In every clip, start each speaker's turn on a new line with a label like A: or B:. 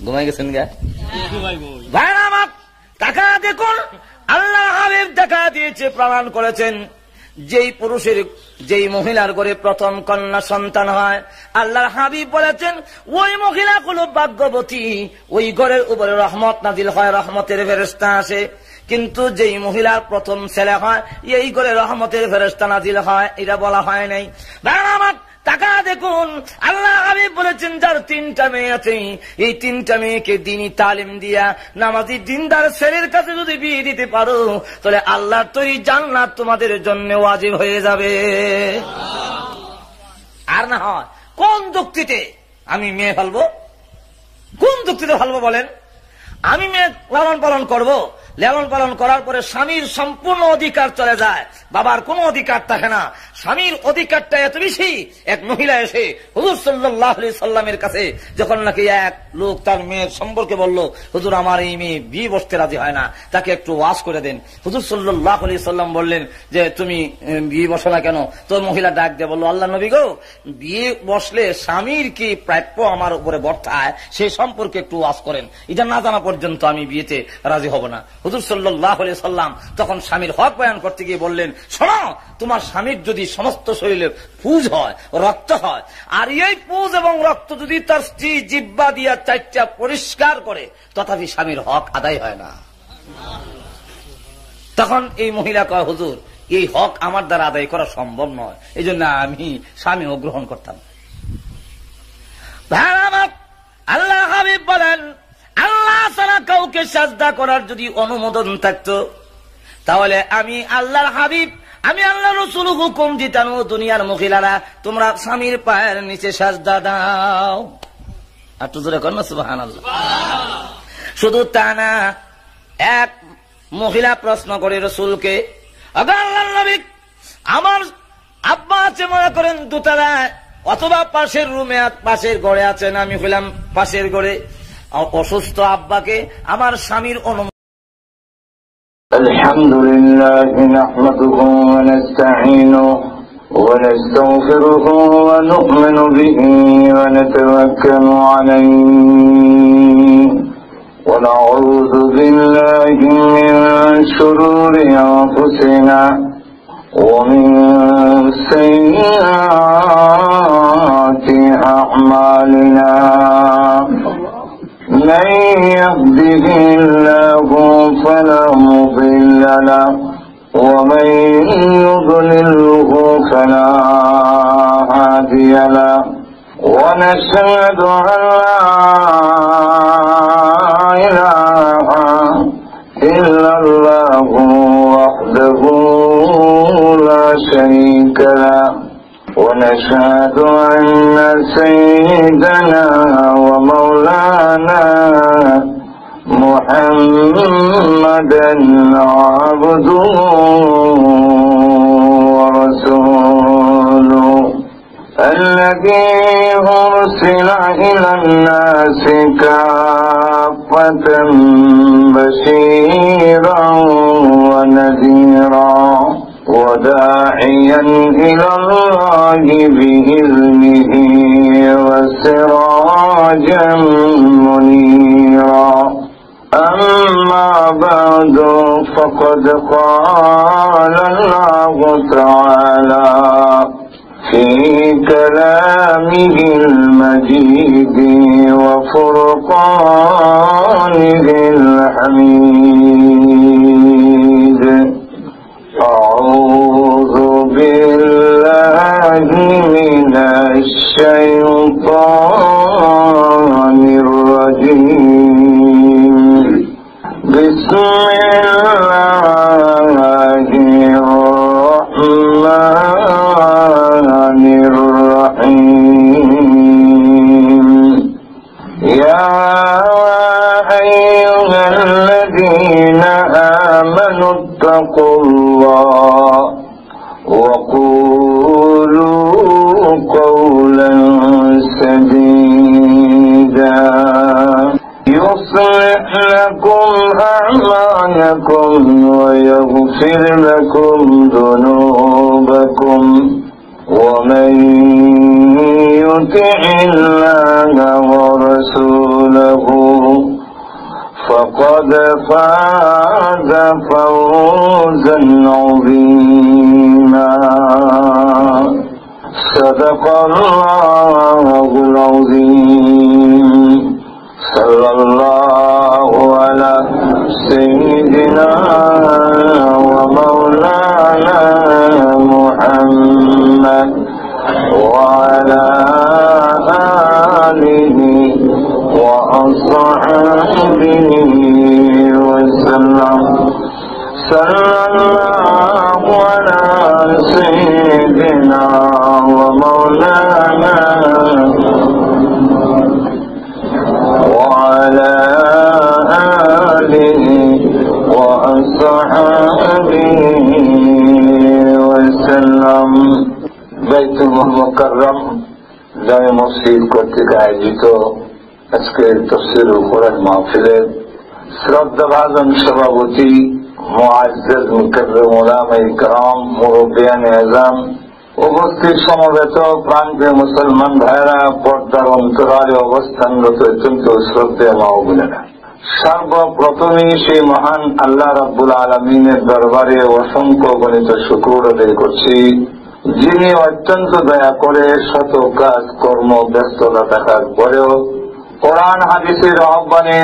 A: ঘুমাই গেছেন গা ভাইরা আমার, টাকা দেখুন আল্লাহ হাবিব দেখা দিয়েছে, প্রমাণ করেছেন যেই পুরুষের যেই মহিলার ঘরে প্রথম কন্যা সন্তান হয়, আল্লাহর হাবিব বলেছেন ওই মহিলাগুলো ভাগ্যবতী, ওই ঘরের উপরে রহমত নাজিল হয়, রহমতের ফেরেশতা আসে। কিন্তু যেই মহিলার প্রথম ছেলে হয় এই ঘরে রহমতের ফেরেশতা নাজিল হয়, এটা বলা হয় নাই। টাকা দেখুন আল্লাহ হাবিব বলেছেন যার 3টা মেয়ে আছে, এই 3টা মেয়েকে দ্বীনি তালিম দিয়া নামাজি দিনদার ছেলের কাছে যদি বিয়ে দিতে পারো, তাহলে আল্লাহর তৈরি জান্নাত তোমাদের জন্য ওয়াজিব হয়ে যাবে। আর না হয় কোন যুক্তিতে আমি মেয়ে ফেলবো? কোন যুক্তিতে ফেলবো বলেন? আমি মেয়ে লালন পালন করবো, লালন পালন করার পরে স্বামীর সম্পূর্ণ অধিকার চলে যায়, বাবার কোনো অধিকার থাকে না। স্বামীর অধিকারটা এত বেশি, এক মহিলা এসে হুজুর সাল্লাল্লাহু আলাইহি সাল্লামের কাছে যখন নাকি এক লোক তার মেয়ের সম্পর্কে বলল, হুজুর আমার এই মেয়ে বিয়ে বসতে রাজি হয় না, তাকে একটু ওয়াজ করে দেন। হুজুর সাল্লাল্লাহু আলাইহি সাল্লাম বললেন যে তুমি বিয়ে বসো না কেন? তো মহিলা ডাক দিয়ে বলল, আল্লাহ নবী গো, বিয়ে বসলে স্বামীর কি প্রাপ্য আমার উপরে বর্তায় সেই সম্পর্কে একটু ওয়াজ করেন, এটা না জানা পর্যন্ত আমি বিয়েতে রাজি হব না। হুজুর সাল্লাল্লাহু আলাইহি সাল্লাম তখন স্বামীর হক বয়ান করতে গিয়ে বললেন, শোনো, তোমার স্বামীর যদি সমস্ত শরীরে পুঁজ হয়, রক্ত হয়, আর এই পুঁজ এবং রক্ত যদি তার স্ত্রী জিহ্বা দিয়া 4টা পরিষ্কার করে, তথাপি স্বামীর হক আদায় হয় না। তখন এই মহিলা কয়, হুজুর এই হক আমার দ্বারা আদায় করা সম্ভব নয়, এই জন্য আমি স্বামীও গ্রহণ করতাম। আল্লাহ হাবিব বলেন, আল্লাহ ছাড়া কাউকে সাজদা করার যদি অনুমোদন থাকতো, তাহলে আমি আল্লাহর হাবিব, আমি আল্লাহ রাসূল হুকুম দিতাম, দুনিয়ার মহিলারা তোমরা স্বামীর পায়ের নিচে সাজদা দাও। আর তো জোরে কর সুবহানাল্লাহ। শুধু তা না, এক মহিলা প্রশ্ন করে রাসূলকে, আল্লাহর নবী, আমার আব্বা আছে মনে করেন দোতলায়, অথবা পাশের রুমে, পাশের ঘরে আছেন, আমি হইলাম পাশের ঘরে, অসুস্থ আব্বাকে আমার স্বামীর অনুমতি।
B: আলহামদুলিল্লাহ নাহমাদুহু ওয়া নাস্তাঈনুহু ওয়া নাস্তাগফিরুহু ওয়া নু'মিনু বিহি ওয়া নাতাওয়াক্কালু আলাইহি ওয়া নাউযু বিল্লাহি মিন শুরুরি আনফুসিনা ওয়া মিন সাইয়্যাতি আ'মালিনা। من يهده الله فلا مضل له ومن يضلله فلا هادي له ونشهد أن لا إله إلا الله وحده لا شريك له ونشهد أن سيدنا ومولانا محمدا عبده ورسوله الذي أرسل إلى الناس كافة بشيرا ونذيرا وداعيا إلى الله بإذنه وسراجا منيرا. أما بعد فقد قال الله تعالى في كلامه المجيد وفرقانه الحميد: أعوذ بالله من الشيطان الرجيم. بسم الله الرحمن الرحيم. يا أيها الذين آمنوا اتقوا الله وقولوا قولا سديدا يصلح لكم أعمالكم ويغفر لكم ذنوبكم ومن يطع الله ورسوله فقد فاز فوزا عظيما صدق الله العظيم صلى الله على سيدنا ومولانا محمد وعلى آله وأصحابه وسلم صلى الله على سيدنا ومولانا وعلى آله وأصحابه وسلم। বাইতুল মুকাররম জামে মসজিদ কর্তৃক আয়োজিত আজকের তাফসীরুল কোরআন মাহফিলের শ্রদ্ধাভাজন সভাপতি মুআজ্জাজ মুকাররম উলামায়ে কেরাম, মুরব্বিয়ানে আযম, উপস্থিত সমবেত প্রান্তীয় মুসলমান ভাইরা, পর্দার অন্তরালে অবস্থানরত অত্যন্ত শ্রদ্ধেয় মা ও বোনেরা, সর্বপ্রথমেই সেই মহান আল্লাহ রাব্বুল আলামিনের দরবারে অসংখ্য গণিত শুকর আদায় করছি, যিনি অত্যন্ত দয়া করে শত কাজ কর্ম ব্যস্ততা থাকার পরেও কোরআন হাদিসের আহ্বানে,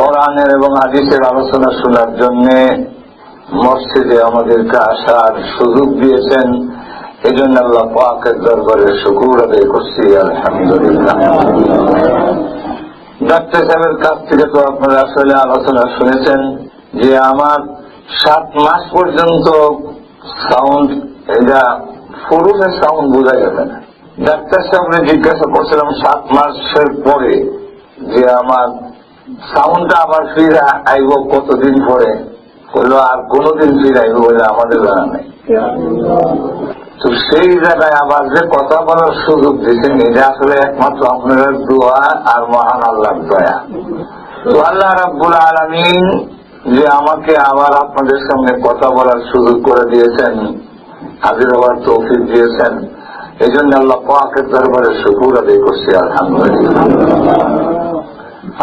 B: কোরআনের এবং হাদিসের আলোচনা শোনার জন্য মসজিদে আমাদেরকে আসার সুযোগ দিয়েছেন। এই জন্য আল্লাহ পাকের দরবারে শুকর আদায় করছি, আলহামদুলিল্লাহ। ডাক্তার সাহেবের কাছ থেকে তো আপনারা আসলে আলোচনা শুনেছেন যে আমার 7 মাস পর্যন্ত সাউন্ড, এটা পুরুষের সাউন্ড বোঝা যাবে না। ডাক্তার সাহেবকে জিজ্ঞাসা করছিলাম 7 মাসের পরে যে আমার সাউন্ডটা আবার ফিরে আইব কতদিন পরে, বললো আর কোনদিন ফিরে আইব বলে আমাদের জানা নাই। তো সেই জায়গায় আবার যে কথা বলার সুযোগ দিচ্ছেন, এটা আসলে একমাত্র আপনাদের দোয়া আর মহান আল্লাহর দয়া। তো আল্লাহ রাব্বুল আলামিন যে আমাকে আবার আপনাদের সামনে কথা বলার সুযোগ করে দিয়েছেন, হাজির হওয়ার তৌফিক দিয়েছেন, এই জন্য আল্লাহ পাকের দরবারে শুকর আদায় করছি, আলহামদুলিল্লাহ।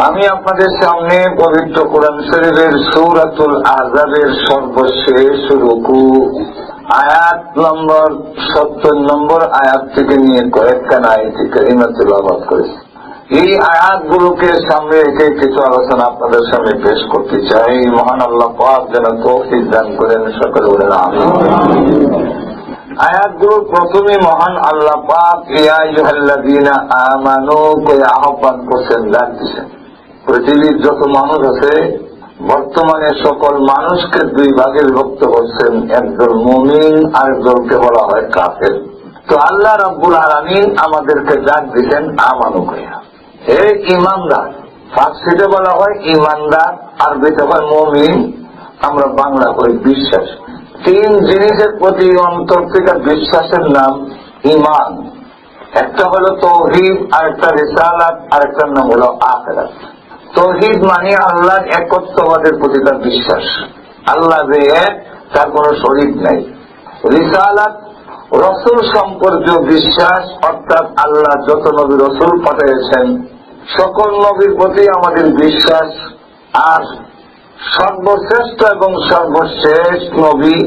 B: আমি আপনাদের সামনে পবিত্র কোরআন শরীফের সূরাতুল আহজাবের সর্বশেষ রুকু আয়াত নম্বর 70 নম্বর আয়াত থেকে নিয়ে কয়েকখানা আয়াত কারিমা তেলাওয়াত করেছি। এই আয়াতগুলোকে সামনে রেখে কিছু আলোচনা আপনাদের সামনে পেশ করতে চাই। মহান আল্লাহ পাক যেন তৌফিক দান করেন, সকলে বলেন আমিন। আয়াতগুলোর প্রথমে মহান আল্লাহ পাক ইয়া আইয়ুহাল্লাযীনা আমানু কে আহ্বান করছেন, ডাক দিচ্ছেন। পৃথিবীর যত মানুষ আছে বর্তমানে সকল মানুষকে 2 ভাগে বিভক্ত করছেন, একদল মুমিন আর একদলকে বলা হয় কাফের। তো আল্লাহ রাব্বুল আলামিন আমাদেরকে ডাক দিচ্ছেন আমানু কইয়া, হে ঈমানদার। ফার্সিতে বলা হয় ঈমানদার, আরবিতে হয় মুমিন, আমরা বাংলা করি বিশ্বাস। 3 জিনিসের প্রতি অন্তর থেকে বিশ্বাসের নাম ঈমান। একটা হলো তাওহীদ, আরেকটা রিসালাত, আরেকটার নাম হলো আখিরাত। তাওহীদ মানে আল্লাহর একত্ববাদের প্রতি তার বিশ্বাস, আল্লাহ যে এক, তার কোনো শরীক নাই। রিসালাত রসুল সম্পর্কীয় বিশ্বাস, অর্থাৎ আল্লাহ যত নবী রসুল পাঠিয়েছেন সকল নবীর প্রতি আমাদের বিশ্বাস। আর সর্বশ্রেষ্ঠ এবং সর্বশেষ নবী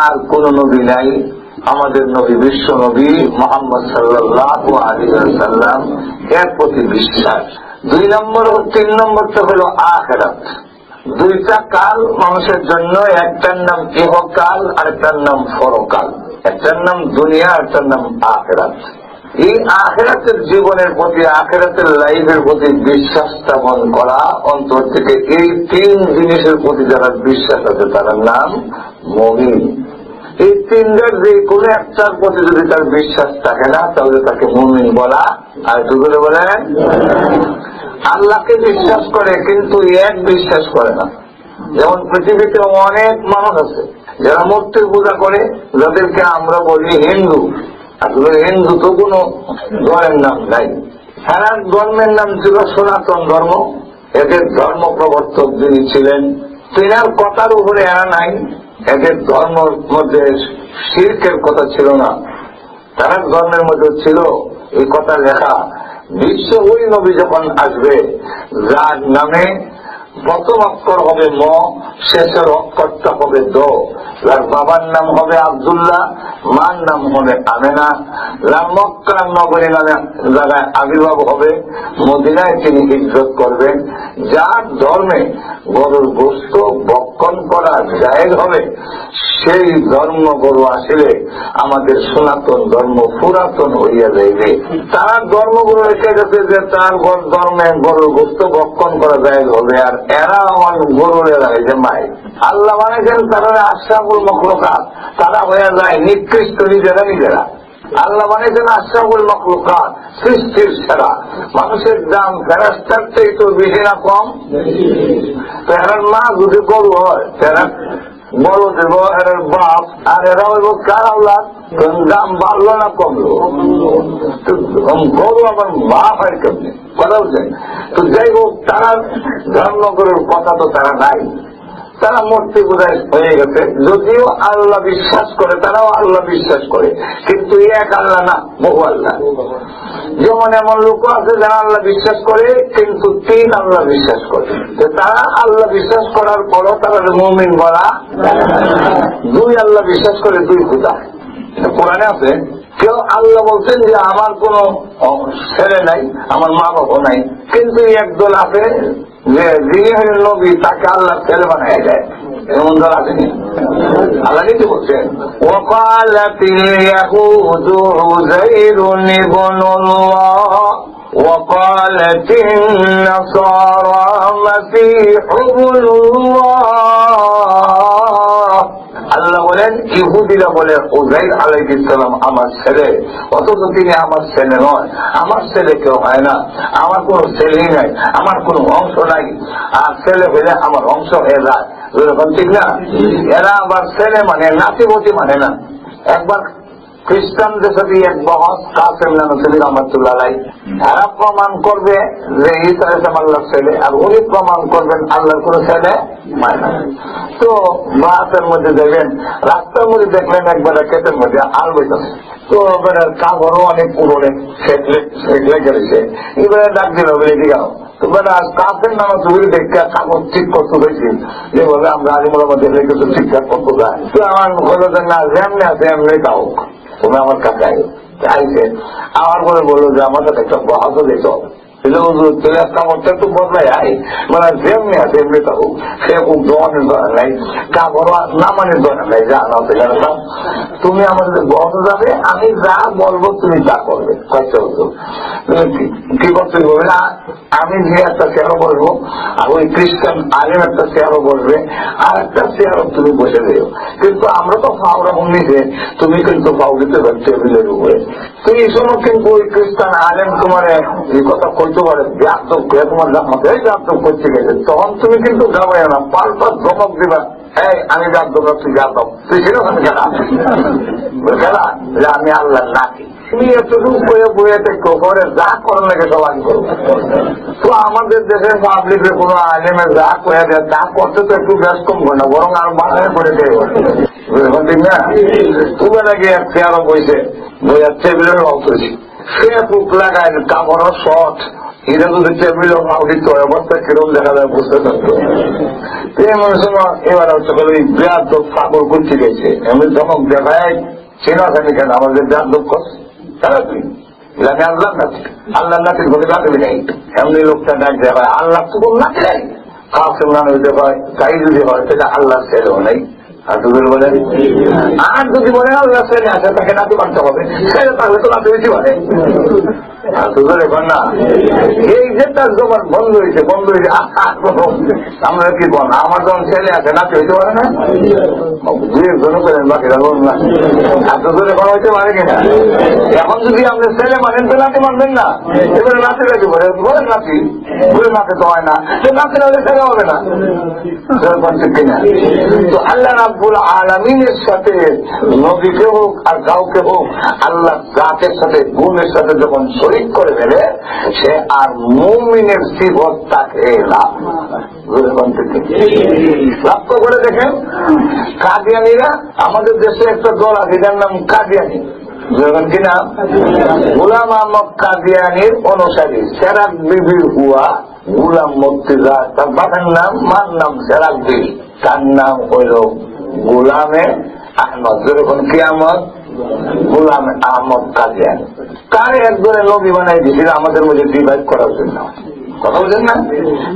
B: আর কোন নবী নাই, আমাদের নবী বিশ্ব নবী মুহাম্মদ সাল্লাল্লাহু আলাইহি ওয়াসাল্লাম, এর প্রতি বিশ্বাস। 2 নম্বর ও 3 নম্বরটা হলো আখিরাত। 2টা কাল মানুষের জন্য, একটার নাম ইহকাল আর একটার নাম পরকাল, একটার নাম দুনিয়া, একটার নাম আখিরাত। এই আখিরাতের জীবনের প্রতি, আখিরাতের লাইফের প্রতি বিশ্বাস স্থাপন করা অন্তর থেকে, এই 3 জিনিসের প্রতি যারা বিশ্বাস আছে তার নাম মুমিন। এই 3টার যে কোনো একটার প্রতি যদি তার বিশ্বাস থাকে না, তাহলে তাকে মুমিন বলা। আর দুগুলো বলে আল্লাহকে বিশ্বাস করে কিন্তু এক বিশ্বাস করে না। যেমন পৃথিবীতে অনেক মানুষ আছে যারা মূর্তির পূজা করে, যাদেরকে আমরা বলি হিন্দু। আসলে হিন্দু তো কোনো ধর্মের নাম নাই, সারা ধর্মের নাম ছিল সনাতন ধর্ম। এদের ধর্ম প্রবর্তক যিনি ছিলেন, তিনার কথার উপরে এরা নাই। এদের ধর্মের মধ্যে শিরকের কথা ছিল না, তার ধর্মের মধ্যে ছিল এই কথা লেখা, বিশ্ব ওই নবী যখন আসবে যার নামে প্রথম অক্ষর হবে ম, শেষের অক্ষরটা হবে দ। তার বাবার নাম হবে আব্দুল্লাহ, মার নাম হবে আমেনা। মক্কার নগরী নামে জায়গায় আবির্ভাব হবে, মদিনায় তিনি হিজরত করবেন। যার ধর্মে গরুর গোশত ভক্ষণ করা জায়েজ হবে, সেই ধর্ম গরু আসলে আমাদের সনাতন ধর্ম পুরাতন হইয়া যাইবে। তার ধর্মগুলো রেখে গেছে যে তার ধর্মে গরুর গোশত ভক্ষণ করা জায়েজ হবে, আর এরা আমার গরুরেরা এই যে মাই আল্লাহ বানাইছেন তারা আশরাফুল মখলুকাত, তারা হয়ে যায় নিকৃষ্ট নিজেরা নিজেরা। আল্লাহ বানিয়েছেন আশরাফুল মখলুকাত, সৃষ্টির সেরা। মানুষের দাম ফেরেশতার চেয়ে তো বেশি না কম? এরার মা যদি গরু হয়, এরা বড় দেব, এর বাপ, আর এরা হইব কার আওলাদ? দাম বাড়লো না কমলো? গরু আমার বাপ হয় কেমনি? কথা বলছেন তো। যাই হোক, তারা ধর্মগুরুর কথা তো তারা নাই, তারা মূর্তি পূজায় হয়ে গেছে। যদিও আল্লাহ বিশ্বাস করে, তারাও আল্লাহ বিশ্বাস করে, কিন্তু এক আল্লাহ না, বহু আল্লাহ। যেমন এমন লোক আছে যারা আল্লাহ বিশ্বাস করে কিন্তু তিন আল্লাহ বিশ্বাস করে। তারা আল্লাহ বিশ্বাস করার পরও তারা মুমিন বলা, দুই আল্লাহ বিশ্বাস করে, দুই খোদা। কোরআনে আছে, কেউ আল্লাহ বলছেন যে আমার কোন ছেলে নাই, আমার মা বাবা নাই, কিন্তু একদল আছে যে যিনি হলেন নবী, তাকে আল্লাহ ছেলে বানায় যায়। এমন দল আসেনি? আল্লাহ কিছু বলছেন, ওয়াকালাতিল ইয়াহুদু উযাইরুন ইবনুল্লাহ ওয়াকালাতিন নাসারা মাসীহু ইবনুল্লাহ। আল্লাহ বলেন, ইহুদিরা বলে উযাইর আলাইহিস সালাম আমার ছেলে, অথচ তিনি আমার ছেলে নয়। আমার ছেলে কেউ হয় না, আমার কোন ছেলেই নাই, আমার কোন অংশ নাই। আর ছেলে হইলে আমার অংশ হয়ে যায়, ঠিক না? এরা আবার ছেলে মানে নাতিপতি মানে না। একবার খ্রিস্টানদের সাথে এক বহস কাসেম নানসির রহমাতুল্লাহ আলাইহি, এরা প্রমাণ করবে যে ঈসা আলাইহিস আল্লাহর ছেলে, আর উনি প্রমাণ করবেন আল্লাহর কোন ছেলে হয় না। তো বাসের মধ্যে দেখবেন, রাস্তার মধ্যে দেখলেন একবার ক্ষেতের মধ্যে আল বইতেছে, তো কাগরও অনেক পুরোনে সেটলে গেছে। এবারে ডাক দিল বলে দিগাও, তো বেটা কাসেম নানসির দেখে কাগজ ঠিক করতে হয়েছি, যে বলে আমরা আলিমুলের মধ্যে কিছু ঠিকঠাক করতে যায়। তো আমার হলো যে না, যেমনি আছে এমনি তাও তুমি আমার কাছে আইছে। আমার বলে বললো যে আমার কাছে একটা বহাজও দিত, কাপড়টা একটু বদলাই আই, মানে যেমনি আছে এমনি তো সে খুব জমানের দরকার নাই, কাপড় নামানের দরকার নাই, যা না জানতাম তুমি আমাদের বসে যাবে, আমি যা বলবো তুমি তা করবে। কয়েকটা বলতো কি করতে বলবে না, আমি যে একটা শেয়ারও বলবো, আর ওই খ্রিস্টান আলেম একটা শেয়ারও বলবে, আর একটা শেয়ারও তুমি বসে দিও। কিন্তু আমরা তো ফাউরা নিচে, তুমি কিন্তু ফাউ দিতে পারো টেবিলের উপরে। তো এই সময় কিন্তু ওই খ্রিস্টান আলেম তোমার এই কথা করতে পারে, ব্যাপ্তব করে তোমার জামাতে ব্যাপ্তব করতে গেছে, তখন তুমি কিন্তু যাবে না, পাল্টা ধমক দিবা, এই আমি ব্যাপ্তব, তুই ব্যাপ্তব, তুই ছিল ওখানে খেলা খেলা যে আমি আল্লাহ নাকি। তুমি এতটুকু বয়ে বইয়েতে করে যা করার লাগে সব আমি করবো। তো আমাদের দেশের পাবলিকের কোন আলেমে যা করে দেয় তা করতে তো একটু ব্যস্ত কম করে না, বরং আর বাংলায় করে দেয়, ঠিক না? তুমি নাকি এক চেয়ারও বইছে, বইয়ার টেবিলের রং করেছি, সে টুক লাগায় কাপড় শর্ট, এটা যদি টেবিলের মাউলিত অবস্থা কিরম দেখা যায় বুঝতে পারতো। এমন সময় এবার হচ্ছে ওই বিরাট কাপড় করতে গেছে, এমনি ধমক দেখায় চেনা থাকি কেন আমাদের বিরাট দুঃখ তারা তুই আমি আল্লাহ নাকি, আল্লাহ নাকির ঘরে নাকি নেই, এমনি লোকটা ডাক দেওয়া হয় আল্লাহ তো কোন নাকি নেই, কাসেম নাম হইতে হয়, তাই যদি হয় সেটা আল্লাহ ছেলেও নেই। আর যদি বলেন, আর যদি বলেন আল্লাহ ছেলে আছে তাকে নাতি মানতে হবে, ছেলে তাহলে তো নাতি বেশি পারে। আর দুধের এখন না, এই যে তার জমান বন্ধ হয়েছে, আমরা কি বল, আমার যখন ছেলে আছে নাতি হইতে পারে না, দুই একজনও করেন বাকিরা বল না, আর দুধের এখন হইতে পারে কিনা। এখন যদি আপনি ছেলে মানেন তো নাতি মানবেন না, এবারে নাতি রাখি বলেন নাতি বলে নাতি তো হয় না, সে নাতি না হলে ছেলে হবে না, কিনা। তো আল্লাহ রাব্বুল আলামিনের সাথে নবীকে হোক আর কাউকে হোক আল্লাহ জাতের সাথে গুণের সাথে যখন শরীক করে ফেলে, সে আর মুমিনের সিফত তাকে লাভ করে। দেখেন কাদিয়ানিরা, আমাদের দেশে একটা দল আছে যার নাম কাদিয়ানি, কিনা গোলাম আহমদ কাদিয়ানির অনুসারী, সেরাক বিবির হুয়া গুলাম মুর্তজা, তার বাবার নাম, মার নাম সেরাকদ্দিন, তার নাম হইল গোলামে আহমদ। যেরকম কিয়ামত গোলামে আহমদ কাদিয়ানী। তারে একজনে নবী বানাই দিয়েছিল আমাদের মধ্যে ডিভাইড করার জন্য। কথা বলছেন না?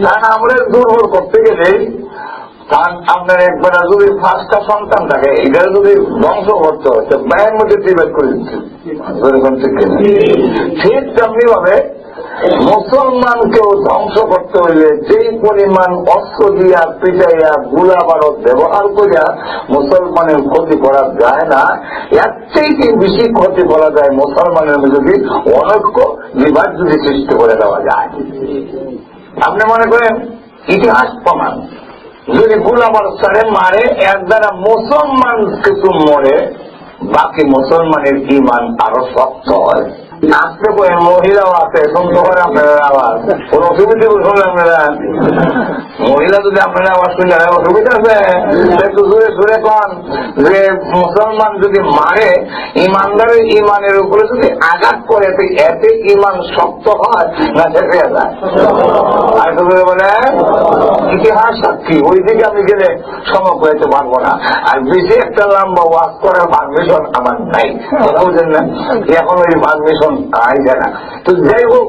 B: কারণ আমরা দুর্বল করতে গেলে আপনার একবার যদি 5টা সন্তান থাকে, এটা যদি ধ্বংস করতে হয় তো ব্যয়ের মধ্যে ডিভাইড করে দিচ্ছে। ঠিক তেমনি ভাবে মুসলমানকেও ধ্বংস করতে হইলে যেই পরিমাণ অস্ত্র দিয়া পিটাইয়া গুলা বারত ব্যবহার করিয়া মুসলমানের ক্ষতি করা যায় না, এর চেয়ে বেশি ক্ষতি করা যায় মুসলমানের যদি অনৈক্য বিভাগ যদি সৃষ্টি করে দেওয়া যায়। আপনি মনে করেন ইতিহাস প্রমাণ, যদি গুলাবার সারে মারে এর দ্বারা মুসলমান কিছু মরে, বাকি মুসলমানের ইমান আরো শক্ত হয়। আসতে করে মহিলাও আছে, শুনতে করে আপনারা আওয়াজ, কোন অসুবিধা শুনলেন আপনারা? মহিলা যদি আপনারা আওয়াজ শুনলে অসুবিধা আছে? একটু জোরে জোরে কন যে মুসলমান যদি মারে, ইমানদারের ইমানের উপরে যদি আঘাত করে এতে ইমান শক্ত হয় না শেখে যায়? আর বলে ইতিহাস সাক্ষী, ওই দিকে আমি গেলে সময় পেতে পারবো না। আর বেশি একটা লম্বা ওয়াজ করার পারমিশন আমার নাই, কথা বুঝেন না? এখন ওই পারমিশন আইছে না। তো যাই হোক,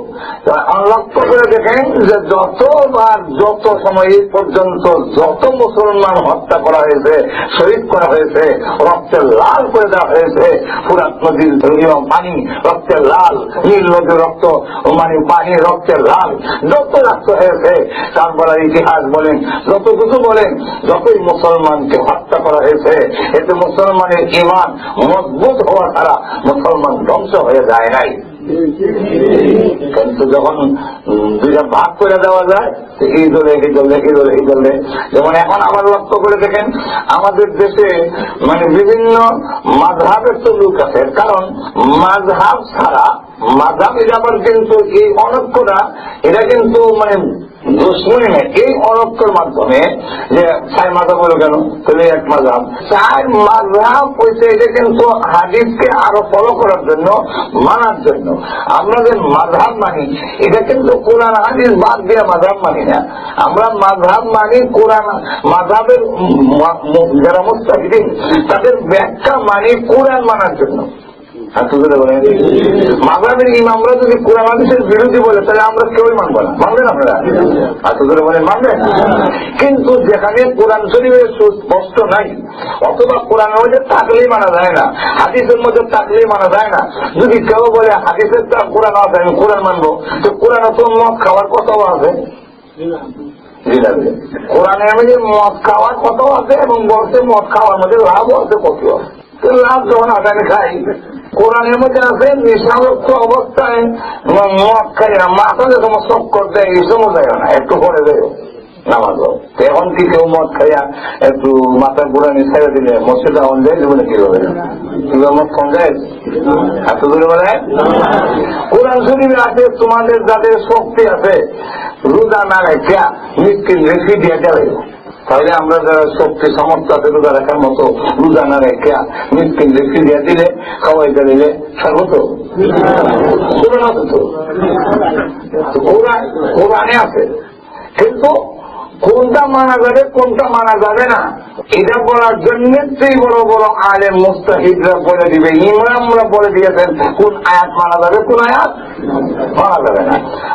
B: লক্ষ্য করে দেখেন যে যতবার যত সময় এই পর্যন্ত যত মুসলমান হত্যা করা হয়েছে, শহীদ করা হয়েছে, রক্তের লাল করে দেওয়া হয়েছে, ফুরাত নদীর পানি রক্তের লাল, নীল নদীর রক্ত মানে পানি রক্তের লাল, যত রক্ত হয়েছে, তারপরে ইতিহাস বলেন, যত কিছু বলেন, যতই মুসলমানকে হত্যা করা হয়েছে, এতে মুসলমানের ইমান মজবুত হওয়া ছাড়া মুসলমান ধ্বংস হয়ে যায় নাই। কিন্তু যখন দুইটা ভাগ করে দেওয়া যায়, এই দলে এই দলে এই দলে এই দলে, যেমন এখন আবার লক্ষ্য করে দেখেন আমাদের দেশে মানে বিভিন্ন মাযহাবের তো লোক আছে, কারণ মাযহাব ছাড়া মাযহাবের আবার কিন্তু এই অনৈক্যটা এটা কিন্তু মানে দুশ্মনী নেই। এই অনৈক্যের মাধ্যমে যে চার মাযহাব হলো কেন, তাহলে এক মাযহাব, চার মাযহাব হয়েছে, এটা কিন্তু হাদিসকে আরো ফলো করার জন্য, মানার জন্য। আমরা যে মাযহাব মানি এটা কিন্তু কোরআন হাদিস বাদ দিয়ে মাযহাব মানি না, আমরা মাযহাব মানি কোরআন, মাযহাবের যারা মুস্তাহিদিন তাদের ব্যাখ্যা মানি কোরআন মানার জন্য। মাযহাবের ইমামরা যদি কোরআন হাদিসের বিরোধী বলে তাহলে আমরা কেউই মানবো না। মানবেন আপনারা? বলেন মানবেন? কিন্তু যেখানে কোরআন শরীফের সুস্পষ্ট নাই, অথবা কোরআনের মধ্যে তাকলিদ মানা যায় না, হাদিসের মধ্যে তাকলিদ মানা যায় না, যদি কেউ বলে হাদিসের তার কোরআন আছে আমি কোরআন মানবো, তো কোরআনে তো মদ খাওয়ার কথাও আছে, কোরআনের মধ্যে মদ খাওয়ার কথাও আছে, এবং বলতে মদ খাওয়ার মধ্যে লাভও আছে, কত আছে। লাভ যখন আদানি খাই, কোরআনের মধ্যে আছে নেশাগ্রস্ত অবস্থায় মদ খাই না, মাথা যখন চক্কর দেয় এই সময় যায় না, একটু পরে দেয় নামাজ। এখন কি কেউ মদ খাইয়া একটু মাথার কোরআনে ছেড়ে দিলে মসজিদ আগুন দেয় জীবনে কি হবে? মদ কম যায়? এত দূরে বলে কোরআন শরীফে আছে তোমাদের যাদের শক্তি আছে রোজা না রেখা মিসকিন রেখে দিয়ে যাবে। তাহলে আমরা যারা শক্তি সামর্থ্য আছে রোজা রাখার মতো রোজা না রেখা মিসকিন রেখে দিয়ে দিলে, খাওয়াইতে দিলে সর্বত কোরআন আছে, তো কোরআনে আছে। কিন্তু কোনটা মানা যাবে কোনটা মানা যাবে না এটা বলার জন্য সেই বড় বড় আলেম মুস্তাহিদরা বলে দিবে, ইমামরা বলে দিয়েছেন কোন আয়াত মানা যাবে কোন আয়াত মানা যাবে না,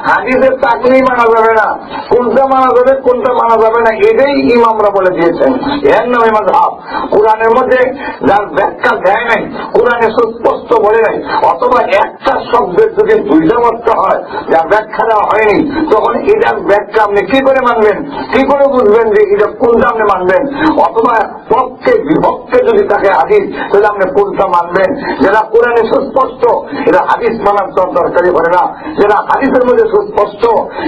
B: হাদিসের তাকলিদ মানা যাবে না, কোনটা মানা যাবে কোনটা মানা যাবে না, এটাই ইমামরা বলে দিয়েছেন। এর নামে মাযহাব। কোরআনের মধ্যে যার ব্যাখ্যা দেয় নাই, কোরআনে সুস্পষ্ট বলে নাই, অথবা একটা শব্দের যদি দুইটা অর্থ হয় যার ব্যাখ্যা দেওয়া হয়নি, তখন এটার ব্যাখ্যা আপনি কি করে মানবেন, কি করে বুঝবেন যে এটা কোনটা আপনি মানবেন? অথবা পক্ষে বিভক্তে যদি থাকে হাদিস, তাহলে আপনি কোনটা মানবেন? যেটা কোরআনে সুস্পষ্ট এটা হাদিস মানার দরকারই পড়ে না, যেটা হাদিসের মধ্যে সুস্পষ্ট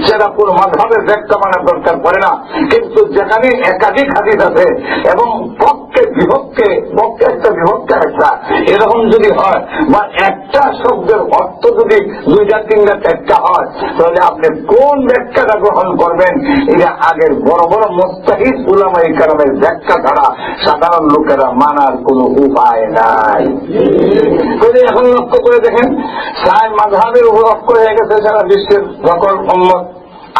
B: সেটা কোন মাযহাবের ব্যাখ্যা মানার দরকার পড়ে না। কিন্তু যেখানে একাধিক হাদিস আছে এবং পক্ষে বিভক্তে, পক্ষে একটা বিভক্তে একটা, এরকম যদি হয় বা একটা শব্দের অর্থ যদি দুইটা তিনটা চারটা হয়, তাহলে আপনি কোন ব্যাখ্যাটা গ্রহণ করবেন? এটা আগের বড় বড় মুস্তাহিদ উলামায়ে কেরামের ব্যাখ্যা ছাড়া সাধারণ লোকেরা মানার কোন উপায় নাই। এখন লক্ষ্য করে দেখেন, সায় মাযহাবের উপর লক্ষ্য হয়ে গেছে সারা বিশ্বের সকল উম্মত,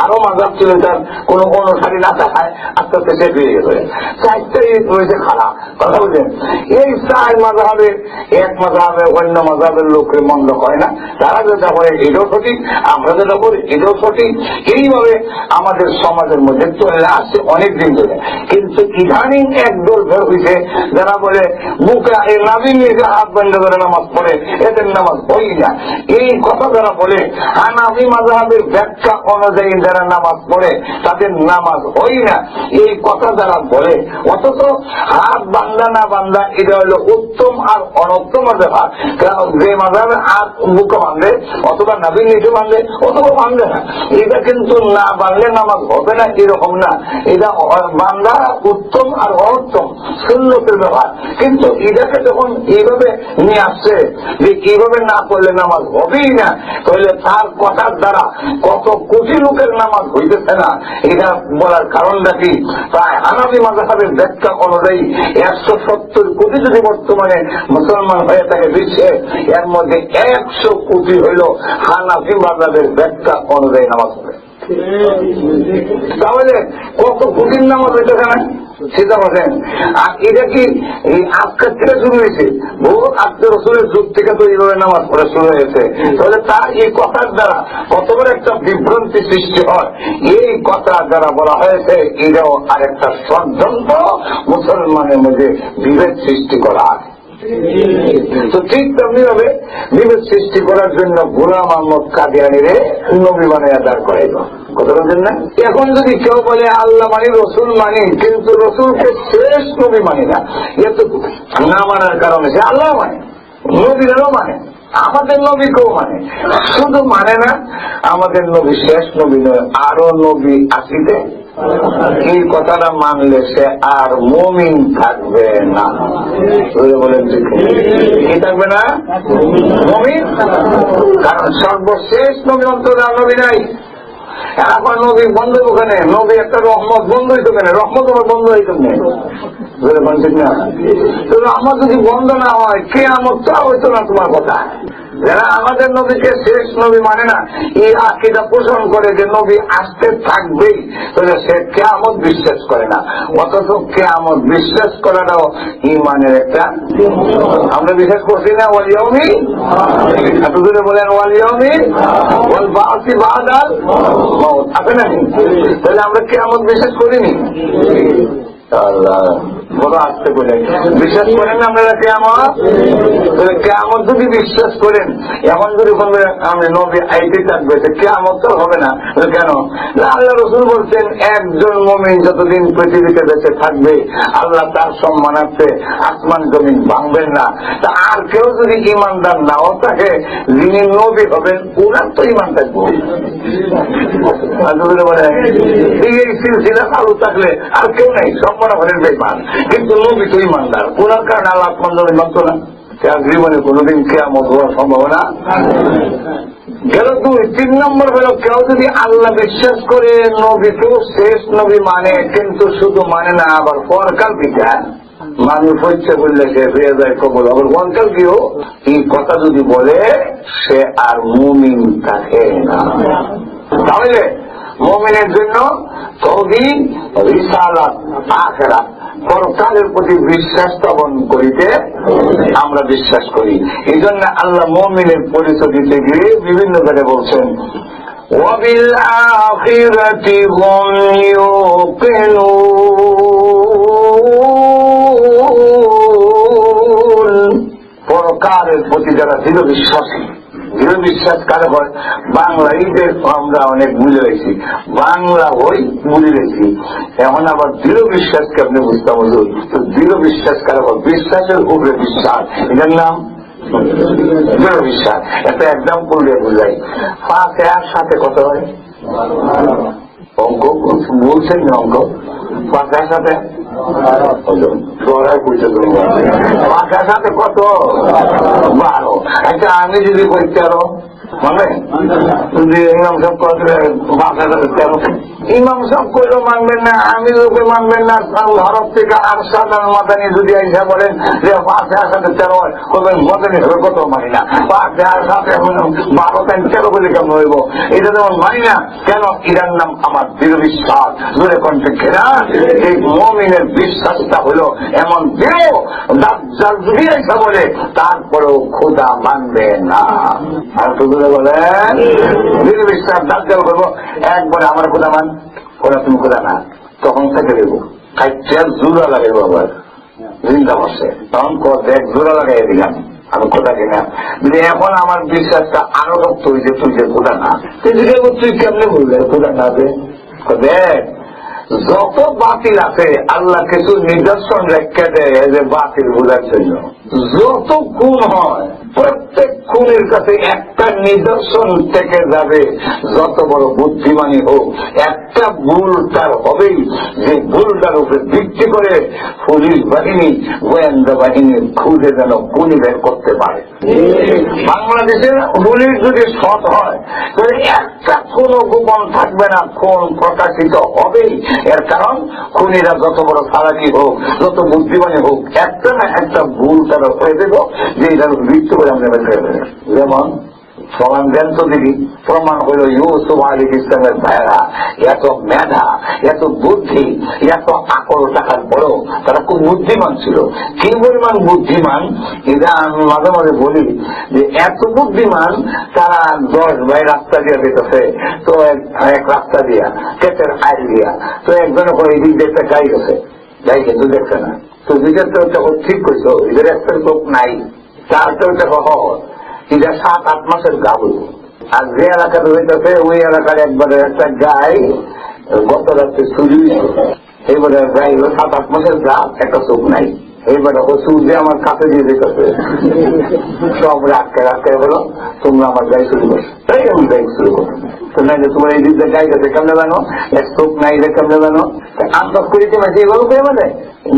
B: আরো মাঝাব ছিল তার কোন অনুসারী না থাকায় আস্তে আস্তে শেষ হয়ে গেছে। চারটাই রয়েছে খারাপ কথা বলছেন। এই চার মাঝাবে এক মাঝাবে অন্য মাঝাবের লোকের মন্দ হয় না, তারা যেটা করে এটাও সঠিক, আমরা যেটা করি এটাও সঠিক। এইভাবে আমাদের সমাজের মধ্যে চলে আসছে অনেক দিন ধরে। কিন্তু ইদানিং একদল বের হয়েছে যারা বলে বুকে এই নাবিন নিজে হাত বন্ধ করে নামাজ পড়ে, এদের নামাজ হই না। এই কথা যারা বলে হানাফি মাযহাবের ব্যাখ্যা অনুযায়ী যারা নামাজ পড়ে তাদের নামাজ হই না, এই কথা যারা বলে, অথচ হাত বান্দা না বান্দা এটা হলো উত্তম আর অনুত্তমের ব্যাপার। যে মাযহাবে হাত বুকে বাঁধে অথবা নাবিন নিজে বাঁধে অথবা বাঁধে না, এটা কিন্তু না বাঁধলে নামাজ হবে না এরকম না। এটা বান্দা উত্তম আর অনুত্তম সুন্নতের ব্যাপার। কিন্তু এটাকে যখন এইভাবে নিয়ে আসছে যে এইভাবে না করলে নামাজ হবেই না, তাহলে তার কথার দ্বারা কত কোটি লোকের নামাজ হইতেছে না। এটা বলার কারণটা কি? প্রায় হানাফি মাযহাবের ব্যাখ্যা অনুযায়ী 170 কোটি যদি বর্তমানে মুসলমান হয়ে থাকে বিশ্বে, এর মধ্যে 100 কোটি হইল হানাফি মাযহাবের ব্যাখ্যা অনুযায়ী নামাজ পড়ে। তাহলে কত কোটির নামাজ হইতেছে না চিন্তা করছেন। আর এটা কি এই আজকের থেকে শুরু হয়েছে? বহু আজকে রসুলের যুগ থেকে তো এইভাবে নামাজ পড়া শুরু হয়েছে। তাহলে তার এই কথার দ্বারা কত বড় একটা বিভ্রান্তি সৃষ্টি হয়। এই কথা দ্বারা বলা হয়েছে এটাও আরেকটা ষড়যন্ত্র মুসলমানের মধ্যে বিভেদ সৃষ্টি করা। তো ঠিক তেমনি ভাবে বিভেদ সৃষ্টি করার জন্য গোলাম আহমদ কাদিয়ানীরে নবী বানায় দাঁড় করাইল। কথা বলছেন না? এখন যদি কেউ বলে আল্লাহ মানি রসুল মানি, কিন্তু রসুলকে শেষ নবী মানি না, এত না মানার কারণে সে আল্লাহ মানে, নবীরাও মানে, আমাদের নবীকেও মানে। শুধু মানে না আমাদের নবী শেষ নবী নয়, আরো নবী আসিতে, এই কথাটা মানলে সে আর মুমিন থাকবে না। বলেন কি থাকবে না? মুমিন। কারণ সর্বশেষ নবী অন্তর নবী নাই। এখন নবী বন্ধ ওখানে, নবী একটা রহমত বন্ধ হইতো কেন? রহমত আমার বন্ধ হইতো না। আমার যদি বন্ধ না হয় কে আমার তা হইতো না তোমার কথা। যারা আমাদের নবীকে শেষ নবী মানে না, এই আকীদা পোষণ করে যে নবী আসতে থাকবেই, তাহলে সে কিয়ামত বিশ্বাস করে না। অথচ কিয়ামত বিশ্বাস করাটাও ঈমানের একটা। আমরা বিশ্বাস করছি না ওয়াল ইয়াউমি, এত দূরে বলেন ওয়াল ইয়াউমি ওয়াল বা'সি বা'দাল মাউত, আছে না? তাহলে আমরা কিয়ামত বিশ্বাস করিনি। আল্লাহ বড় আসতে বলে বিশ্বাস করেন না আপনারা কিয়ামত? কিয়ামত যদি বিশ্বাস করেন, এমন যদি বলবে আমি নবী আইতে থাকবে, কিয়ামত তো হবে না। কেন? আল্লাহ রসুল বলছেন একজন মুমিন যতদিন পৃথিবীতে বেঁচে থাকবে আল্লাহ তার সম্মানার্থে আসমান জমিন ভাঙবেন না। তা আর কেউ যদি ইমানদার নাও থাকে, যিনি নবী হবেন ওনার তো ইমান থাকবে। এই সিলসিলা চালু থাকলে আর কেউ নেই, সব মনে করেন বেঈমান, কিন্তু নবী তো ইমানদার, ওনার কারণে আল্লাহ আসমান জমিন ভাঙত না। জীবনে কোনদিন কিয়ামত হওয়ার সম্ভাবনা গেল। 2-3 নম্বর হল কেউ যদি আল্লাহ বিশ্বাস করে নবীকেও শেষ নবী মানে, কিন্তু শুধু মানে না, আবার পরকাল বিধান মানুষ হচ্ছে বললে সে হয়ে যায় কবল, আবার পরকাল কিও এই কথা যদি বলে সে আর মুমিন থাকে না। তাহলে মুমিনের জন্য তাওহীদ, রিসালাত, আখিরাত, পরকালের প্রতি বিশ্বাস স্থাপন করিতে আমরা বিশ্বাস করি। এই জন্য আল্লাহ মুমিনের পরিচয় দিতে গিয়ে বিভিন্ন জায়গায় বলছেন ওয়াবিল আখিরাতি হুম ইউকিনুন, পরকালের প্রতি যারা দৃঢ় বিশ্বাসী। দৃঢ় বিশ্বাস কারে হয়? বাংলা ঈদের আমরা অনেক বুঝে রয়েছি, বাংলা বই বুঝে রয়েছি। এখন আবার দৃঢ় বিশ্বাসকে আপনি বুঝতে বলুন, তো দৃঢ় বিশ্বাস কারে হয়? বিশ্বাসের উপরে বিশ্বাস, এটার নাম দৃঢ় বিশ্বাস। এটা একদম করলে বুঝাই। 5 সাথে কত হয়? অঙ্ক বলছেন না? অঙ্ক 5 সাথে 5 সাথে কত? 12। আচ্ছা আমি যদি বলি 13 মানে যদি ইমাম সাহেব 5 13 ইমাম সাহেব কইলেও মানবেন না, আমি লোকে মানবেন না, ভারত থেকে আরশাদ মাদানি যদি আইসা বলেন যে পাঁচে আসাতে 13 হয়, বলবেন মাদানি হবে কত মানি না, পাঁচে আসাতে 12-13 বলে কেমন হইব, এটা যেমন মানি না। কেন? এটার নাম আমার দৃঢ় বিশ্বাস। জোরে কণ্ঠে ঘেরা এই মুমিনের বিশ্বাসটা হলো এমন দৃঢ়, দাজ্জাল যদি আইসা বলে তারপরেও খোদা মানবে না। আর শুধু বলেন দৃঢ় বিশ্বাস, দাজ্জাল বলবো একবারে আমার খোদা মান, ওরা তুমি খোদা না, তখন থেকে দেবো খাইতে জোড়া লাগাইব, আবার জিন্দা বসে তখন দেখ জোড়া লাগাই দিলাম আমি খোদা কিনা। এখন আমার বিশ্বাসটা আরো রক্ত হয়েছে তুই যে খোদা না, তুই কেমনে বললে খোদা না? দেখ যত বাতিল আছে আল্লাহ কিছু নিদর্শন রেখে দেয় যে বাতিল বোঝার জন্য। যত খুন হয় প্রত্যেক খুনের কাছে একটা নিদর্শন থেকে যাবে, যত বড় বুদ্ধিমানী হোক একটা ভুল তার হবেই, যে ভুলটার উপরে ভিত্তি করে পুলিশ বাহিনী গোয়েন্দা বাহিনী খুঁজে যেন খুনি বের করতে পারে। বাংলাদেশের পুলিশ যদি সৎ হয় তাহলে একটা কোনো গোপন থাকবে না, খুন প্রকাশিত হবেই। এর কারণ খুনিরা যত বড় চালাকি হোক, যত বুদ্ধিমানী হোক, একটা না একটা ভুল তারা হয়ে দেব যে এটার মৃত্যু করে আমরা বের করে দেব। যেমন প্রমাণ দেন তো দিদি, প্রমাণ হইল ইউসুফ আলাইহিস ইসলামের ভাইয়েরা এত মেধা, এত বুদ্ধি, এত আকল টাকার বড়, তারা খুব বুদ্ধিমান ছিল। কি পরিমাণ বুদ্ধিমান এটা আমি মাঝে মাঝে বলি যে এত বুদ্ধিমান তারা 10 ভাই রাস্তা দিয়ে যেতেছে, তো এক রাস্তা দিয়া ক্ষেতের আইল দিয়া, তো একজনে করে এই দিক দেখতে গাই গেছে, গাই কিন্তু দেখছে না, তো দিকের তো ঠিক করছো, এদের একটা চোখ নাই, তার তো এটা 7-8 মাসের গাভী। আর যে এলাকাতে হইতেছে ওই এলাকার একবারে একটা গাই গত রাত্রে চুরি, এইবারে গাই 7-8 মাসের গাছ, একটা চোখ নাই। এইবারে সূর্য আমার কাছে দিয়ে যেতেছে, সব রাখতে বলো তোমরা আমার গাই চুরি করছো, তাই আমি গাই চুরি করো। তো নাই যে তোমার এই দিকটা গাই গেছে কেমনে জানো, এক চোখ নাই যে কেমনে জানো, আন্দাজ করিতে মাঝে এগুলো কে মানে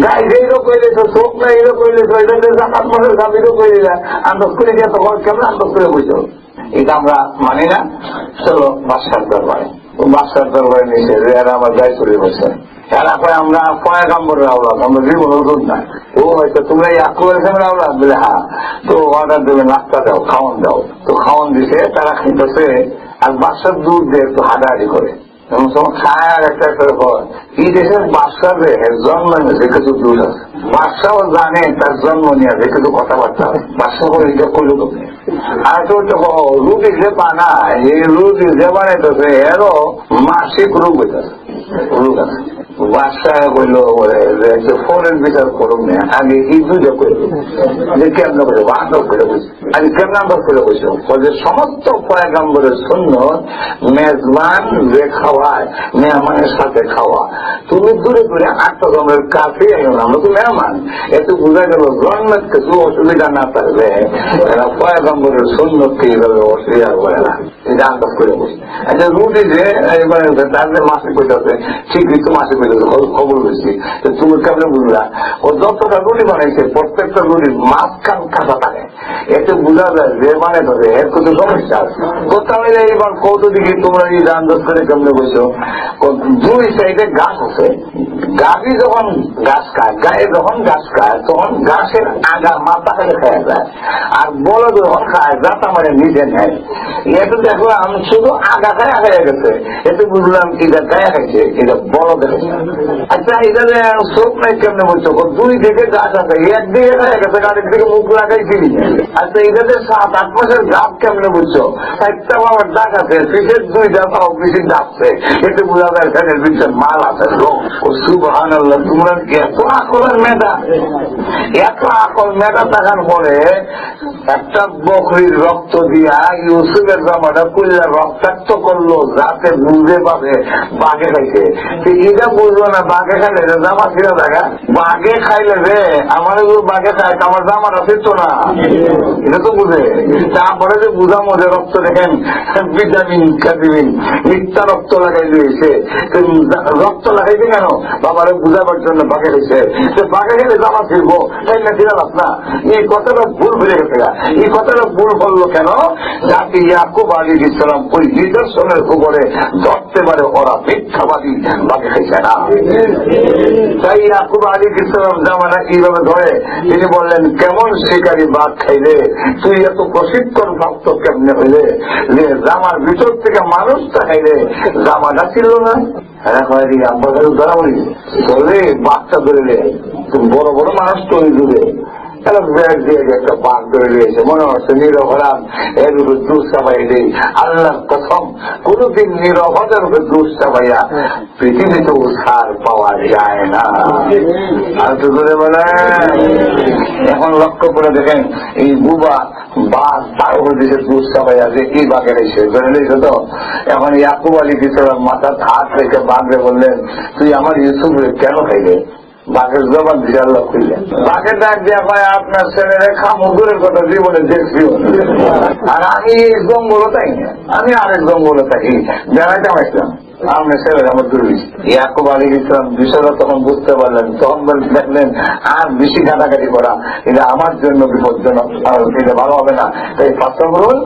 B: গাই যেইরো কইলেছ, চোখ নাই এরো কইলেছ, এটা 7-8 মাসের গাভীরও কইলে আন্দাজ করে দিয়ে তখন কেমন আন্দাজ করে বইছো, এটা আমরা মানি না। চলো বাদশার দরবারে, বাদশার দরবারে নিচে এরা আমার গাই চুরি করছে, এরা কয় আমরা পয়গাম্বরের আওলাদ, আমরা জীবন ওষুধ না। ও হয়তো তোমরা এই আকুরের সামনে আওলাদ বলে, হ্যাঁ, তো অর্ডার দেবে, নাস্তা দাও, খাওয়ান দাও, তো খাওয়ান দিছে, তারা খাইতেছে আর বাদশার দুধ দিয়ে একটু হাঁটাহাঁটি করে, এমন সময় খায় আর একটা হয়। এই দেশের বাদশার জন্ম নিয়েছে কিছু দুধ আছে, বাদশাও জানে তার জন্ম নিয়ে যে কিছু কথাবার্তা, বাদশা করে এটা করলো তুমি। আর তো রুটি যে বানায়, এই রুটি যে বানাইতেছে এরও মাসিক রোগ হইতেছে, রোগ আছে। বাদশাহ বলল ফরেন বিচার করুন না, আগে এই দুইটা করে যে কেমন করে আন্দাজ করে বলছে, আগে কেমন আন্দাজ করে বলছে যে সমস্ত পয়গাম্বরের সুন্নত মেজবান যে খাওয়ায় মেহমানের সাথে খাওয়া, তুমি দূরে দূরে 8টা জনের কাছে আইও না, আমরা তো মেহমান। এতে বোঝা গেল জন্মের কিছু অসুবিধা না থাকলে এরা পয়গাম্বরের সুন্নতকে এইভাবে অস্বীকার করে না, এটা আন্দাজ করে বলছে। আচ্ছা রুটি যে এবারে তার যে মাসে কইতেছে, ঠিকই তো মাসে খবর হয়েছি, তুমি কেমন বুঝলা? ও যতটা রুটি বানাইছে প্রত্যেকটা রুটির মাঝখান কাঁচা থাকে, এতে বোঝা যায় যে মানে ধরে এর কোনো সমস্যা আছে। কোথাও এইবার কত দিকে তোমরা এই আন্দাজ করে কেমনে বলছো, 2 সাইডে গাছ আছে, গাভী যখন ঘাস খায়, গায়ে যখন ঘাস খায় তখন ঘাসের আগা মাথা খেলে খাওয়া যায়, আর বড় যখন খায় যাতা মানে নিজে নেয়। এতে দেখো আমি শুধু আগা খায় আগে গেছে, এতে বুঝলাম এটা গায়ে খাইছে, এটা বড় দেখেছে। আচ্ছা এটা চোখ নাই কেমনে বলছো, 2 দিকে গাছ আছে, একদিকে খায় গেছে, আরেক দিকে মুখ লাগাইছি। আচ্ছা এটাতে 7-8 মাসের গাছ কেমনে বলছো, 4টা বাবার ডাক আছে, পিঠের 2টা পাও বেশি ডাকছে, এতে বোঝা যায় ফ্যানের পিছনে মাল আছে লোক। ও সুবহানাল্লাহ, তোমরা এত আকলের মেধা, এত আকল মেধা থাকার পরে একটা বকরির রক্ত দিয়া ইউসুফের জামাটা কুল্লা রক্তাক্ত করলো যাতে বুঝে পাবে বাঘে খাইছে, এটা বুঝলো না বাঘ বাঘে খাইলে যে জামা ছিঁড়া দেখা, বাঘে খাইলে যে আমার বাঘে খায় আমার জামাটা ফিরত না, এটা তো বুঝে। তারপরে যে বুঝাম যে রক্ত দেখেন ভিটামিন ক্যাপিমিন মিথ্যা রক্ত লাগাই দিয়েছে, রক্ত লাগাইছে কেন বাবারে বুঝাবার জন্য বাঘে খাইছে, বাঘে খেলে জামা ফিরবো তাই না ছিলাম না। এই কথাটা ভুল ফিরে গেছে, এই কথাটা ভুল বললো কেন, যাতে ইয়াকুব আলাইহিস সালাম ওই নিদর্শনের উপরে ধরতে পারে ওরা মিথ্যাবাদী বাঘে খাইছে না। তাই ইয়াকুব আলাইহিস সালাম জামানা এইভাবে ধরে তিনি বললেন, কেমন শিকারী বাঘ খাইলে তুই এত প্রশিক্ষণ প্রাপ্ত কেমনে হইলে যে জামার ভিতর থেকে মানুষটা খাইলে জামাটা ছিল না। ধরা বলি ধরলে বাঘটা ধরলে বড় বড় মানুষ তৈরি দূরে ব্যাগ দিয়ে একটা বাঘ ধরে নিয়েছে, মনে হচ্ছে নিরপরাধ এর উপর দোষ চাপাই দেই। আল্লাহর কসম কোনদিন নিরপরাধের উপর দোষ চাপাইয়া পৃথিবীতে উদ্ধার পাওয়া যায় না। আর তো ধরে বলে এখন লক্ষ্য করে দেখেন এই বুবা বাঘ তার উপর দিকে দোষ চাপাইয়া যে এই বাঘের এসে ধরে নিয়েছে। তো এখন ইয়াকুব আলাইহিস সালাম মাথার হাত রেখে বাঘরে বললেন, তুই আমার ইউসুফে কেন খাইলে? বাঘের জবান দিয়ে আল্লাহ খুললেন। বাঘের ডাক দিয়ে ভাই আপনার ছেলেরে খামুদুরের কথা জীবনে দেখছিও, আর আমি জঙ্গলও তাই না, আমি আরেক জঙ্গলে থাকি বেড়াইতে পারতাম, আমি ছেলের আমার দুর্বিশ। ইয়াকুব আলাইহিস সালাম বিষয়টা তখন বুঝতে পারলেন, তখন দেখলেন আর বেশি কাটাকাটি করা এটা আমার জন্য বিপজ্জনক, এটা ভালো হবে না। তাই ফাসবরুল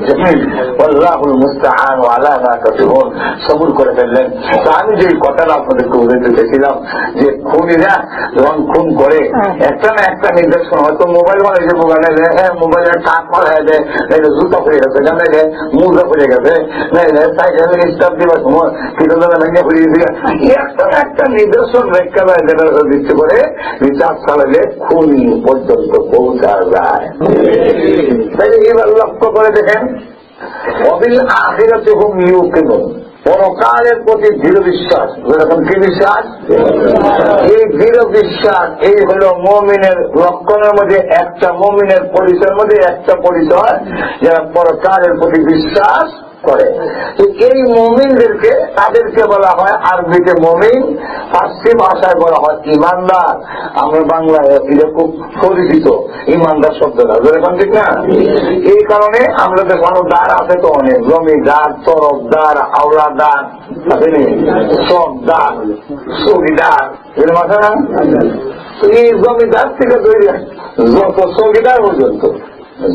B: জামিল আল্লাহুল মুস্তাআন আলা মা তাসিফুন, সবুর করে ফেললেন। তো আমি যে কথাটা আপনাদেরকে বুঝাতে চেয়েছিলাম যে খুনিরা যখন খুন করে একটা না একটা নির্দেশন, হয়তো মোবাইল মানে যে মোবাইলের কাঠ মারা যায়, নাইলে জুতা পড়ে গেছে, নাইলে মুজা পড়ে গেছে, নাইলে সাইকেল স্টাফ দিবার সময় একটা নিদর্শন রেখা যায় যেটা ভিত্তি করে বিচার চালালে খুনি পর্যন্ত পৌঁছা যায়। তাই এবার লক্ষ্য করে দেখেন, অবিল আখিরাতে হুম ইউকিনুন, পরকালের প্রতি দৃঢ় বিশ্বাস। যেরকম কি বিশ্বাস? এই দৃঢ় বিশ্বাস এই হলো মুমিনের লক্ষণের মধ্যে একটা, মুমিনের পরিচয়ের মধ্যে একটা পরিচয় যারা পরকালের প্রতি বিশ্বাস করে। এই মুমিনদেরকে তাদেরকে বলা হয় আরবিতে মুমিন, ফার্সি ভাষায় বলা হয় ইমানদার। আমরা বাংলায় এটা খুব পরিচিত ইমানদার শব্দটা, যেরকম ঠিক না? এই কারণে আমরা দেখো দ্বার আছে তো অনেক, জমিদার, তরফদার, আওলাদার, সবদার, চৌকিদার, এরকম আছে না? এই জমিদার থেকে তৈরি যত চৌকিদার পর্যন্ত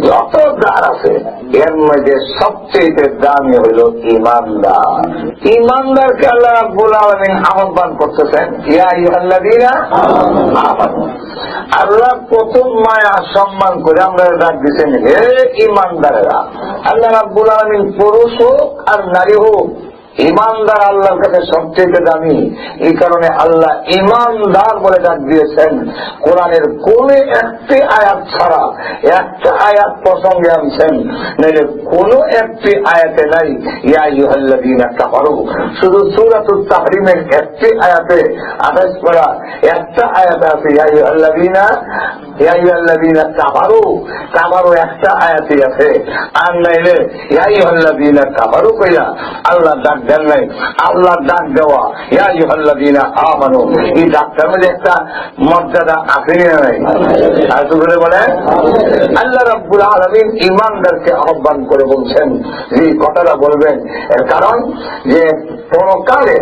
B: যত দ্বার আছে এর মধ্যে সবচেয়ে দামি হইল ইমানদার। ইমানদারকে আল্লাহ রাব্বুল আলামিন আহ্বান করতেছেন, ইয়া আইয়ুহাল্লাযীনা আমানু। আল্লাহ প্রথম মায়া সম্মান করে আমরা ডাক দিচ্ছেন, হে ইমানদারেরা। আল্লাহ রাব্বুল আলামিন পুরুষ হোক আর নারী হোক, ইমানদার আল্লাহর কাছে সবচেয়ে দামি। এই কারণে আল্লাহ ইমানদার বলে ডাক দিয়েছেন। কোরআনের কোন একটি আয়াত ছাড়া একটা আয়াত প্রসঙ্গে আনছেন, নাইলে কোন একটি আয়াতে নাই ইয়া আইয়ুহাল্লাযীনা কাফারু। শুধু সূরাতুত তাহরিমের একটি আয়াতে 28 পারা একটা আয়াত আছে ইয়া আইয়ুহাল্লাযীনা কাফারু, কাফারু একটা আয়াতই আছে। আর নাইলে ইয়া আইয়ুহাল্লাযীনা কাফারু কইয়া আল্লাহ ডাক দেন নাই। আল্লাহ ডাক দেওয়া ইয়া আইয়ুহাল্লাযীনা আমানু, এই ডাকটার মধ্যে একটা মর্যাদা আছে না নাই? আর তো বলে আল্লাহ রাব্বুল আলামিন ইমানদারকে আহ্বান করে বলছেন যে কথাটা বলবেন, এর কারণ যে পরকালে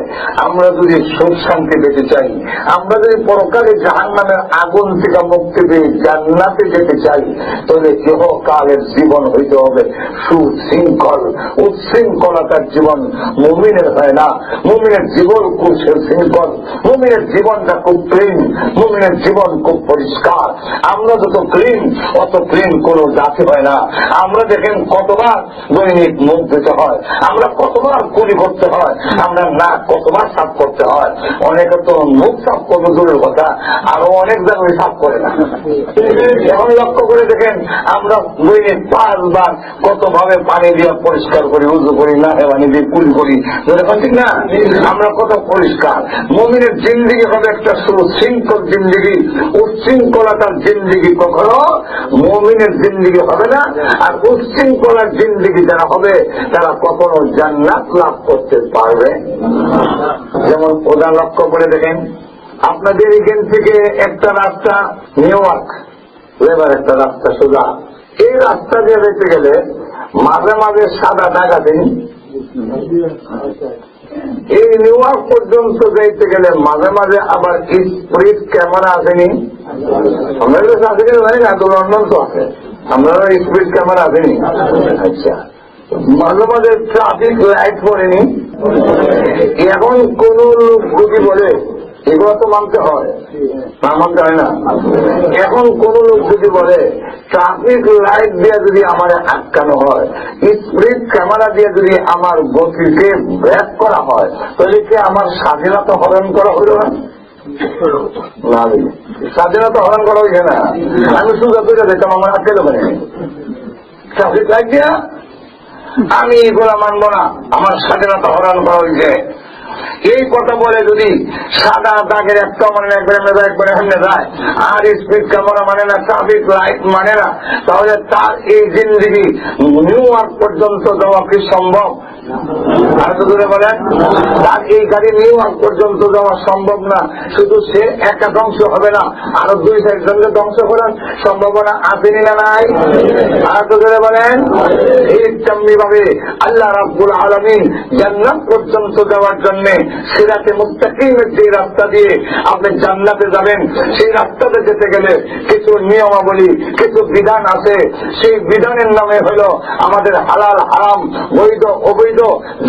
B: আমরা যদি সুখ শান্তি পেতে চাই, আমরা যদি পরকালে জাহান্নামের আগুন থেকে মুক্তি পেয়ে জান্নাতে যেতে চাই, তাহলে ইহকালের জীবন হইতে হবে সুশৃঙ্খল। উচ্ছৃঙ্খলতার জীবন মুমিনের হয় না। মুমিনের জীবন খুব সুশৃঙ্খল, মুমিনের জীবনটা খুব ক্লিন, মুমিনের জীবন খুব পরিষ্কার। আমরা যত ক্লিন অত ক্লিন কোন জাতি হয় না। আমরা দেখেন কতবার দৈনিক মুখ দিতে হয়, আমরা কতবার কুলি করতে হয়, আমরা নাক কতবার সাফ করতে হয়। অনেকে তো মুখ সাফ করতে দূরের কথা, আরো অনেক জায়গায় সাফ করে না। এখন লক্ষ্য করে দেখেন আমরা দৈনিক 5 বার কতভাবে পানি দিয়ে পরিষ্কার করি, উজু করি, না পানি দিয়ে কুলি করি, ঠিক না? আমরা কত পরিষ্কার। মুমিনের জিন্দিগি হবে একটা সুশৃঙ্খল জিন্দিগি। উচ্ছৃঙ্খলতার জিন্দিগি কখনো মুমিনের জিন্দিগি হবে না। আর উচ্ছৃঙ্খলার জিন্দিগি যারা হবে তারা কখনো জান্নাত লাভ করতে পারবে। যেমন প্রধান লক্ষ্য করে দেখেন আপনাদের এখান থেকে একটা রাস্তা নিউ ইয়র্ক, এবার একটা রাস্তা সোজা, এই রাস্তা দিয়ে যেতে গেলে মাঝে মাঝে সাদা দাগ আছেনি। এই নিউ ইয়র্ক পর্যন্ত যাইতে গেলে মাঝে মাঝে আবার স্পিড ক্যামেরা আসেনি। আমাদের কাছে আছে কিনা জানি না, তো লন্ডন তো আছে, আপনারা স্পিড ক্যামেরা আসেনি। আচ্ছা, মাঝে মাঝে ট্রাফিক লাইট পড়েনি। এখন কোন লোক যদি বলে, এগুলো তো মানতে হয় না, মানতে হয় না। এখন কোন লোক যদি বলে ট্রাফিক লাইট দিয়ে যদি আমার আটকানো হয়, স্পিড ক্যামেরা দিয়ে যদি আমার গতিকে ব্রেক করা হয়, তাহলে কি আমার স্বাধীনতা হরণ করা হইল না? স্বাধীনতা হরণ করা হয়েছে না। আমি সুযোগ করে দেখতাম আমার আটকে দেবেন ট্রাফিক লাইট দিয়া, আমি এগুলা মানবো না, আমার স্বাধীনতা হরণ করা হয়েছে। এই কথা বলে যদি সাদা দাগের একটা মানে একবারে সামনে যায়, আর স্পিড ক্যামেরা মানে না, ট্রাফিক লাইট মানে না, তাহলে তার এই জিন্দিগি নিউ ইয়র্ক পর্যন্ত যাওয়া কি সম্ভব? আর তো ধরে বলেন, তার এই গাড়ি নিউ ইয়র্ক পর্যন্ত যাওয়া সম্ভব না। শুধু সে একা ধ্বংস হবে না, আরো 2-4 জনকে ধ্বংস করার সম্ভাবনা আসেনি না নাই? আর তো ধরে বলেন, এই তেমনি ভাবে আল্লাহ রাব্বুল আলামিন জান্নাত পর্যন্ত যাওয়ার জন্য সিরাতে মুস্তাকিমের যে রাস্তা দিয়ে আপনি জান্নাতে যাবেন, সেই রাস্তাতে যেতে গেলে কিছু নিয়মাবলী, কিছু বিধান আছে। সেই বিধানের নামে হল আমাদের হালাল হারাম, বৈধ অবৈধ,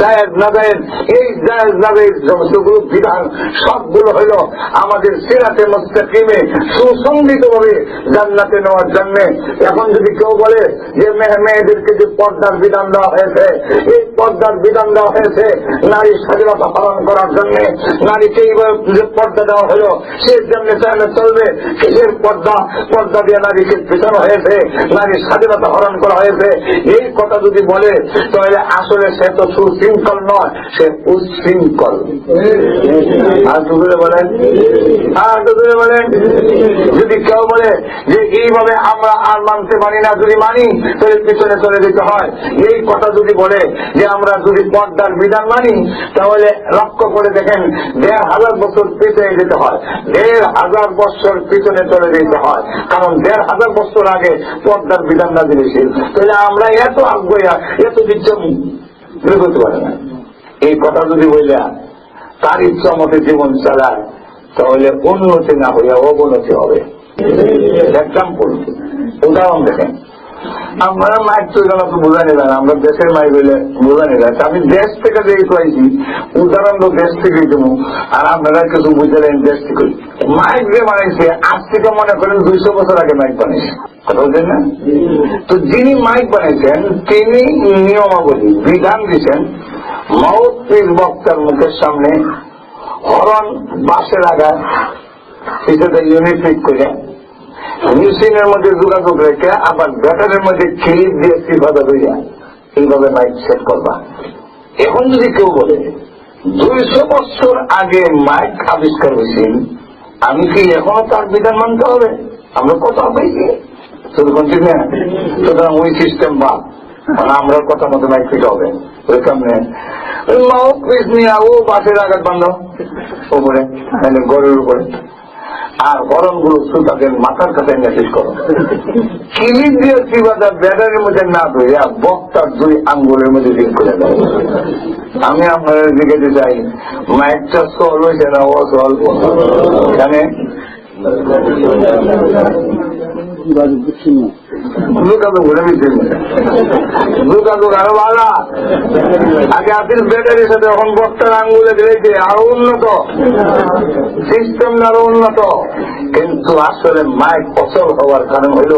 B: জায়েজ নাজায়েজ। এই জায়েজ নাজায়েজ যতগুলো বিধান সবগুলো হল আমাদের সিরাতে মুস্তাকিমে সুসংগঠিত ভাবে জান্নাতে নেওয়ার জন্য। এখন যদি কেউ বলে যে মেয়েদেরকে যে পর্দার বিধান দেওয়া হয়েছে, এই পর্দার বিধান দেওয়া হয়েছে নারী স্বাধীনতা পালন করার জন্য, নারীকে যে পর্দা দেওয়া হলো সেই জন্য চাইলে চলবে, কিসের পর্দা? পর্দা দিয়ে নারীকে পেছানো হয়েছে, নারীর স্বাধীনতা হরণ করা হয়েছে। এই কথা যদি বলে তাহলে আসলে সে তো সুশৃঙ্খল নয়, সে উচ্ছৃঙ্খল। আর দুপুরে বলেন, যদি কেউ বলে যে এইভাবে আমরা আর মানতে পারি না, যদি মানি তাহলে পিছনে চলে যেতে হয়, এই কথা যদি বলে যে আমরা যদি পর্দার বিধান মানি, তাহলে লক্ষ্য করে দেখেন ১,৫০০ বছর পিছনে যেতে হয়, ১,৫০০ বছর পিছনে চলে যেতে হয়। কারণ ১,৫০০ বছর আগে পর্দার বিধান না দিয়েছিল। তাহলে আমরা এত আগ্রহ, এত ইচ্ছা করতে পারি না। এই কথা যদি বললে তার ইচ্ছা মতে জীবন চালায়, তাহলে উন্নতি না হইয়া অবনতি হবে। এক্সাম্পল, উদাহরণ দেখেন, আমরা মাইক তৈরি তো বোঝা নিলাম, আমরা দেশের মাইক হইলে বোঝা নিলাম। আমি দেশ থেকে যেহেতু আইছি, উদাহরণ তো দেশ থেকেই দেবো, আর আপনারা কিছু বুঝলেন দেশ থেকে। মাইক যে বানাইছে আজ থেকে মনে করেন 200 বছর আগে মাইক বানাইছে, কথা বলছেন না? তো যিনি মাইক বানাইছেন তিনি নিয়মাবলী বিধান দিচ্ছেন, মাউথপিস বক্তার মুখের সামনে হরন বাঁশের আঘাত হিসেবে ইউনিট ফিট করে মেশিনের মধ্যে যোগাযোগ রেখে আবার ব্যাটারের মধ্যে ক্লিপ দিয়ে সিভাবে হইয়া এইভাবে মাইক সেট করবা। এখন যদি কেউ বলে 200 বছর আগে মাইক আবিষ্কার হয়েছে, আমি কি এখনো তার বিধান মানতে হবে? আমরা কথা পাইছি শুধু ঠিক না? সুতরাং ওই সিস্টেম বা আমরা কথা মতো মাইক ফিট হবে। ওই সামনে মাউথ পিস নিয়ে ও বাসের আঘাত বান্ধ ওপরে, গড়ের উপরে, আর গরমগুলো শ্রোতাদের মাথার কাছে মেসেজ করো। ক্লিপ দিয়ে চিবাদা ব্যাটারের মধ্যে না ধরিয়া বক্তার 2 আঙ্গুলের মধ্যে দিক করে দেয়। আমি আপনাদের দিকে যে চাই মাইকটা সল হয়েছে না অসল্প, জানে আরো ভালো। আগে হাতির ব্যাটারির সাথে এখন বক্তার আঙ্গুলে দিয়েছে, আরো উন্নত সিস্টেম, আরো উন্নত। কিন্তু আসলে মাইক অচল হওয়ার কারণ হইল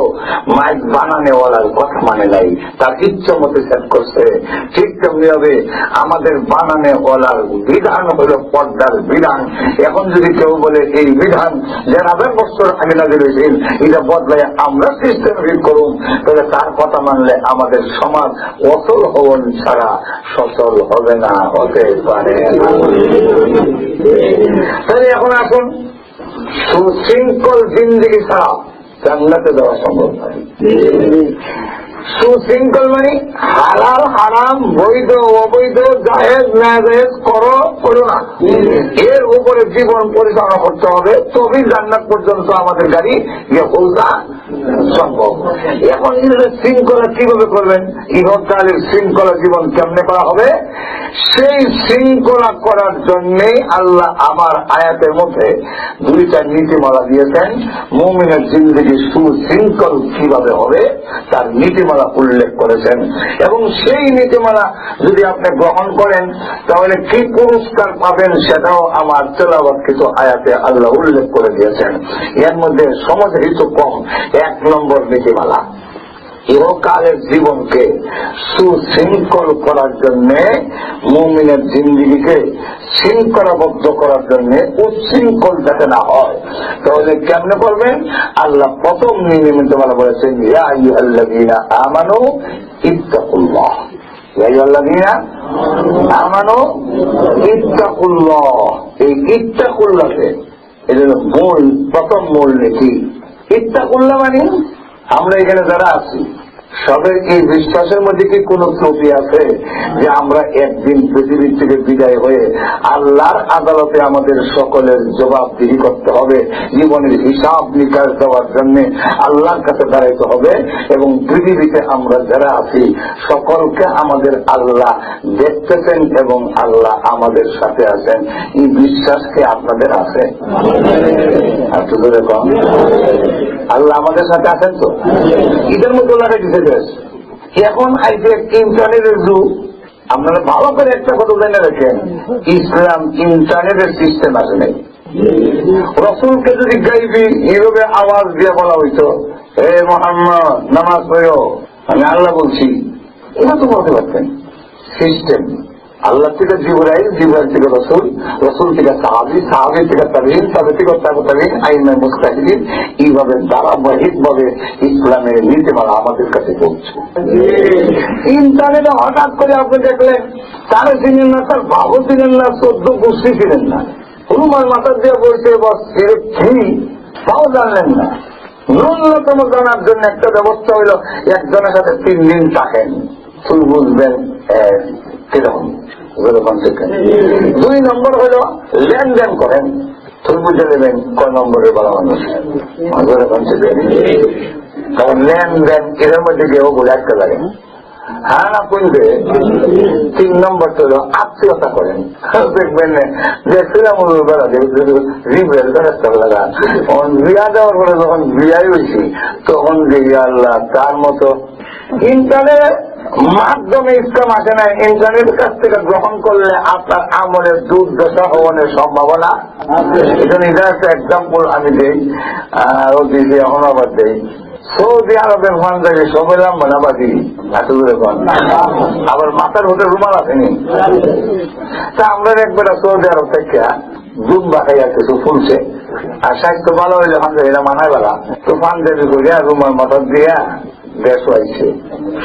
B: মাইক বানানেওয়ালার কথা মানে নাই, তার ইচ্ছা মতো সেট করছে। ঠিক তেমনি হবে আমাদের বানানেওয়ালার বিধান হইল পর্দার বিধান। এখন যদি কেউ বলে এই বিধান ১,৫০০ বছর আগে না দিয়েছেন, এটা বদলাই আমরা সিস্টেম ফিট করুন, তাহলে তার কথা মানলে আমাদের সমাজ অচল হওয়ান ছাড়া সচল হবে না, হতে পারে না। তাহলে এখন আসুন, সুশৃঙ্খল জিন্দিগি ছাড়া জান্নাতে যাওয়া সম্ভব নয়। সুশৃঙ্খল মানে হালাল হারাম, বৈধ অবৈধ, জায়েজ না জায়েজ করো না, এর উপরে জীবন পরিচালনা করতে হবে, তবেই জান্নাত পর্যন্ত আমাদের গাড়ি গিয়ে পৌঁছা সম্ভব। এখন শৃঙ্খলা কিভাবে করবেন? ইহকালের শৃঙ্খলা জীবন কেমনে করা হবে? সেই শৃঙ্খলা করার জন্যে আল্লাহ আমার আয়াতের মধ্যে দুইটা নীতিমালা দিয়েছেন। মুমিনের জিন্দেগি সুশৃঙ্খল কিভাবে হবে তার নীতিমালা উল্লেখ করেছেন, এবং সেই নীতিমালা যদি আপনি গ্রহণ করেন তাহলে কি পুরস্কার পাবেন সেটাও আমার তেলাওয়াতকৃত আয়াতে আল্লাহ উল্লেখ করে দিয়েছেন। এর মধ্যে সমাজহিত কম 1 নম্বর নীতিমালা, ইহকালের জীবনকে সুশৃঙ্খল করার জন্য, মুমিনের জিন্দেগিকে শৃঙ্খলাবদ্ধ করার জন্য উচ্ছৃঙ্খল যাতে না হয়, তাহলে কেমনে করবেন? আল্লাহ প্রথম নীতিমালা বলেছেন, ইয়া আইয়ুহাল্লাযীনা আমানু ইত্তাকুল্লাহ। ইয়া আইয়ুহাল্লাযীনা আমানু ইত্তাকুল্লাহ। এই ইত্তাকুল্লাহকে এটা হল মূল, প্রথম মূল নীতি। ইত্তাকুল্লাহ মানে আমরা এখানে যারা আছি সবের এই বিশ্বাসের মধ্যে কি কোন ত্রুটি আছে যে আমরা একদিন পৃথিবীর থেকে বিদায় হয়ে আল্লাহর আদালতে আমাদের সকলের জবাবদিহি করতে হবে, জীবনের হিসাব নিকাশ দেওয়ার জন্য আল্লাহর কাছে দাঁড়াইতে হবে, এবং পৃথিবীতে আমরা যারা আছি সকলকে আমাদের আল্লাহ দেখতেছেন এবং আল্লাহ আমাদের সাথে আছেন, এই বিশ্বাস কি আপনাদের আছে? একটু ধরে কম, আল্লাহ আমাদের সাথে আছেন তো? ঈদের মতো লাগে দিতে দেশ। এখন আইসে ইন্টারনেটের যুগ। আপনারা ভালো করে একটা কথা জেনে রাখেন, ইসলাম ইন্টারনেটের সিস্টেম আছে নাই। রসুলকে যদি গাইবি এইভাবে আওয়াজ দিয়ে বলা হইতো, হে মুহাম্মদ নামাজ পড়ো, আমি আল্লাহ বলছি, এটা তো বলতে পারতেন। সিস্টেম আল্লাহ থেকে জিবরাইল, জিবরাইল থেকে রসুল, রসুল থেকে সাহাবি, সাহাবি থেকে তাবিঈন, তাবে থেকে তাবিঈন, আইম্মায়ে মুজতাহিদিন, এইভাবে ধারাবাহিক ভাবে ইসলামের নীতিমালা আমাদের কাছে পৌঁছে। ইন্টারনেটে হঠাৎ করে আপনি দেখলেন তারা চিনেন না, তার বাবু চিনেন না, 14 গোষ্ঠী চিনেন না, রুমাল মাথার দিয়ে বলছে বস কি তাও জানলেন না। ন্যূনতম জানার জন্য একটা ব্যবস্থা হইল, একজনের সাথে 3 দিন থাকেন, তুই বুঝবেন কিরকম। 2 নম্বর হল লেনদেন করেন, তুই বুঝে নেবেন কয় নম্বরের বলা মানুষ। কারণ লেনদেন এর মধ্যে গিয়েও বলে একটা লাগে। হ্যাঁ না কইবে। 3 নম্বর হল আত্মীয়তা করেন, দেখবেন যে শ্রীরামুল বেড়া রিবেল বেড়াতে লাগা। বিয়া দেওয়ার পরে যখন বিয়াই হয়েছি তখন দেখি আল্লাহ তার মতো ইন্টারনেট মাধ্যমে ইসলাম আসে না। ইন্টারনেটের কাছ থেকে গ্রহণ করলে আপনার আমলের দুর্দশা হওয়ার সম্ভাবনা। এখানে এটা একটা এক্সাম্পল আমি দিই, এখন আবার দিই। সৌদি আরবের মানজারি সবাই লাম্বানাবাদী আবার মাথার হোটেল রুমাল আসেনি। তা আমরা একবার সৌদি আরব থেকে দুধ বাখাইয়া কিছু ফুলছে, আর স্বাস্থ্য ভালো হইলে এরা মানায় বেলা তো পাঞ্জাবি করিয়া রুমাল মাথার দিয়া দেশ হয়েছে,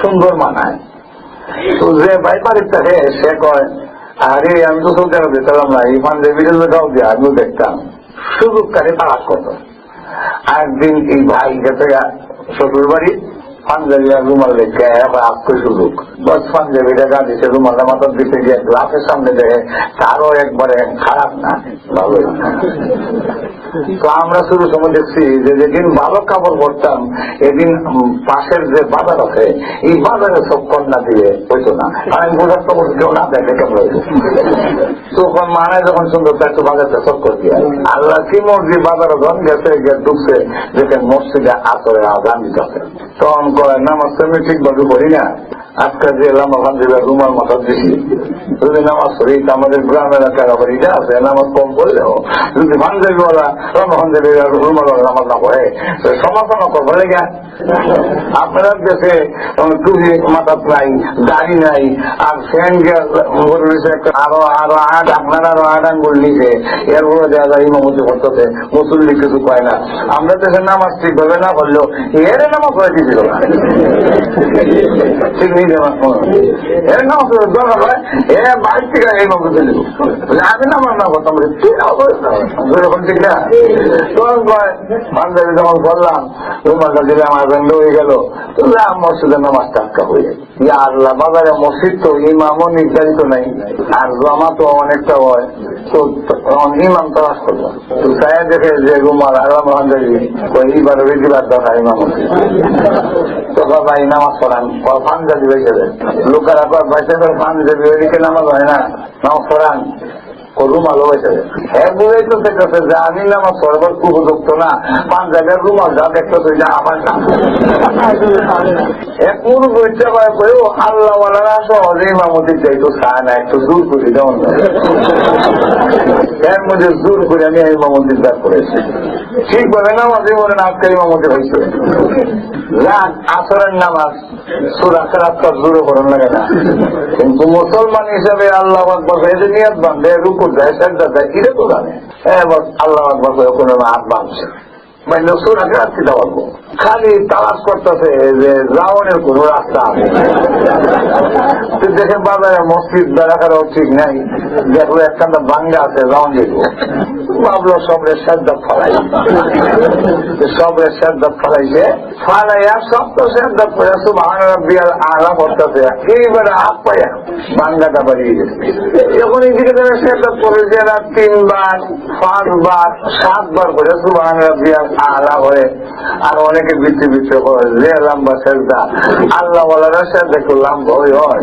B: সুন্দর মানায়। তো যে ভাই বাড়ির থাকে সে কয়, আরে আমি তো সৌদি আরব দেখলাম না, এই পাঞ্জাবির গাও দিয়ে আমিও দেখতাম, সুযোগকারী তালাশ করতো। একদিন এই ভাই গেছে শ্বশুর বাড়ি, পাঞ্জাবি আর রুমাল দেখে আসতে সুযোগ, বস পাঞ্জাবিটা গা দিচ্ছে, রুমালটা মাথার দিতে গিয়ে গ্লাসের সামনে দেখে তারও একবারে খারাপ না ভালোই। তো আমরা শুরু সময় দেখছি যে যেদিন ভালো কাপড় পরতাম এদিন পাশের যে বাজার আছে এই বাজারে সব কন্যা দিয়ে হইতো না, কারণ বোঝার কাপড় কেউ না দেখে কেমন হইতো। তখন মানায় যখন সুন্দর একটু বাজারটা সব করতে হয়। আল্লাহ কি মসজিদ বাজারে যখন গেছে গিয়ে ঢুকছে দেখেন মসজিদে আসরে আজান দিতেছে, তখন করে নামাজ আমি ঠিকভাবে করি না, আজকাল যে লামা ভাঞ্জিবার রুমাল মাথা দিছি, যদি নামাজ পড়ি আমাদের গ্রামের এলাকার আবার এটা আছে, নামাজ কম করলেও যদি ভাঞ্জাবিওয়ালা লামা ভাঞ্জাবি রুমাল নামাজ না পড়ে সমালোচনা করবো লেগে। আপনারা দেশে টুপি মাথাত নাই, দাড়ি নাই, আর ফ্যান আরো 8 আপনারা আরো 8 আঙ্গুল নিচে, এরপরে দেওয়া যায় ইমামতি করতেছে, মুসল্লি কিছু পায় না। আমরা দেশের নামাজ ঠিকভাবে না করলেও এর নামাজ হয়ে দিয়েছিল না, ঠিক নিজে এর নামাজ দরকার হয়, এ বাড়ি থেকে ইমামতি দিল, আমি না আমার না কথা বলি ঠিক না। তখন পাঞ্জাবি যখন বললাম রুমালটা দিলে আমার বেন্ড হয়ে গেল, মসজিদের নামাজটা আটকা হয়ে যায়। আল্লাহ বাজারে মসজিদ তো ইমামও নির্ধারিত নাই, আর জমা তো অনেকটা হয়, তো ইমাম তালাশ করলাম, তো সাহেব দেখে যে রুমাল আল্লাহ পাঞ্জাবি এইবার বেশিবার দেখা ইমামতি, তো ভাই নামাজ পড়ান পাঞ্জাবি হয়ে গেলে লোকেরা বাইসে পাঞ্জাবি ওইদিকে নামাজ হয় না, নামাজ পড়ান রুমাল হয়েছে। হ্যাঁ বুঝাই তো দেখতেছে যে আমি নামাজ পড়বার উপযুক্ত না, পাঞ্জাবের রুমাল যা দেখতেছে যে আমার না। কোন বইটা করেও আল্লাহওয়ালারা সহজে ইমামতি চাইতো চায় না, একটু জোর করি যেমন এর মধ্যে জোর করে আমি ইমামতি দাগ করেছি। ঠিকভাবে নামাজ বলেন আজকে ইমামতি হয়েছে। রাত আসরের নামাজ সূরা কেরাত জোরে পড়ান লাগে না, কিন্তু মুসলমান হিসাবে আল্লাহ আকবার এসে নিয়ত বাঁধে, রুকু যায়, সেজদা যায়, এটা তো জানে। এবার আল্লাহ আকবার কোনো হাত বাঁধছে মানে সূরা কেরাত কি পারবো, খালি তালাশ করতেছে যে রাওয়ানের কোন রাস্তা আছে। দেখেন বাজারে মসজিদ রাখারও ঠিক নাই, দেখলো একখানটা বাঙ্গা আছে রাউন্ড যেত, ভাবলো সবরে সেজদা ফলাই, সবরে সেজদা ফলাইছে, ফালাইয়া সব তো সেজদা করে সুবহান রাব্বিয়াল আলা করতেছে, এইবারে হাত পাইয়া বাঙ্গাটা বাড়িয়ে গেছে। যখন এই দিকে সেজদা করেছে না 3 বার 5 বার 7 বার করে সুবহান রাব্বিয়াল আলা করে, আর অনেকে বিচ্ছে বিচ্ছে করে যে লম্বা সেজদা, আল্লাহ ওয়ালারা সেজদা একটু লম্বা হয়।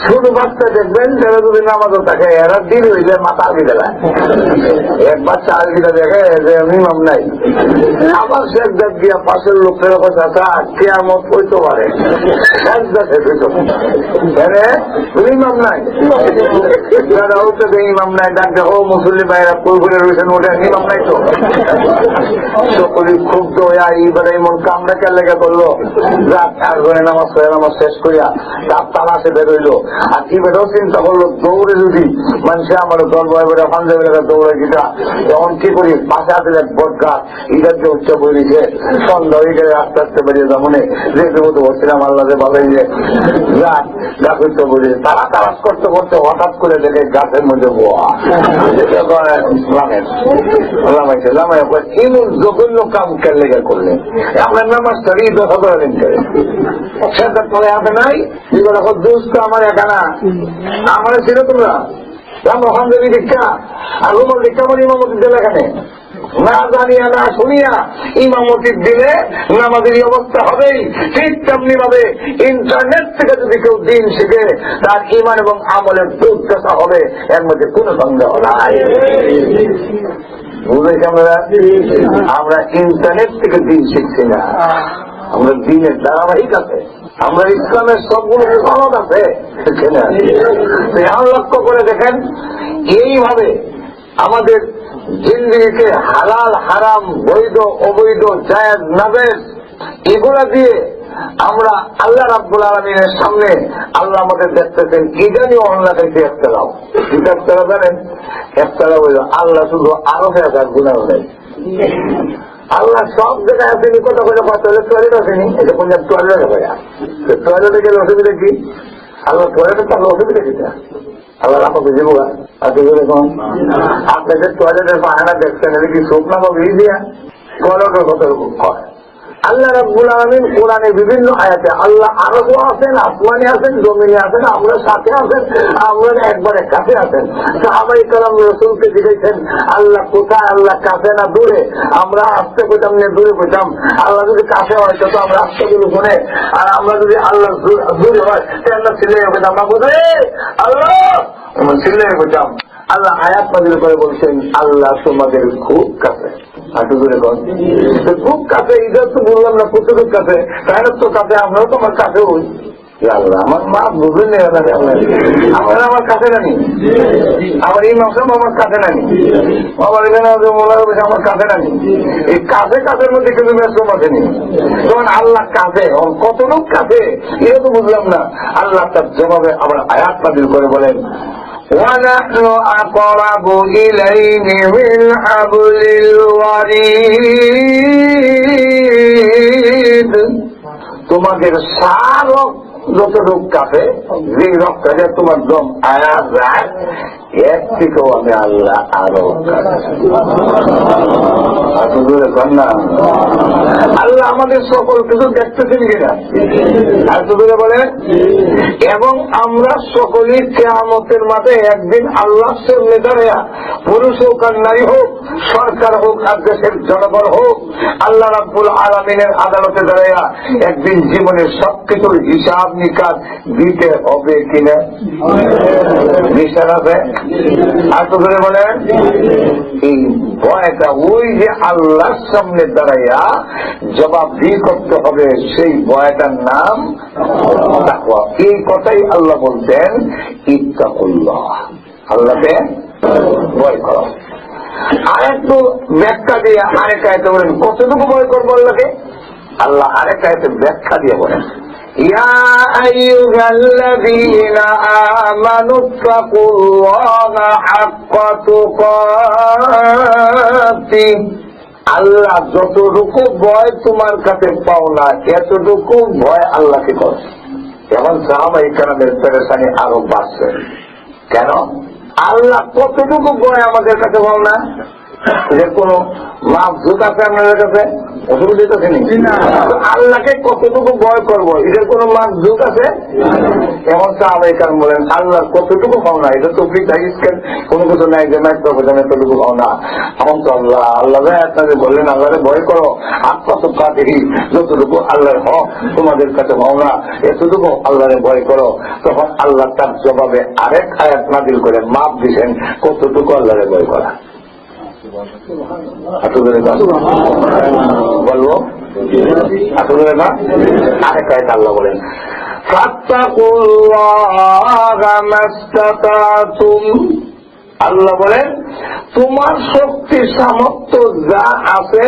B: ছোট বাচ্চা দেখবেন যারা যদি নামাজও থাকে এরা দিন হইলে মাথা আগে দেয়, এক বাচ্চা আলগিটা দেখে যে ইমাম নাই, আবার সেজদা দিয়া পাশের লোকের কথা কেয়ামত হইতে পারে, সেজদা শেষ হইত ইমাম নাই, যারা হচ্ছে ইমাম নাই ডাকতে ও মুসল্লি ভাইরা কই করে রয়েছেন ওটা ইমাম নাই তো। সকলে ক্ষুব্ধ হইয়া এইবারে এমন কামড়া কে লেগে করলো, রাত 4 ঘরে নামাজ পড়ে নামাজ শেষ করিয়া তার তালাশে বেরোইলো, আর কি বেরো চিন্তা করলো দৌড়ে যদি মানুষে আমার দল বয় বেড়ে পাঞ্জাবি লেখা দৌড়ে গিটা, তখন কি করি পাশে হাতে বট গাছ ইটার যে উচ্চ বইছে সন্ধ্যা হয়ে গেলে আস্তে আস্তে বেরিয়ে যাবো যেহেতু মতো বলছিলাম আল্লাহ যে ভালো যে গাছ গাছ উচ্চ বইছে, তারা তালাশ করতে করতে হঠাৎ করে দেখে গাছের মধ্যে বোয়া লামাইছে লামাই এমন জঘন্য কাম কে লেগে করলেন, আমরা নামাজ ধরি 10 দিন করে সেটা পরে হাতে নাই, এবার এখন দুষ্ট আমার একানা আমার ছিল তোমরা ওখান থেকে দীক্ষা আর রুমাল দীক্ষা আমার ইমামতি দিল এখানে না জানিয়া না শুনিয়া ইমামতি দিলে নামাজের অবস্থা হবেই। ঠিক তেমনি ভাবে ইন্টারনেট থেকে যদি কেউ দিন শিখে তার ইমান এবং আমলের দুর্দশা হবে, এর মধ্যে কোন সন্দেহ নাই। বুঝেছি আমরা ইন্টারনেট থেকে দিন শিখছি না, আমরা দিনের ধারাবাহিক আছে, আমরা ইসলামের সবগুলো সনদ আছে লক্ষ্য করে দেখেন। এইভাবে আমাদের জিন্দেগিকে হালাল হারাম বৈধ অবৈধ জায়েজ নাজায়েজ এগুলা দিয়ে আমরা আল্লাহ রাব্বুল আলামিনের সামনে আল্লাহ আমাদের দেখতেছেন। এটা নিয়ে অন্যা খাইতে একতলাও জানেন, একতলা বলল আল্লাহ শুধু আরো ফেরার গুণা নেই, আল্লাহ সব জায়গায় আসেনি। কথা বলে টয়লেট আসেনি, এটা কোন টয়লেট হবে, টয়লেটে গেলে অসুবিধা কি? আল্লাহ টয়লেটে থাকলে অসুবিধা কি? আল্লাহ আমাকে যাবো এখন আপনাদের টয়লেটের পাহাড়া দেখছেন, এটা কি স্বপ্ন বা ভিড় দিয়া টয়লেটের কথা হয়। আল্লাহ রাব্বুল আলামিন কোরআনে বিভিন্ন আয়াতে আল্লাহ আরবও আছেন, আসমানে আছেন, জমিনে আছেন, আমরা সাথে আছেন, আমরা একবারে কাছে আছেন। সাহাবায়ে কেরাম রাসূলকে জিজ্ঞাসেন আল্লাহ কোথায়, আল্লাহ কাছে না দূরে? আমরা আসতে কইতাম না দূরে কইতাম। আল্লাহ যদি কাছে হয় তো আমরা আসতে গুলো শুনে, আর আমরা যদি আল্লাহ দূরে হয় আল্লাহ ছিলে কইতাম, আমরা কোথায় আল্লাহ ছিলে কইতাম। আল্লাহ আয়াত নাযিল করে বলছেন আল্লাহ তোমাদের খুব কাছে, খুব কাছে। ইদার তো বললাম না কতটুক কাছে, তাই তো কাছে, আমরাও তোমার কাছে হই। আল্লাহ আমার মা বুঝলেন আমরা আমার কাছে নানি, আমার এই মাসে আমার কাছে নানি, আমার এখানে আমার কাছে নানি। এই কাছে কাছের মধ্যে কিন্তু ব্যস্ত আসেনি, তখন আল্লাহ কাছে কতটুক কাছে এটা তো বুঝলাম না। আল্লাহ তার জবাবে আবার আয়াত নাযিল করে বলেন وَنَحْنُ أَقْرَبُ إِلَيْهِ مِنْ حَبْلِ الْوَرِيدِ তোমাদের সারক যতটুক কাছে যে রক্তটা তোমার দম আয়া যায় এর থেকেও আমি আল্লাহ আরো না। আল্লাহ আমাদের সকল কিছু দেখতেছেন কিনা আর দূরে বলে, এবং আমরা সকলেই কিয়ামতের মাঠে একদিন আল্লাহর সামনে দাঁড়িয়ে, পুরুষ হোক আর নারী হোক, সরকার হোক আর দেশের জনগণ হোক, আল্লাহ রাব্বুল আলামিনের আদালতে দাঁড়িয়ে একদিন জীবনের সবকিছুর হিসাব নিকাশ দিতে হবে কিনা বিশ্বাস আছে? আর তো ধরে বলে এই ভয়টা ওই যে আল্লাহর সামনে দাঁড়াইয়া জবাবদিহি করতে হবে, সেই ভয়টার নাম তাকওয়া। এই কথাই আল্লাহ বলতেন, ইত্তাকুল্লাহ, আল্লাহকে ভয় করো। আর একটু ব্যাখ্যা দিয়ে আরেক আয়াতে বলেন কতটুকু ভয় করবো আল্লাহকে। আল্লাহ আরেক আয়াতে ব্যাখ্যা দিয়ে বলেন, ইয়া আইয়ুহাল্লাযীনা আমানুত্তাকুল্লাহা হাক্কা তুকাতিহ, আল্লাহ যতটুকু ভয় তোমার কাছে পাও না এতটুকু ভয় আল্লাহকে করো। এখন সাহাবায়ে কেরামের পেরেশানি আরো বাড়ছে। কেন? আল্লাহ কতটুকু ভয় আমাদের কাছে পাও না? যে কোন মাপ জুত আছে আপনাদের কাছে? অসুবিধা আছে নি? আল্লাহকে কতটুকু ভয় করবো এদের কোন মাপ জুত আছে? এমন সাহাবায়ে কেরাম বলেন আল্লাহ কতটুকু পাও না, এটা তো কোনো কিছু নাই যে মাইক এতটুকু পাও না। এখন তো আল্লাহ আল্লাহ আপনাদের বললেন আল্লাহরে ভয় করো, আত্মত কাদেরই যতটুকু আল্লাহর হক তোমাদের কাছে পাও না এতটুকু আল্লাহরে ভয় করো। তখন আল্লাহ তার জবাবে আরেক আয়াত নাযিল করে মাপ দিছেন কতটুকু আল্লাহরে ভয় করা। বলবো আরেক আয়াত আল্লাহ বলেন, আল্লাহ বলেন তোমার শক্তি সামর্থ্য যা আছে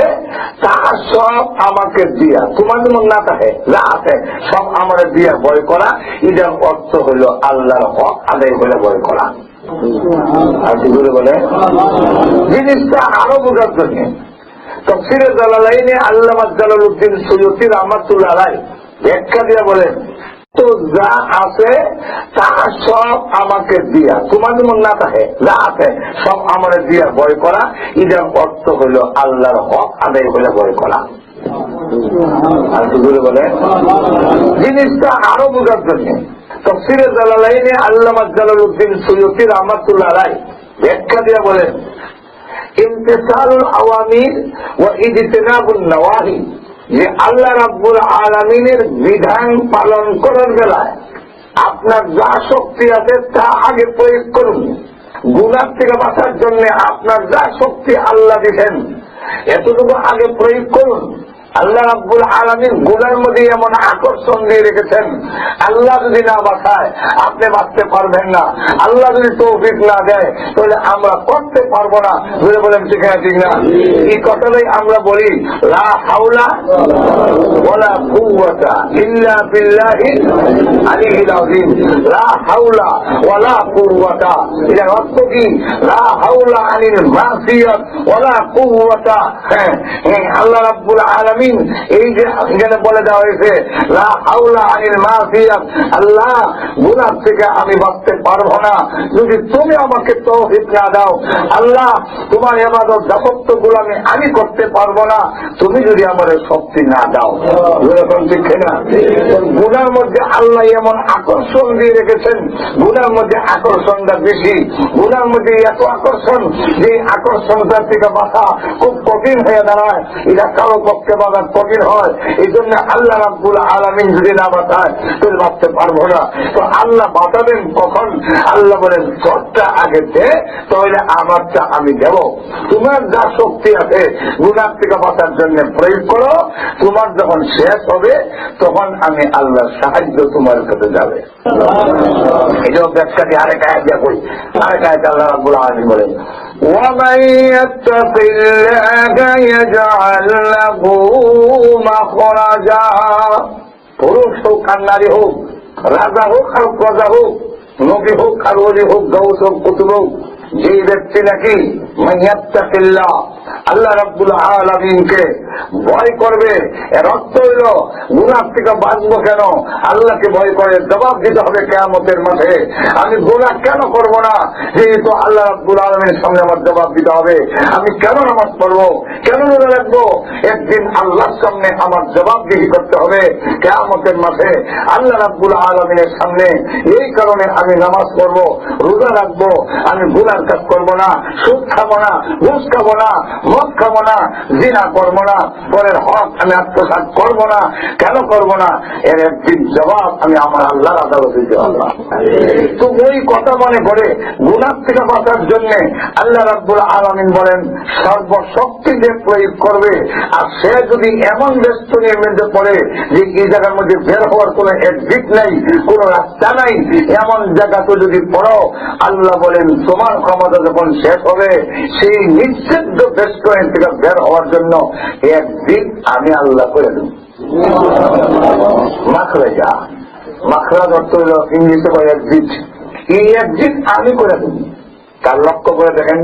B: তা সব আমাকে দিয়া, তোমার যেমন না থাকে যা আছে সব আমার দিয়া ভয় করা। এটার অর্থ হইল আল্লাহর হক আদায় হলে ভয় করা। আর কি করে বলে জিনিসটা আরো বোঝার জন্য তাফসীরে জালালাইনে আল্লামা জালালউদ্দিন সুয়ুতী রাহমাতুল্লাহ আলাইহি ব্যাখ্যা দিয়া বলেন, তো যা আছে তা সব আমাকে দিয়া, তোমার যেমন না থাকে যা আছে সব আমার দিয়া ভয় করা। এটার অর্থ হইল আল্লাহর হক আদায় হলে ভয় করা। আর কি করে বলে জিনিসটা আরো বোঝার জন্য তাফসীরে জালালাইনে আল্লামা জালালউদ্দিন সুয়ুতী রাহমাতুল্লাহ আলাইহি ব্যাখ্যা দিয়া বলেন, ইমতিসালুল আওয়ামির ওয়া ইজতিনাবুন নওয়াহি, যে আল্লাহ রাব্বুল আলামিনের বিধান পালন করার বেলায় আপনার যা শক্তি আছে তা আগে প্রয়োগ করুন। গুনাহ থেকে বাঁচার জন্য আপনার যা শক্তি আল্লাহ দিয়েছেন এতটুকু আগে প্রয়োগ করুন। আল্লাহ রাব্বুল আলামিন গুনাহের মধ্যে এমন আকর্ষণ দিয়ে রেখেছেন, আল্লাহ যদি না বাঁচায় আপনি বাঁচতে পারবেন না। আল্লাহ যদি তৌফিক না দেয় তাহলে আমরা করতে পারবো না। বলে বলেন ঠিক না ঠিক না? এই কথাটাই আমরা বলি, লা হাওলা ওয়ালা কুওয়াতা ইল্লা বিল্লাহিল আলিয়্যিল আযীম। লা হাওলা ওয়ালা কুওয়াতা, এর অর্থ কি? লা হাওলা আনিল মাসিয়াত ওয়ালা কুওয়াতা। আল্লাহ রাব্বুল আলামিন এই যে এখানে বলে দেওয়া হয়েছে লা হাওলা আনিল মাসিয়াত, আল্লাহ গুনাহ থেকে আমি বাঁচতে পারবো না যদি তুমি আমাকে তৌফিক না দাও। আল্লাহ তোমার ইবাদত দাসত্ব গুলামি আমি করতে পারবো না তুমি যদি আমার শক্তি না দাও। এরকম ঠিক না? গুনার মধ্যে আল্লাহ এমন আকর্ষণ দিয়ে রেখেছেন, গুনার মধ্যে আকর্ষণটা বেশি। গুনার মধ্যে এত আকর্ষণ যে আকর্ষণটার থেকে বাঁচা খুব কঠিন হয়ে দাঁড়ায়, এটা কারো পক্ষে বাঁচা কঠিন হয়। এই জন্য আল্লাহ রাব্বুল আলামিন যদি না বাঁচায় তাহলে বাঁচতে পারবো না। তো আল্লাহ বাঁচাবেন কখন? আল্লাহ বলেন সবটা আগে দে তাহলে আমারটা আমি দেব। তোমার যা শক্তি আছে গুনাহ থেকে বাঁচার জন্য প্রয়োগ করো, তোমার যখন শেষ হবে তখন আমি আল্লাহর সাহায্য তোমার কাছে যাবে। এটাও ব্যাখ্যাটি আরেক আয়াত দিয়ে কই, আরেক আয়াত আল্লাহ রাব্বুল আলামিন বলেন, ومن يتق الله يجعل له مخرجا। পুরুষ হোক আর নারী হোক, রাজা হোক আর প্রজা হোক, নবী হোক আর ওলি হোক, গৌস হোক, কুতুব হোক, যে ব্যক্তি নাকি মাইয়াত্তাকিল্লাহ, আল্লাহ রাব্বুল আলামিনকে ভয় করবে, এর অর্থ হইল গুনাহ থেকে বাঁচবো কেন, আল্লাহকে ভয় করে জবাব দিতে হবে কিয়ামতের মাঠে। আমি গুনাহ কেন করব না, যেহেতু আল্লাহ রাব্বুল আলামিনের সামনে আমার জবাব দিতে হবে। আমি কেন নামাজ পড়বো, কেন রোজা রাখবো, একদিন আল্লাহর সামনে আমার জবাবদিহি করতে হবে কিয়ামতের মাঠে আল্লাহ রাব্বুল আলামিনের সামনে। এই কারণে আমি নামাজ পড়বো, রোজা রাখবো, আমি গুনার কাজ করবো না, সুদ খাবো না, ঘুষ খাবো না, মদ খাবো না, জিনা করবো না, পরের হক আমি আত্মসাৎ করবো না। কেন করবো না, এর একদিন জবাব আমি আমার আল্লাহর আদালতে দিতে পারবো। তো ওই কথা মনে করে গুনার থেকে বাঁচার জন্য আল্লাহ রাব্বুল আলামিন বলেন সর্বশক্তি যে প্রয়োগ করবে। আর সে যদি এমন ব্যস্তনের মধ্যে পড়ে যে এই জায়গার মধ্যে বের হওয়ার কোন এক্সিট নাই, কোন রাস্তা নাই, এমন জায়গাতে যদি পড়ো, আল্লাহ বলেন তোমার ক্ষমতা যখন শেষ হবে সেই নিশ্চিদ্ধ ব্যস্তনের থেকে বের হওয়ার জন্য একদিন আমি আল্লাহ করে দেব। মাখরাজা, মাখরাজ অর্থ হল ইংলিশে বা এক্সিট। এই এক্সিট আমি করে দেব। তার লক্ষ্য করে দেখেন,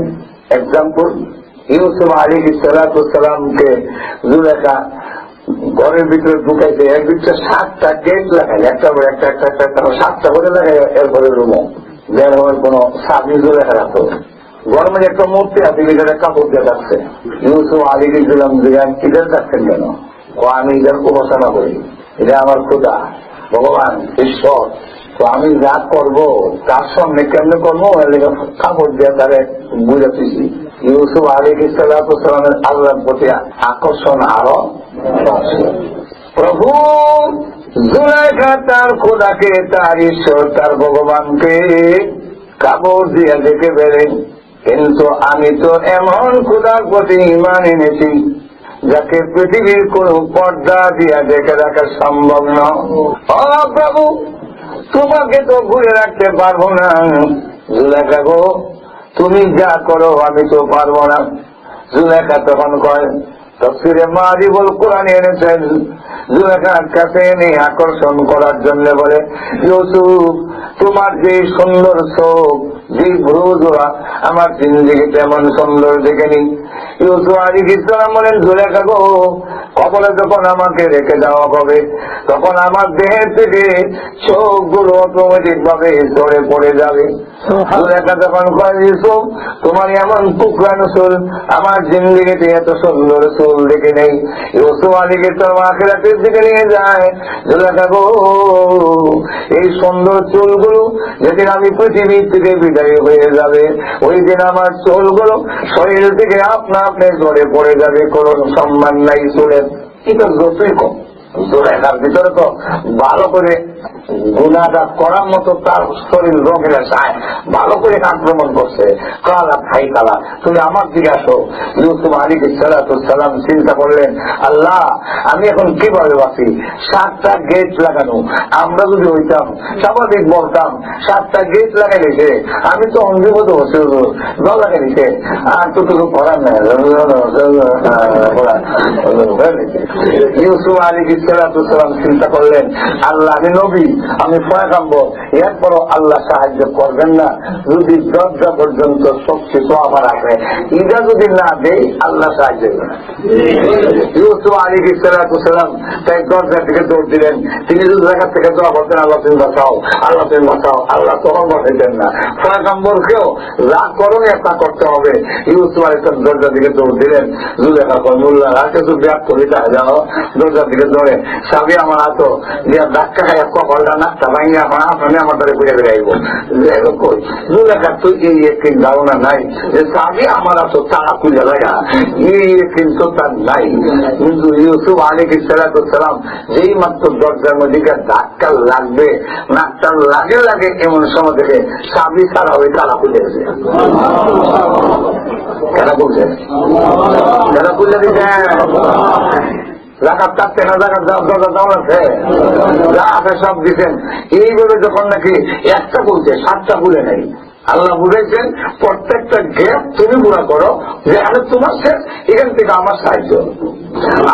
B: এক্সাম্পল, ইউসুফ আলাইহিস সালামকে জুলেখা ঘরের ভিতরে ঢুকাইছে, এর ভিতরে 7টা গেট লাগাই, একটা করে একটা 7টা করে লাগাই, এরপরে রুমো বের হওয়ার কোন সাবি জুলেখা রাখতো। ঘরের মধ্যে একটা মূর্তি আছে, ভিতরে কাপড় দিয়ে রাখছে। ইউসুফ আলাইহিস সালাম জিজ্ঞাসা কিদের রাখছেন কেন? ও আমি এদের উপাসনা করি, এটা আমার খোদা, ভগবান ঈশ্বর। তো আমি যা করবো তার সামনে কেমনে করবো, কাপড় দিয়ে তারে বুঝাতেছি। ইউসুফ আলাইহিস সালামের আল্লাহর প্রতি আকর্ষণ আরো প্রভু জুলাইখা তার খোদাকে, তার ঈশ্বর, তার ভগবানকে কাপড় দিয়ে দেখে বেড়ে, কিন্তু আমি তো এমন খোদার প্রতি ঈমান এনেছি যাকে পৃথিবীর কোন পর্দা দিয়া দেখে রাখা সম্ভব নয়। ও প্রভু, তোমাকে তো ঘুরে রাখতে পারবো না। জুলেখা গো, তুমি যা করো আমি তো পারবো না। জুলেখা তখন কয়, তাফসীরে মারিবুল কোরআনে এনেছেন, জুলেখার কাছে এনে আকর্ষণ করার জন্য বলে, ইউসুফ তোমার যে সুন্দর চোখ, যে ভ্রুজোড়া, আমার জিন্দেগিতে এমন সুন্দর দেখেনি। ইউসুফ আলাইহিস সালাম বলেন, জুলেখা গো, কবরে যখন আমাকে রেখে দেওয়া হবে তখন আমার দেহের থেকে চোখগুলো অটোমেটিক ভাবে ঝরে পড়ে যাবে। জুলেখা তখন কয়, ইউসুফ তোমার এমন টুকরানো চুল, আমার জিন্দেগিতে এত সুন্দর চুল দেখে নেই। ইউসুফ আলাইহিস সালাম আখিরাতের দিকে নিয়ে যায়। জুলেখা গো, এই সুন্দর চুলগুলো যেদিন আমি পৃথিবীর থেকে বিদায় হয়ে যাবে, ওই দিন আমার চুলগুলো শরীর থেকে আপনা আপনি ঝরে পড়ে যাবে, কোনো সম্মান নাই চুলের। এটা যতই কম, জুলেখার ভিতরে তো ভালো করে গুনাহটা করার মতো তার শরীর রঙেরা চায়, ভালো করে আক্রমণ করছে। কালা খাই কালা, তুমি আমার দিকে আসো। ইউসুফ আলাইহিস সালাম চিন্তা করলেন, আল্লাহ আমি এখন কিভাবে বাঁচি? 7টা গেট লাগানো, আমরা যদি হইতাম স্বাভাবিক বলতাম 7টা গেট লাগাই দিছে, আমি তো অঙ্গীভূত হচ্ছে লাগাই দিছে, আর তো কিছু করার নাই। ইউসুফ আলাইহিস সালাম চিন্তা করলেন, আল্লাহ আমি নবী, আমি পয়গম্বর, এরপরও আল্লাহ সাহায্য করবেন না যদি দরজা পর্যন্ত সবকিছু আমার আছে, এটা যদি না দেয় আল্লাহ সাহায্য করবেন না। ইউসুফ আলাইহিস সালাম তাই দরজা থেকে দৌড় দিলেন। তিনি যদি জায়গা থেকে দোয়া করতেন, আল্লাহ তুমি বাঁচাও, আল্লাহ তুমি বাঁচাও, আল্লাহ তখন বাঁচাইতেন না। পয়গম্বরকেও যা করণীয় তা করতে হবে। ইউসুফ আলাইহিস সালাম দরজা দিকে দৌড় দিলেন। জুলেখা মোল্লা আর কিছু ব্যাগ করে যাও, দরজার দিকে দৌড়ে সাবি আমার হাত দিয়া ধাক্কা খাই কপালটা নাকটা ভাঙি আমার আপনি আমার দ্বারা ঘুরে বেড়াইব। কই জুলেখা তুই এই একদিন ধারণা নাই যে সাবি আমার হাত তারা খুঁজে লাগা, এই কিন্তু তার নাই। কিন্তু ইউসুফ আলাইহিস সালাম যেই মাত্র দরজার মধ্যে ধাক্কা লাগবে, নাকটা লাগে লাগে এমন সময় থেকে সাবি ছাড়া ওই তারা খুঁজে গেছে। কেন বলছে? কেন খুঁজে দিচ্ছে? জাকাত কাটতে না, জাকাত দরজা দেওয়া আছে, যা আছে সব দিচ্ছেন। এইভাবে যখন নাকি একটা বলছে 7টা ভুলে নেই, আল্লাহ বুঝেছেন প্রত্যেকটা গ্যাপ তুমি পুরা করো, যে আমি তোমার শেষ, এখান থেকে আমার সাহায্য।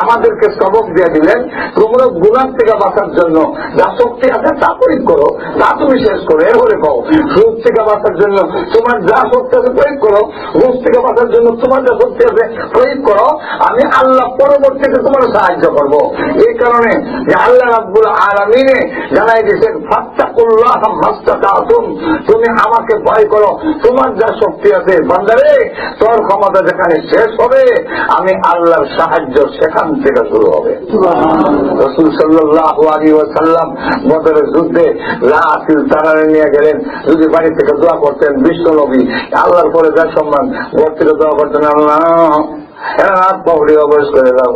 B: আমাদেরকে সবক দিয়ে দিলেন তোমরা গুনাহ থেকে বাঁচার জন্য যা শক্তি আছে তা প্রয়োগ করো, তা তুমি শেষ করো। এরপরে কও সুদ থেকে বাঁচার জন্য তোমার যা শক্তি আছে প্রয়োগ করো, ঘুষ থেকে বাঁচার জন্য তোমার যা শক্তি আছে প্রয়োগ করো, আমি আল্লাহ পরবর্তীতে তোমার সাহায্য করব। এই কারণে যে আল্লাহ রাব্বুল আলামিনে জানাই দিয়েছেন ফাত্তাকুল্লাহ মাস্তাতাতুম, তুমি আমাকে ভয় করো তোমার যা শক্তি আছে। বান্দারে তোর ক্ষমতা যেখানে শেষ হবে আমি আল্লাহর সাহায্য সেখান থেকে শুরু হবে। রাসূল সাল্লাল্লাহু আলাইহি ওয়াসাল্লাম বদরের যুদ্ধে লাফিল তারারে নিয়ে গেলেন, যদি বাড়ি থেকে দোয়া করতেন বিশ্ব নবী আল্লাহর পরে যার সম্মান ঘর থেকে দোয়া করতেন, আল্লাহ এরা হাত পাউড়ি অবশ করে দাও,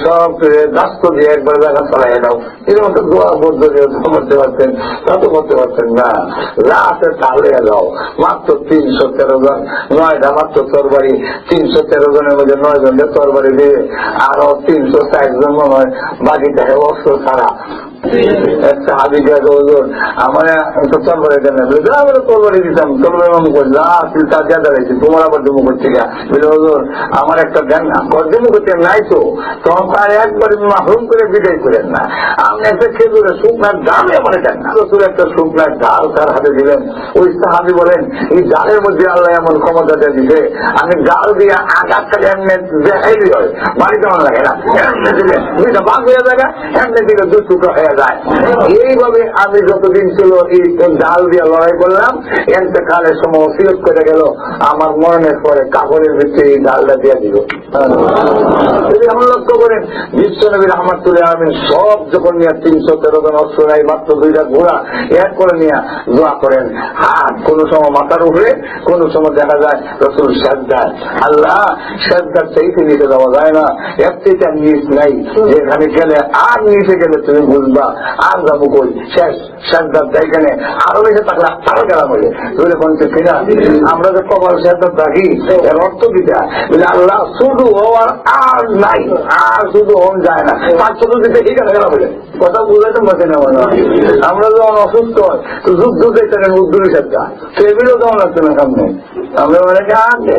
B: সব দাস্ত দিয়ে একবার জায়গা চালাই দাও। এরকম তো দোয়া বদ্ধ করতে পারতেন, তা তো করতে পারতেন না। রাতে তাহলে যাও মাত্র 313 জন, 9টা মাত্র তরবারি, 313 জনের মধ্যে 9 জনকে তরবারি দিয়ে আরো 360 জন মনে হয় বাকি থাকে অস্ত্র ছাড়া। একটা হাবি আমার তরবারি দেন না, তরবারি দিতাম, তরবারি যা দাঁড়াইছি তোমার আবার ডুমু করছি গা হুজুর আমার একটা দেন না, কর্জমু করতে নাই তো তখন তার একবার মাহরুম করে বিদায় করেন না। আপনি একটা খেজুরের শুকনার ডাল আমার দেন না, একটা শুকনার ডাল তার হাতে দিলেন। ওই সাহাবি বলেন এই ডালের মধ্যে আল্লাহ এমন ক্ষমতা দিয়ে দিছে আমি ডাল দিয়ে আঘাত খালি এমনি দেখাইলি হয়, বাড়িতে আমার লাগে না, এমনি দিলে দুইটা ভাগ হয়ে যায়, এমনি দিলে 2 টুকরো হয়ে যায়। এইভাবে আমি যতদিন ছিল এই ডাল দিয়ে লড়াই করলাম, এতেকালের সময় ওসিয়ত করে গেল আমার মরণের পরে কাপড়ের ভিতরে এই ডালটা দিয়ে দিল। যদি আমরা লক্ষ্য করেন বিশ্ব নবী রাহমাতুল্লাহ আলামিন সব যখন নিয়ে 313 জন অস্ত্র নাই মাত্র 2টা ঘোড়া এক করে নিয়ে দোয়া করেন, হাত কোন সময় মাথার উপরে, কোন সময় দেখা যায় রাসূল সাজদায়। আল্লাহ সাজদার চাইতে নিতে যাওয়া যায় না, এর থেকে নিচ নাই, যেখানে গেলে আর নিচে গেলে তুমি বুঝবা আর যাবো কই, শেষ সাজদার জায়গানে আরো বেশি থাকলে আরো গেলাম হইলে বলে বলছে কিনা আমরা যে কপাল সাজদার থাকি এর অর্থ দিতে আল্লাহ শুধু হওয়ার আর নাই, আর শুধু হন যায় না, তার ছোট দিতে ঠিক আছে গেলাম হইলে কথা বুঝাইতে পারছি না। আমরা যখন অসুস্থ হয় তো যুদ্ধ চাইতেন উদ্দুরি সাজদা, টেবিলও তেমন লাগছে না সামনে, আমরা অনেকে আনলে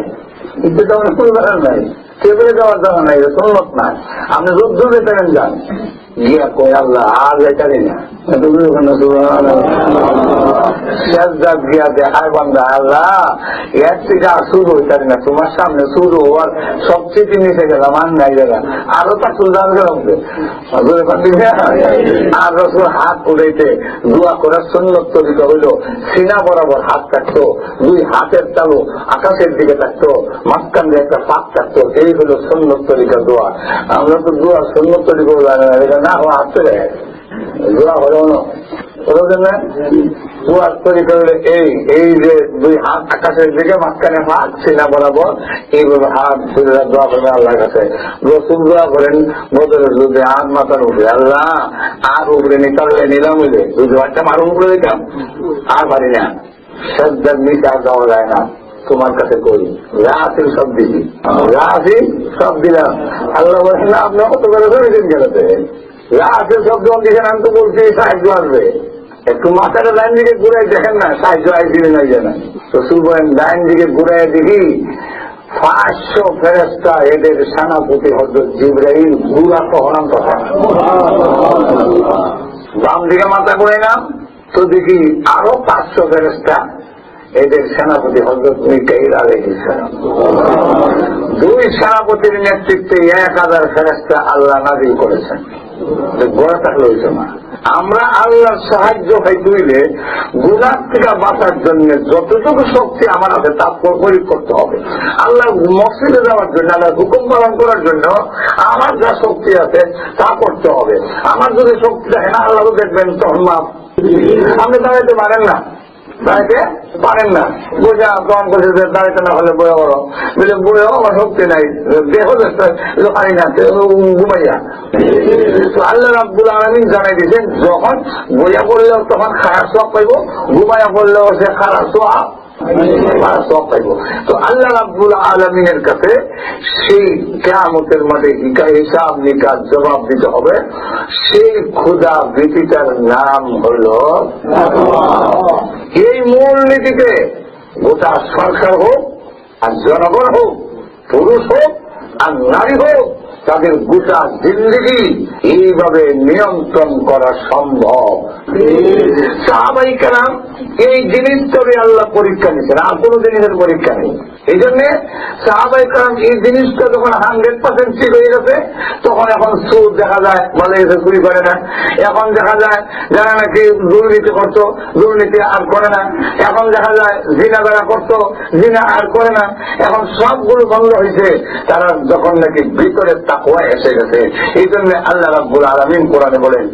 B: কিন্তু তেমন পরিবার নাই, টেবিলে যাওয়ার জন্য নাই, সুন্নত নাই, আপনি যুদ্ধ চাইতেন যান গিয়া কই আল্লাহ আর যাইতারি না গিয়া দেখায় বান্দা আল্লাহ এর থেকে আর শুরু হইতারি না, তোমার সামনে শুরু হওয়ার সবচেয়ে নিচে গেলাম আর নাই গেলাম আরো তার সুলতান গেলাম। আর রসুল হাত উঠাইতে দোয়া করার সুন্নত তরিকা হইল সিনা বরাবর হাত থাকতো, 2 হাতের তালু আকাশের দিকে থাকতো, মাঝখান দিয়ে একটা ফাঁক থাকতো, এই হলো সুন্নত তরিকা দোয়া। আমরা তো দোয়া সুন্নত তরিকা জানি না, ও হাতে দেয় দোয়া হলো না দোয়ার তরিকা হলে এই যে 2 হাত আকাশের দিকে মাঝখানে হাত সিনা বরাবর এইভাবে হাত দোয়া করবে আল্লাহর কাছে। রসুল দোয়া করেন বদরের যুদ্ধে হাত মাথার উপরে, আল্লাহ আর উপরে নিকালে নিলাম হইলে যদি একটা মারুম উপরে দিতাম আর পারি না, সাজদার নিচে আর যাওয়া যায় না, তোমার কাছে করি রাসিল সব দিবি, রাসিল সব দিলাম। আল্লাহ বলেন না আপনি কত করে ধরেছেন গেলেতে রাসিল সব যখন দিয়েছেন আমি তো বলছি সাহায্য আসবে, একটু মাথাটা লাইন দিকে ঘুরাই দেখেন না সাহায্য আইসিবে নাই জানা। রসুল বলেন লাইন দিকে ঘুরাই দেখি 500 ফেরেশতা এদের সেনাপতি হযরত জিবরাইল গুড়া কহনাম কথা, বাম দিকে মাথা ঘুরাই নাম তো দেখি আরো 500 ফেরেশতা এদের সেনাপতি হযরত মিকাইল আলাইহিস সালাম। 2 সেনাপতির নেতৃত্বে 1000 ফেরেশতা আল্লাহ নাযিল করেছেন, গড়ে থাকলে হইছে না। আমরা আল্লাহর সাহায্য পাইতে হইলে গুনাহ থেকে বাঁচার জন্য যতটুকু শক্তি আমার আছে তা প্রয়োগ করতে হবে। আল্লাহ মসজিদে যাওয়ার জন্য, আল্লাহর হুকুম পালন করার জন্য আমার যা শক্তি আছে তা করতে হবে। আমার যদি শক্তি থাকে না আল্লাহ দেখবেন তখন মাপ, আপনি দাঁড়াইতে পারেন না, দাঁড়াইতে পারেন না, বোঝা গ্রহণ করছে যে দাঁড়াইতে না হলে বয়ে বড় বলে বয়েও আমার শক্তি নাই, দেহ পারি না ঘুমাইয়া। তো আল্লাহ রাব্বুল আলামিন জানাই দিয়েছেন যখন বইয়া পড়লেও তখন খারাপ সব পাইব, ঘুমাইয়া পড়লেও সে খারাপ সব পাইব। তো আল্লাহ রাব্বুল আলামিনের কাছে সেই কিয়ামতের মাঠে হিসাব নিকাশ জবাব দিতে হবে। সেই ক্ষুধা ভীতিটার নাম হল এই মূল নীতিতে গোটা সরকার হোক আর জনগণ হোক, পুরুষ হোক আর নারী হোক, তাদের গোটা জিন্দগি এইভাবে নিয়ন্ত্রণ করা সম্ভব। সাহাবায়ে কেরাম এই জিনিসটাকে আল্লাহ পরীক্ষা নিচ্ছেন, আর কোন জিনিসের পরীক্ষা নেই। এই জন্য সাহাবায়ে কেরাম এই জিনিসটা যখন 100% ঠিক হয়ে গেছে, তখন এখন সুদ দেখা যায় বলে এসে চুরি করে না, এখন দেখা যায় যারা নাকি দুর্নীতি করতো দুর্নীতি আর করে না, এখন দেখা যায় জিনা যারা করতো জিনা আর করে না, এখন সবগুলো বন্ধ হয়েছে, তারা যখন নাকি ভিতরে তাকওয়া এসে গেছে। এই জন্য আল্লাহ রাব্বুল আলামিন কোরআনে বলেন,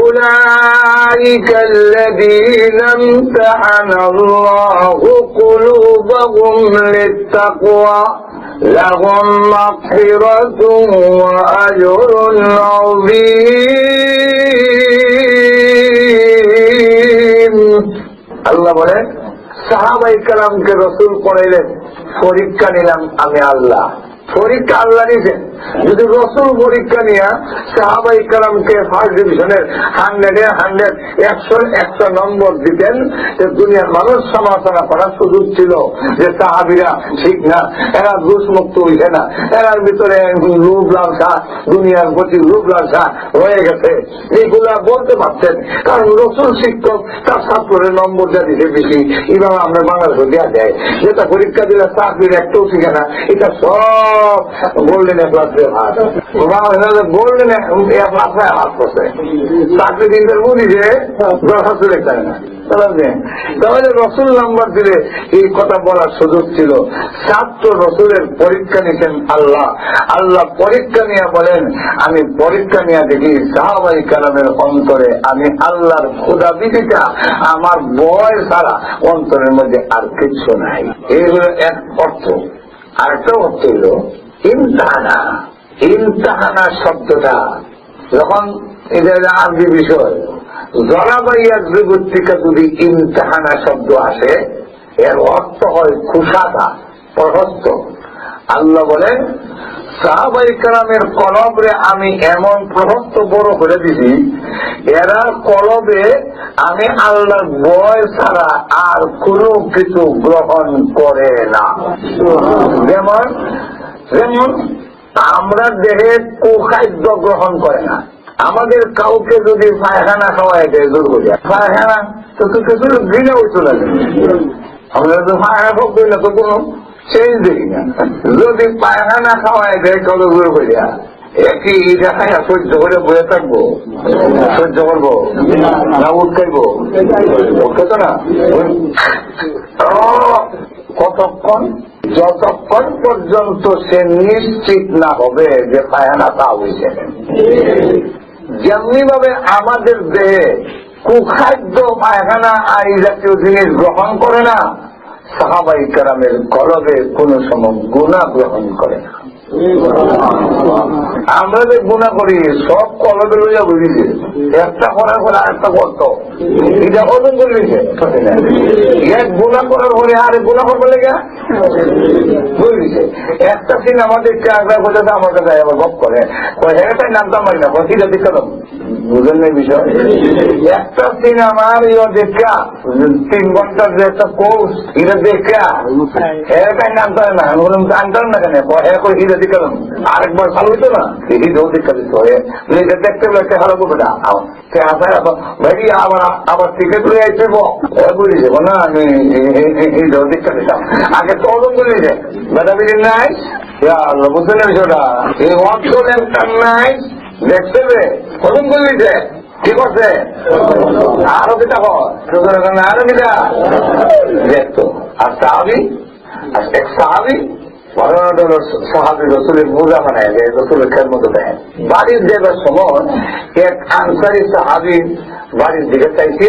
B: উলাইকাল্লাযীনা ইমতাহানাল্লাহু কুলুবাহুম লিত্তাকওয়া লাহুম মাগফিরাতুন ওয়া আজরুন আযীম। আল্লাহ বলেন, সাহাবায়ে কেরামকে রাসূল পড়াইলেন, পরীক্ষা নিলাম আমি আল্লাহ। পরীক্ষা আল্লাহ নিয়েছেন। যদি রসুল পরীক্ষা নিয়ে সাহাবায়ে কেরামকে ফার্স্ট ডিভিশনের 100 নম্বর দিতেন, দুনিয়ার মানুষ সমালোচনা করার সুযোগ ছিল যে সাহাবীরা ঠিক না, এরা দুষ্মুক্ত হইছে না, এরার ভিতরে লোভ লালসা, দুনিয়ার প্রতি লোভ লালসা রয়ে গেছে, এইগুলা বলতে পারতেন। কারণ রসুল শিক্ষক তার ছাত্রের নম্বর যা দিতে বেশি, এইভাবে আমরা বাংলাদেশে দেওয়া দেয়, যেটা পরীক্ষা দিলে চাকরির একটাও শিখে না, এটা সব গোল্ডেন ক্লাস গোল্ডেন ক্লাস করছে। চাকরি দিন বুঝিছে দরখাস্ত লেখা না, তাহলে রসুল নাম্বার দিলে এই কথা বলার সুযোগ ছিল। ছাত্র রসুলের পরীক্ষা নিতেন আল্লাহ। আল্লাহ পরীক্ষা নিয়ে বলেন, আমি পরীক্ষা নিয়ে দেখি সাহাবায়ে কেরামের অন্তরে আমি আল্লাহর খোদাবিদিটা আমার ভয় ছাড়া অন্তরের মধ্যে আর কিছু নাই। এইগুলো এক অর্থ। আরেকটা অর্থ হইল ইমতাহানা। ইমতাহানা শব্দটা যখন এটা আরবি বিষয়, জলাবাইয়া বিভূতিকা যদি ইমতাহানা শব্দ আসে, এর অর্থ হয় খুশাদা, প্রহস্ত। আল্লাহ বলেন, সাহাবায়ে কেরামের কলবে আমি এমন প্রহস্ত বড় করে দিছি, এরা কলবে আমি আল্লাহর ভয় ছাড়া আর কোনো কিছু গ্রহণ করে না। যেমন আমরা দেহে কুখাদ্য গ্রহণ করে না। আমাদের কাউকে যদি পায়খানা খাওয়াই দেয় জোর করে, পায়খানা তো কিছু ঘৃণা চলে যাবে। আমরা তো পায়খানা খাওয়া করি না, তো কোনো চেঞ্জ দেখি না। যদি পায়খানা খাওয়াই দেয় কত জোর করিয়া, একই দেখায় সহ্য করে বয়ে থাকবো? সহ্য করবো না উঠকাইবো? উঠতো না। কতক্ষণ? যতক্ষণ পর্যন্ত সে নিশ্চিত না হবে যে পায়খানা তা হয়েছে। যেমনি ভাবে আমাদের দেহে কুখাদ্য পায়খানা এই জাতীয় জিনিস গ্রহণ করে না, সাহাবায়ে কেরামের কলবে কোন সময় গুনাহ গ্রহণ করে না। আমরা যে গুনাহ করি সব কলবে লইয়া বুঝিছে, একটা করার পরে আরেকটা করত, এটা ওজন করে দিয়েছে। এক গুনাহ করার পরে আরেক গুনাহ করবে লেগে বুঝিছে। একটা সিন আমাদের বোঝাতে আমার কাছে আবার গপ করে, হ্যাঁ নামতাম পারি না, সেটা দেখলাম বুঝেন না বিষয়। একটা সিন আমার দেখা 3 ঘন্টার যে একটা কোর্স, এটা দেখা হ্যাঁ নামতে হয় না, আমি বললাম আনতাম না কেন, হ্যাঁ করে হিরা দেখালাম, আরেকবার ভালো হইতো না, এটাও দেখা দিত। এটা দেখতে গেলে একটা ভালো করবে না, ভাই আবার টিকিট লয়ে আসবে বুঝে যাবো না, আমি এটাও দেখা দিতাম। আগে তো ওজন করে নিয়েছে বেটা বিদিন নাই, বুঝলেন না বিষয়টা, এই অর্থ একটা নাই দেখতে ওজন করে নিয়েছে। কি করছে? আরো কিতা আরো কিতা দেখতো। আর সাহাবি, এক সাহাবি সাহাবি রসুলের বোঝা বানায় যায়, রসুলের খেয়াল মতো দেয়। বাড়ির দেবার সময় এক আনসারি সাহাবি বাড়ির দিকে চাইছি,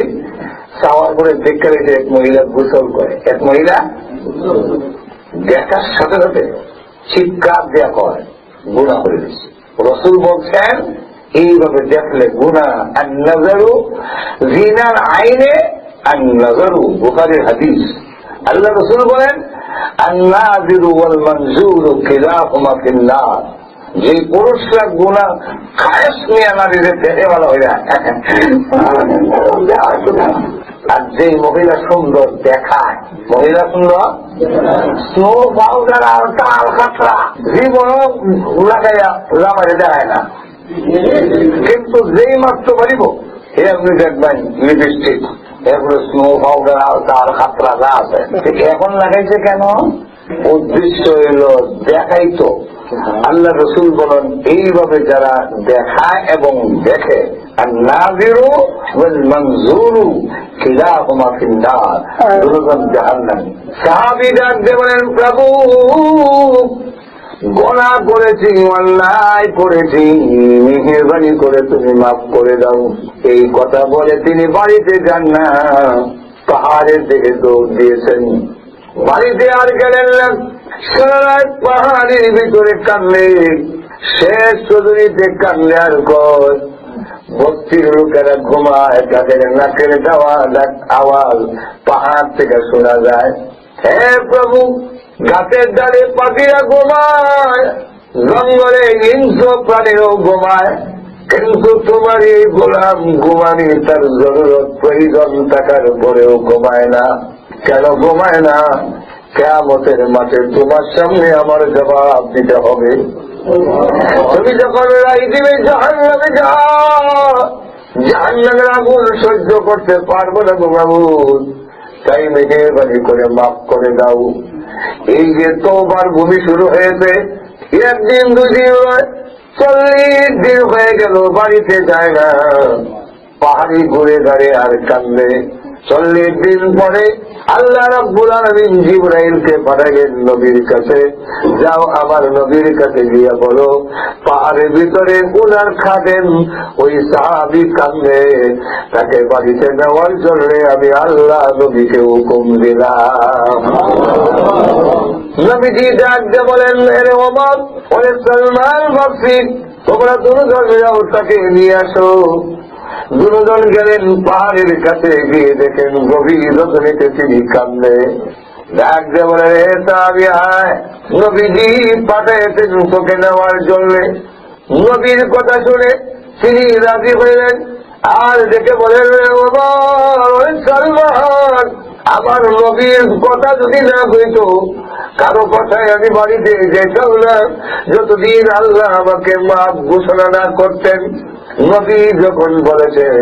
B: চাওয়ার পরে দেখতে রেখে এক মহিলা গোসল করে। এক মহিলা দেখার সাথে সাথে চিৎকার দেয়া করে, গুনাহ করে দিচ্ছে। রসুল বলছেন এইভাবে দেখলে গুনাহ। আর নজরু জিনার আইনে আর নজরু, বুখারীর হাদিস। আল্লাহ রসুল বলেন আন-নাযিরু ওয়াল মানজুরু কিলাহুমা ফিন-নার। যে পুরুষরা গুনাহ খায়েশ নিয়ে নারীদের দেখে ভালো হয়ে যায়, আর যে মহিলা সুন্দর দেখায়, মহিলা সুন্দর স্নো পাউডার আর তাল খাতরা জীবন লাগাইয়া লাগাইয়া দেখায় না, কিন্তু যেই মাত্র পারিব এমনি দেখবেন লিপস্টিক, এগুলো স্নো পাউডার আর তাল খাতরা যা আছে এখন লাগাইছে কেন? উদ্দেশ্য হইল দেখাইতো। আল্লাহ রসুল বলেন এইভাবে যারা দেখায় এবং দেখে আর নাযিরু ওয়াল মানজুরু কিলাহুমা ফিন্নার, দুজন জাহান্নামী। সাহাবী ডাক দিয়ে বলেন, প্রভু গোনাহ করেছি, অন্যায় করেছি, মেহেরবানি করে তুমি মাফ করে দাও। এই কথা বলে তিনি বাড়িতে যান না, পাহাড়ের দিকে দৌড় দিয়েছেন। বাড়িতে আর গেলেন না, পাহাড়ের ভিতরে কানলে, শেষ চৌধুরীতে কানলে আর কর বস্তির লোকেরা ঘুমায়, তাদের নাকের আওয়াজ পাহাড় থেকে শোনা যায়। হে প্রভু, গাছের দ্বারে পাখিরা ঘুমায়, জঙ্গলে হিংস্র প্রাণীও ঘুমায়, কিন্তু তোমার এই গোলাম ঘুমানি তার জরুরত প্রয়োজন থাকার পরেও ঘুমায় না। কেন ঘুমায় না? কিয়ামতের মাঠে তোমার সামনে আমার জবাব দিতে হবে। তুমি যখন রায় দিবে জাহান্নামে যাও, জাহান্নামের আগুন সহ্য করতে পারবো না গো বাবু, তাই মেহেরবানি করে মাফ করে দাও। এই যে তওবার ভূমি শুরু হয়েছে, একদিন দুদিন 40 দিন হয়ে গেল বাড়িতে যায় না, পাহাড়ি ঘুরে দাঁড়িয়ে আর কান্দে। 40 দিন পরে আল্লাহ রাব্বুল আলামিন জিবরাইলকে পাঠালেন নবীর কাছে, যাও আমার নবীর কাছে গিয়া বলো পাহাড়ের ভিতরে উনার খাদেম ওই সাহাবী কান্দে, তাকে বাড়িতে নেওয়ার জন্য আমি আল্লাহ নবীকে হুকুম দিলাম। নবীজি ডাক দিয়ে বলেন, এরে ওমর, ওরে সালমান ফারসি, তোমরা দুজন যাও তাকে নিয়ে আসো। দুজন গেলেন, পাহাড়ের কাছে গিয়ে দেখেন গভীর রজনীতে তিনি কান্দে। ডাক দিয়ে বলেন, হে সাহাবী আয়, নবীজি পাঠাইছেন তোকে নেওয়ার জন্য। নবীর কথা শুনে তিনি রাজি হইলেন আর দেখে বলেন, ওমর, সালমান, আমার নবীর কথা যদি না হইতো, কারো কথায় আমি বাড়িতে যেতাম না যতদিন আল্লাহ আমাকে মাফ ঘোষণা না করতেন। নবী যখন বলেছেন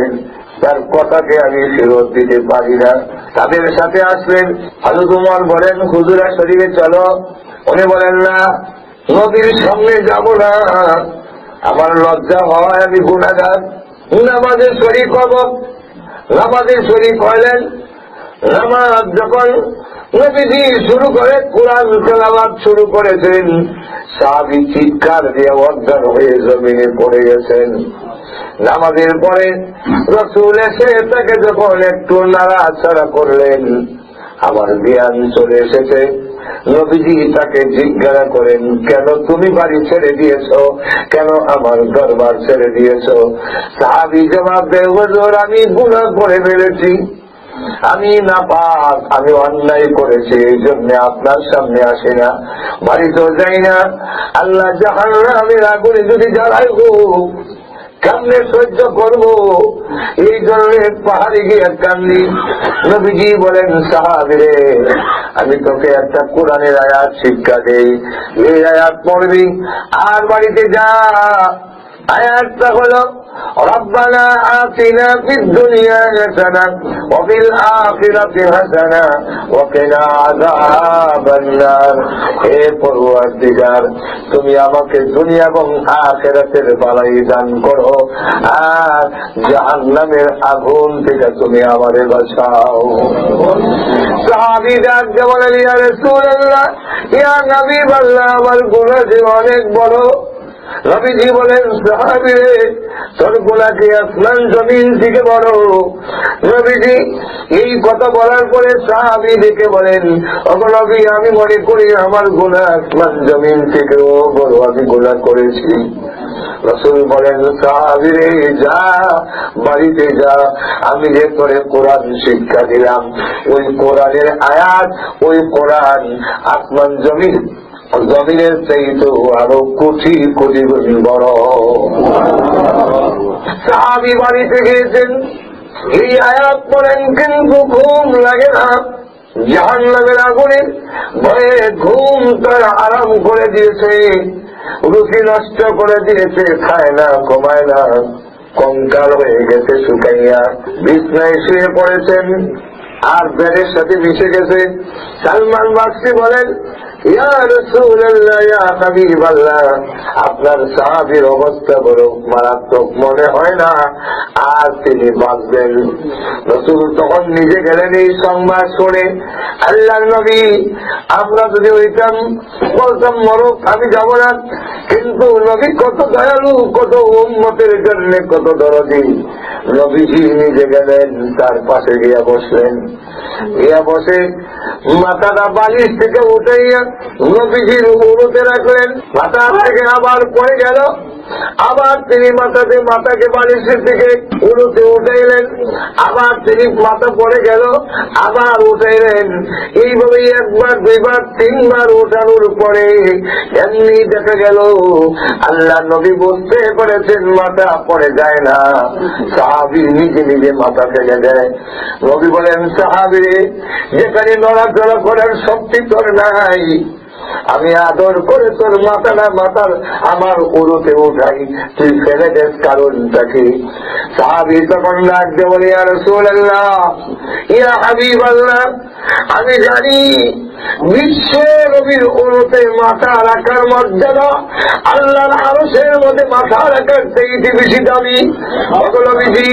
B: তার কথাকে আমি ফেরত দিতে পারি না। তাদের সাথে আসলেন। হযরত ওমর বলেন, হুজুরা শরীরে চলো। উনি বলেন, না, নবীর সামনে যাব না, আমার লজ্জা হয়, আমি গুনাহগার। নামাজের শরীক হব। নামাজের শরীক হলেন। নামাজ যখন নবীজি শুরু করে কোরআন তেলাওয়াত শুরু করেছেন, সাহাবী চিৎকার দিয়ে অজ্ঞান হয়ে জমিনে পড়ে গেছেন। নামাজের পরে রাসূল এসে তাকে যখন একটু নাড়াচাড়া করলেন, আমার জ্ঞান চলে এসেছে। নবীজি তাকে জিজ্ঞাসা করেন, কেন তুমি বাড়ি ছেড়ে দিয়েছ, কেন আমার দরবার ছেড়ে দিয়েছ? সাহাবী জবাব দেয়, হুজুর, আমি গুনাহ করে ফেলেছি, আমি নাপাক, আমি অন্যায় করেছি, এই জন্য আপনার সামনে আসি না, বাড়িতেও যাই না। আল্লাহ জাহান্নামের আগুনে যদি জ্বালাই হোক কেমনে সহ্য করবো, এই জন্য পাহাড়ে গিয়ে কান্দি। নবীজি বলেন, সাহাবী রে, আমি তোকে একটা কোরআনের আয়াত শিক্ষা দেই, এই আয়াত পড়বি আর বাড়িতে যা। আয়াতটা হলো, রব্বানা আতিনা ফিদ দুনিয়া হাসানাহ ওয়া ফিল আখিরাতি হাসানাহ ওয়া কিনা আযাবান নার। হে পরওয়ারদিগার, তুমি আমাকে দুনিয়া এবং আখিরাতের বালাই দান করো, আর জাহান্নামের আগুন থেকে তুমি আমারে বাঁচাও। সাহাবী ডাক দিয়ে বলেন, ইয়া রাসূলুল্লাহ, ইয়া নবী আল্লাহ, আমার গুনাহ যে অনেক বড়। নবীজি বলেন, সাহাবী, তোর গুনাহ কি আসমান জমিন থেকে বড়? নবীজি এই কথা বলার পরে সাহাবী দেখে বলেন, ওগো নবী, আমি মনে করি আমার গুনাহ আসমান জমিন থেকেও বড়, আমি গুনাহ করেছি। রাসূল বলেন, সাহাবী রে, যা, বাড়িতে যা, আমি যে তোরে কোরআন শিক্ষা দিলাম, ওই কোরআনের আয়াত, ওই কোরআন আসমান জমিনের চাইতে আরো কোটি কোটি গুণ বড়। সাহাবী বাড়িতে গিয়েছেন, এই আয়াত পড়েন কিন্তু ঘুম লাগে না। জাহান্নামের আগুনের ভয়ে ঘুম তার আরাম করে দিয়েছে, রুচি নষ্ট করে দিয়েছে, খায় না, ঘুমায় না, কঙ্কাল হয়ে গেছে শুকাইয়া, বিছনায় শুয়ে পড়েছেন আর বেড়ের সাথে মিশে গেছে। সালমান বাসরি বলেন, ইয়া রাসূলুল্লাহ, ইয়া হাবিবাল্লাহ, আপনার সাহাবীর অবস্থা বড় মারাত্মক, মনে হয় না আর তিনি বাঁচবেন। রাসূল তখন নিজে গেলেন এই সংবাদ শুনে, আল্লাহর নবী, আমরা যদি ওইটাম বলতাম মরক আমি যাব না, কিন্তু নবী কত দয়ালু, কত উম্মতের জন্য কত দরদি। নবীজি নিজে গেলেন, তার পাশে গিয়া বসলেন, গিয়া বসে মাথাটা বালিশ থেকে উঠাইয়া নবীজির উরুতে রাখলেন। মাথা থেকে আবার পড়ে গেল, আবার তিনি মাথাকে বালিশের থেকে উরুতে উঠাইলেন, আবার তিনি মাথা পড়ে গেল, আবার উঠাইলেন। এইভাবে একবার, দুইবার, তিনবার উঠানোর পরে এমনি দেখা গেল আল্লাহ নবী বুঝতে পেরেছেন মাথা পড়ে যায় না। সাহাবী নিজে নিজে মাথা ফেলে দেয়। নবী বলেন, সাহাবী, যেখানে নড়াচড়া করার শক্তি তোর নাই, আমি আদর করে তোর মাথার আমার উরুতে উঠাই, তুই ফেলে দেস, কারণটা কি? সাহাবী তখন ডাক দিয়ে বলে, ইয়া রাসূলুল্লাহ, ইয়া হাবিবাল্লাহ, আমি জানি বিশ্ব নবীর উরুতে মাথা রাখার মর্যাদা আল্লাহর আরশের মধ্যে মাথা রাখার থেকে বেশি দামি। নবীজি,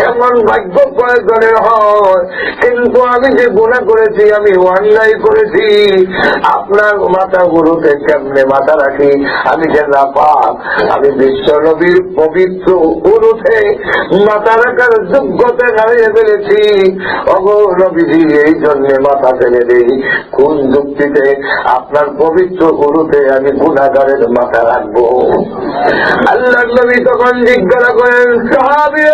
B: এমন ভাগ্য কয়েকজনের হয়, কিন্তু আমি যে গুনাহ করেছি, আমি অন্যায় করেছি, আপনার মাথা উরুতে কেমনে মাথা রাখি? আমি যে নাপাক, আমি বিশ্ব নবীর পবিত্র উরুতে মাথা রাখার যোগ্যতা হারিয়ে ফেলেছি। ওগো নবীজি, এই জন্য মাথা ফেলে দিই। কোন যুক্তিতে আপনার পবিত্র উরুতে আমি গুনাহগারের মাথা রাখবো? আল্লাহর নবী তখন জিজ্ঞাসা করেন, সাহাবী,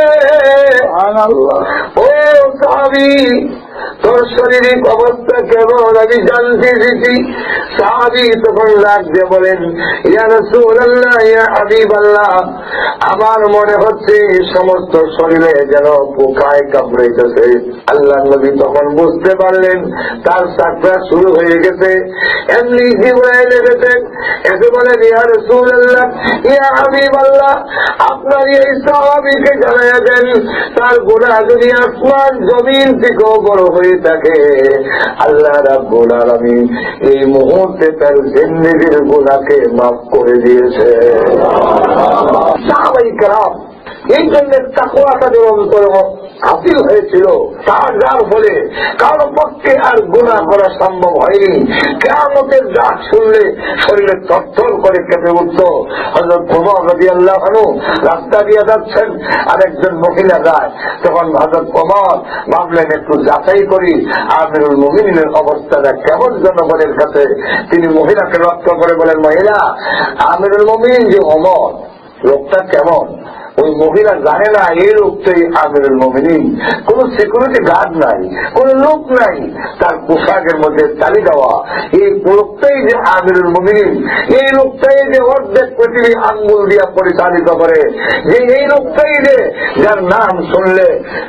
B: ও সাহাবী, তোর শারীরিক অবস্থা কেমন আমি জানতে দিচ্ছি। সাহাবী তখন ডাক দিয়ে বলেন, ইয়া রাসূলুল্লাহ, ইয়া হাবিবাল্লাহ, আমার মনে হচ্ছে সমস্ত শরীরে যেন পোকায় কামড়েছে। আল্লাহ নবী তখন বুঝতে পারলেন তার যাত্রা শুরু হয়ে গেছে, এমনি জিবরাইল এসেছে, এসে বলেন, ইয়া রাসূলুল্লাহ, ইয়া হাবিবাল্লাহ, আপনার এই সাহাবীকে জানাইয়া দেন, তার গুনাহ যদি আসমান জমিন থেকেও বড় হয়ে থাকে, আল্লাহ রাব্বুল আলামিন এই মুহূর্তে তার জিন্দেগীর গুনাহকে মাফ করে দিয়েছে। সাহাবায়ে কেরাম এই জন্য তাকওয়া তাদের অন্তরে হাসিল হয়েছিল, তার যার ফলে কারো পক্ষে আর গুনাহ করা সম্ভব হয়নি। কিয়ামতের ডাক শুনলে শরীরে থরথর করে কেঁপে উঠত। হযরত ওমর রাদিয়াল্লাহু আনহু রাস্তা দিয়ে যাচ্ছেন, আর একজন মহিলা যায়, তখন হযরত ওমর ভাবলেন একটু যাচাই করি আমিরুল মুমিনিনের অবস্থাটা কেমন জনগণের কাছে। তিনি মহিলাকে লক্ষ্য করে বলেন, মহিলা, আমিরুল মুমিনিন যে ওমর, লোকটা কেমন? ওই মহিলা জানে না এই লোকটাই আমিরুল মুমিনিন। কোন সিকিউরিটি গার্ড নাই, কোন লোক নাই, তার পোশাকের মধ্যে তালি দেওয়া, এই লোকটাই যে আমিরুল মুমিনিন, এই লোকটাই যে অর্ধেক পৃথিবী আঙ্গুল দিয়া পরিচালিত করে, যে এই লোকটাই যে যার নাম শুনলে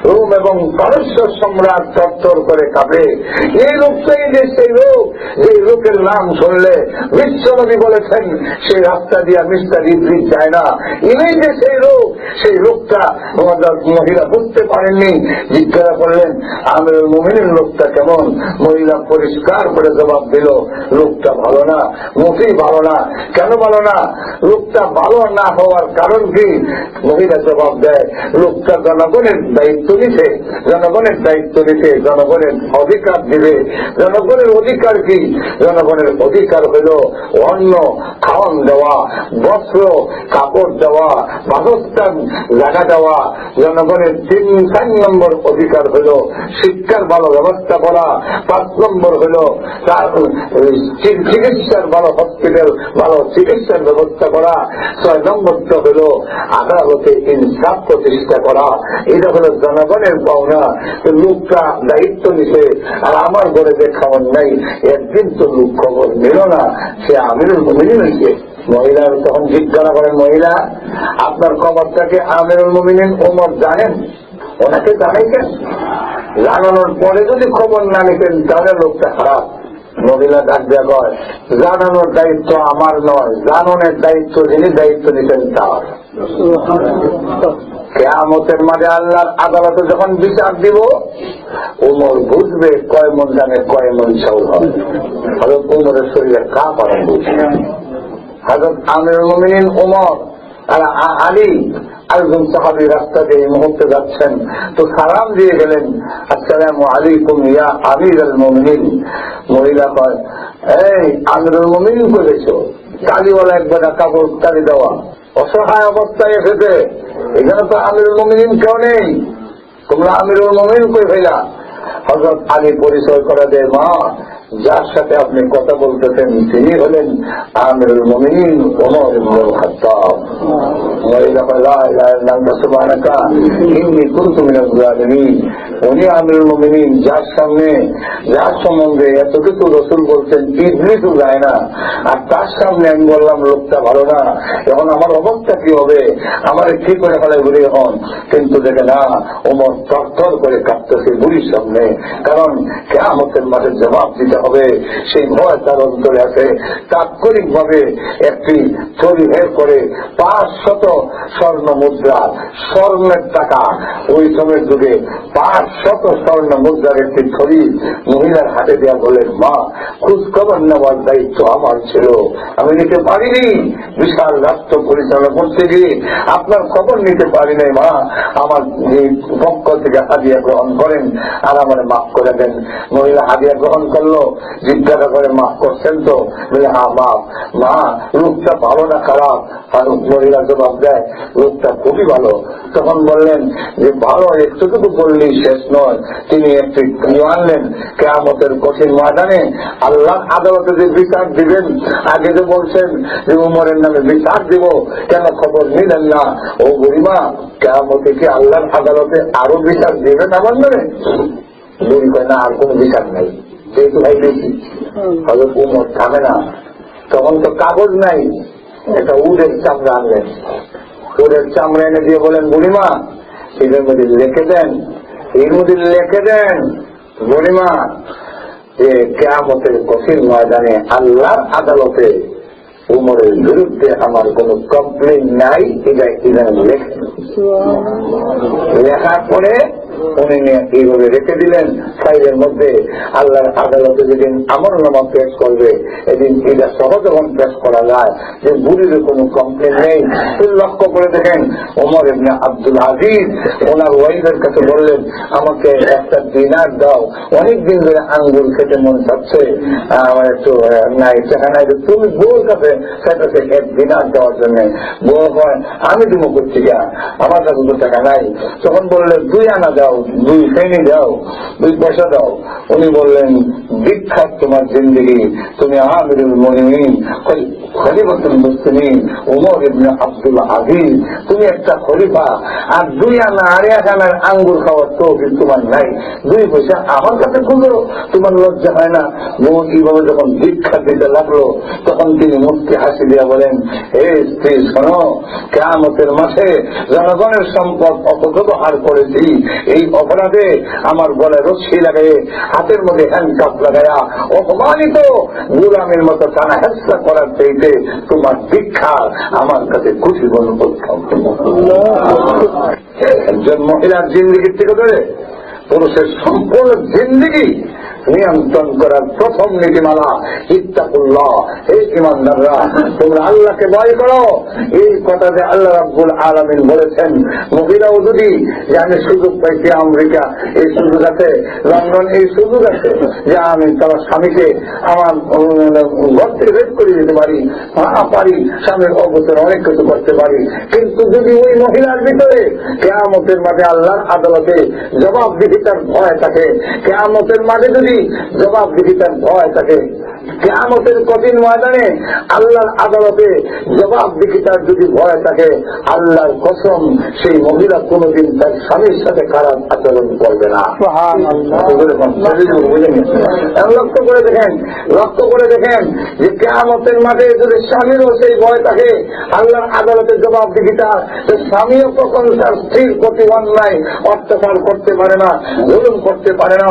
B: রোম এবং পারস্য সম্রাট থরথর করে কাঁপে, এই লোকটাই যে সেই লোক, যে লোকের নাম শুনলে বিশ্বনবী বলেছেন সেই রাস্তা দিয়া মিস্টার ইদ্রিস যায় না, ইনি যে সেই লোক। সেই লোকটা মহিলা বুঝতে পারেননি, জিজ্ঞাসা করলেন, আমিরুল মুমিনিন লোকটা কেমন? মহিলা পরিষ্কার করে জবাব দিল, লোকটা ভালো না, মোটেই ভালো না। কেন ভালো না? লোকটা ভালো না হওয়ার কারণ কি? মহিলা জবাব দেয়, লোকটা জনগণের দায়িত্ব নিছে, জনগণের দায়িত্ব নিছে, জনগণের অধিকার দিবে। জনগণের অধিকার কি? জনগণের অধিকার হইল অন্ন খাওয়ান দেওয়া, বস্ত্র কাপড় দেওয়া, বাসস্থান জায়গা দেওয়া। জনগণের 3-4 নম্বর অধিকার হইল শিক্ষার ভালো ব্যবস্থা করা, 5 নম্বর হইল তার চিকিৎসার ভালো হসপিটাল, ভালো চিকিৎসার ব্যবস্থা করা, 6 নম্বরটা হইল আদালতে ইনসাফ প্রতিষ্ঠা করা। এটা হলো জনগণের পাওনা। লোকটা দায়িত্ব নিছে, আর আমার ঘরে যে খাবার নাই, একদিন তো লোক খবর নিল না, সে আমিরুল মুমিনিন হয়েছে। মহিলার তখন জিজ্ঞাসা করেন, মহিলা, আপনার খবরটাকে আমিরুল মুমিনিন ওমর জানেন? ওনাকে জানাইছেন? জানানোর পরে যদি খবর না নিতেন তাহলে লোকটা খারাপ। মহিলা ডাক দেওয়া কয়, জানানোর দায়িত্ব আমার নয়, জানানোর দায়িত্ব যিনি দায়িত্ব নিতেন তার। কিয়ামতের মাঝে আল্লাহর আদালতে যখন বিচার দিব, ওমর বুঝবে কয় মন জানে কয় মন চাউল হবে। হযরত ওমরের শরীরে কাঁপ আরম্ভ হয়েছে। হযরত আমিরুল মুমিনিন ওমর আর আলী একজন সাহাবী রাস্তা দিয়ে এই মুহূর্তে যাচ্ছেন, তো সালাম দিয়ে গেলেন, আসসালামু আলাইকুম ইয়া আমিরুল মুমিনিন। মহিলা কয়, এই আমিরুল মুমিনিন করেছো? কালিওয়ালা একবার কাপড় কালি দেওয়া, অসহায় অবস্থায় এসেছে, এখানে তো আমিরুল মুমিনিন কেউ নেই, তোমরা আমিরুল মুমিনিন কই ফেলা? হযরত আলী পরিচয় করা দেয়, মা যার সাথে আপনি কথা বলতেছেন তিনি হলেন আমিরুল মুমিনিন ওমর ইবনুল খাত্তাব। উনি আমিরুল মুমিনিন, যার সামনে যার সম্বন্ধে এত কিছু রসুল বলছেন ইবলিসও যায় না, আর তার সামনে আমি বললাম লোকটা ভালো না, এখন আমার অবস্থা কি হবে, আমার কি করে ফেলে বুড়ি হন। কিন্তু দেখে না, ওমর থরথর করে কাঁপতেছে বুড়ির সামনে, কারণ কিয়ামতের মাঠে জবাব দিতে হবে সেই ভয় তার অন্তরে আছে। তাৎক্ষণিক ভাবে একটি থলি বের করে 500 স্বর্ণ মুদ্রা, স্বর্ণের টাকা, ওই সময়ের যুগে 500 স্বর্ণ মুদ্রার একটি থলি মহিলার হাতে দেওয়া বলেন, মা খোঁজ খবর নেওয়ার দায়িত্ব আমার ছিল, আমি নিতে পারিনি, বিশাল রাষ্ট্র পরিচালনা করতে গিয়ে আপনার খবর নিতে পারি নাই, মা আমার পক্ষ থেকে হাদিয়া গ্রহণ করেন আর আমার মাফ করে দেন। মহিলা হাদিয়া গ্রহণ করলো, জিজ্ঞাসা করে মাফ করছেন তো? বলে হ্যাঁ মাফ। মা লোকটা ভালো না খারাপ? আর মহিলা জবাব দেয়, লোকটা খুবই ভালো। তখন বললেন যে ভালো একটুটুকু বললেই শেষ নয়, তিনি একটি আনলেন, কিয়ামতের কঠিন ময়দানে আল্লাহ আদালতে যে বিচার দিবেন, আগে যে বলছেন যে উমরের নামে বিচার দিব, কেন খবর নিলেন না? ও বুড়িমা, কিয়ামতে কি আল্লাহর আদালতে আরো বিচার দিবেন আমার নামে? বুড়ি কয়, না আর কোন বিচার নাই, যেহেতু ভাই দেখি। হযরত উমর থামে না, তখন তো কাগজ নাই, এটা উটের চামড়া আনলেন, উটের চামড়া এনে দিয়ে বলেন, বুড়িমা এদের মধ্যে লিখে দেন, এর মধ্যে লিখে দেন বুড়িমা যে কিয়ামতের কঠিন ময়দানে আল্লাহর আদালতে উমরের বিরুদ্ধে আমার কোন কমপ্লেন নাই, এটা লেখেন। লেখার পরে উনি এইভাবে রেখে দিলেন ফাইলের মধ্যে। আল্লাহর আদালতে যেদিন আমলনামা পেশ করবে, এদিন এটা সহজ যখন পেশ করা যায় যে বুড়ির কোনো কমপ্লেন নেই। লক্ষ্য করে দেখেন, ওমর ইবনে আব্দুল আজিজ ওনার ওয়াইফের কাছে বললেন, আমাকে একটা দিনার দাও, অনেকদিন ধরে আঙ্গুর খেতে মন চাচ্ছে, আমার একটু নাই টাকা নাই, তুমি বউর কাছে সেটাকে 1 দিনার দেওয়ার জন্য। বউ হয়, আমি দিব করছি গা, আমার কাছে তো টাকা নাই। তখন বললেন 2 আনা দাও, 2 ফেনি দাও, 2 পয়সা দাও। উনি বললেন, বিখ্যাত তোমার জিন্দেগি, তুমি আমিরুল মুমিনিন খলিফাতুল মুসলিমিন ওমর ইবনে আব্দুল আজিজ, তুমি একটা খলিফা, আর 2 আনা আর 1 আনার আঙ্গুর খাওয়ার তো তোমার নাই, 2 পয়সা আমার কাছে খুঁজো, তোমার লজ্জা হয় না? বউ কিভাবে যখন ভিক্ষা দিতে লাগলো, তখন তিনি মুখকে হাসি দিয়া বলেন, হে স্ত্রী শোনো, কিয়ামতের মাঠে জনগণের সম্পদ অপব্যবহার করেছি, এই অপরাধে আমার গলায় রশ্মি লাগাই, হাতের মধ্যে হ্যান্ডকাপ লাগাইয়া অপমানিত গোলামের মতো টানা হেঁচড়া করার চাইতে তোমার ভিক্ষা আমার কাছে খুশি গুণ উৎসব। একজন মহিলার জিন্দিগির থেকে ধরে পুরুষের সম্পূর্ণ জিন্দিগি নিয়ন্ত্রণ করার প্রথম নীতিমালা ইত্তাকুল্লাহ, হে ঈমানদাররা তোমরা আল্লাহকে ভয় করো। এই কথা যে আল্লাহ রাব্বুল আলামিন বলেছেন, মহিলাও যদি যে আমি সুযোগ পাইছি, আমেরিকা এই সুযোগ আছে, লন্ডন এই সুযোগ আছে যে আমি তার স্বামীকে আমার ঘর থেকে বের করে দিতে পারি, পারি, স্বামীর অবস্থান অনেক কিছু করতে পারি। কিন্তু যদি ওই মহিলার ভিতরে কিয়ামতের মাঠে আল্লাহর আদালতে জবাবদিহিতার ভয় থাকে, কিয়ামতের মাঠে যদি জবাবদিহিতার ভয় থাকে। কিয়ামতের কঠিন ময়দানে আল্লাহর আদালতে জবাবদিহিতার যদি ভয় থাকে, আল্লাহর কসম সেই মহিলা কোনদিন তার স্বামীর সাথে খারাপ আচরণ করবে না। লক্ষ্য করে দেখেন যে কিয়ামতের মাঠে যদি স্বামীরও সেই ভয় থাকে আল্লাহর আদালতে জবাবদিহিতা, স্বামীও কখন তার স্ত্রীর প্রতি অন্যায় অত্যাচার করতে পারে না, জুলুম করতে পারে না।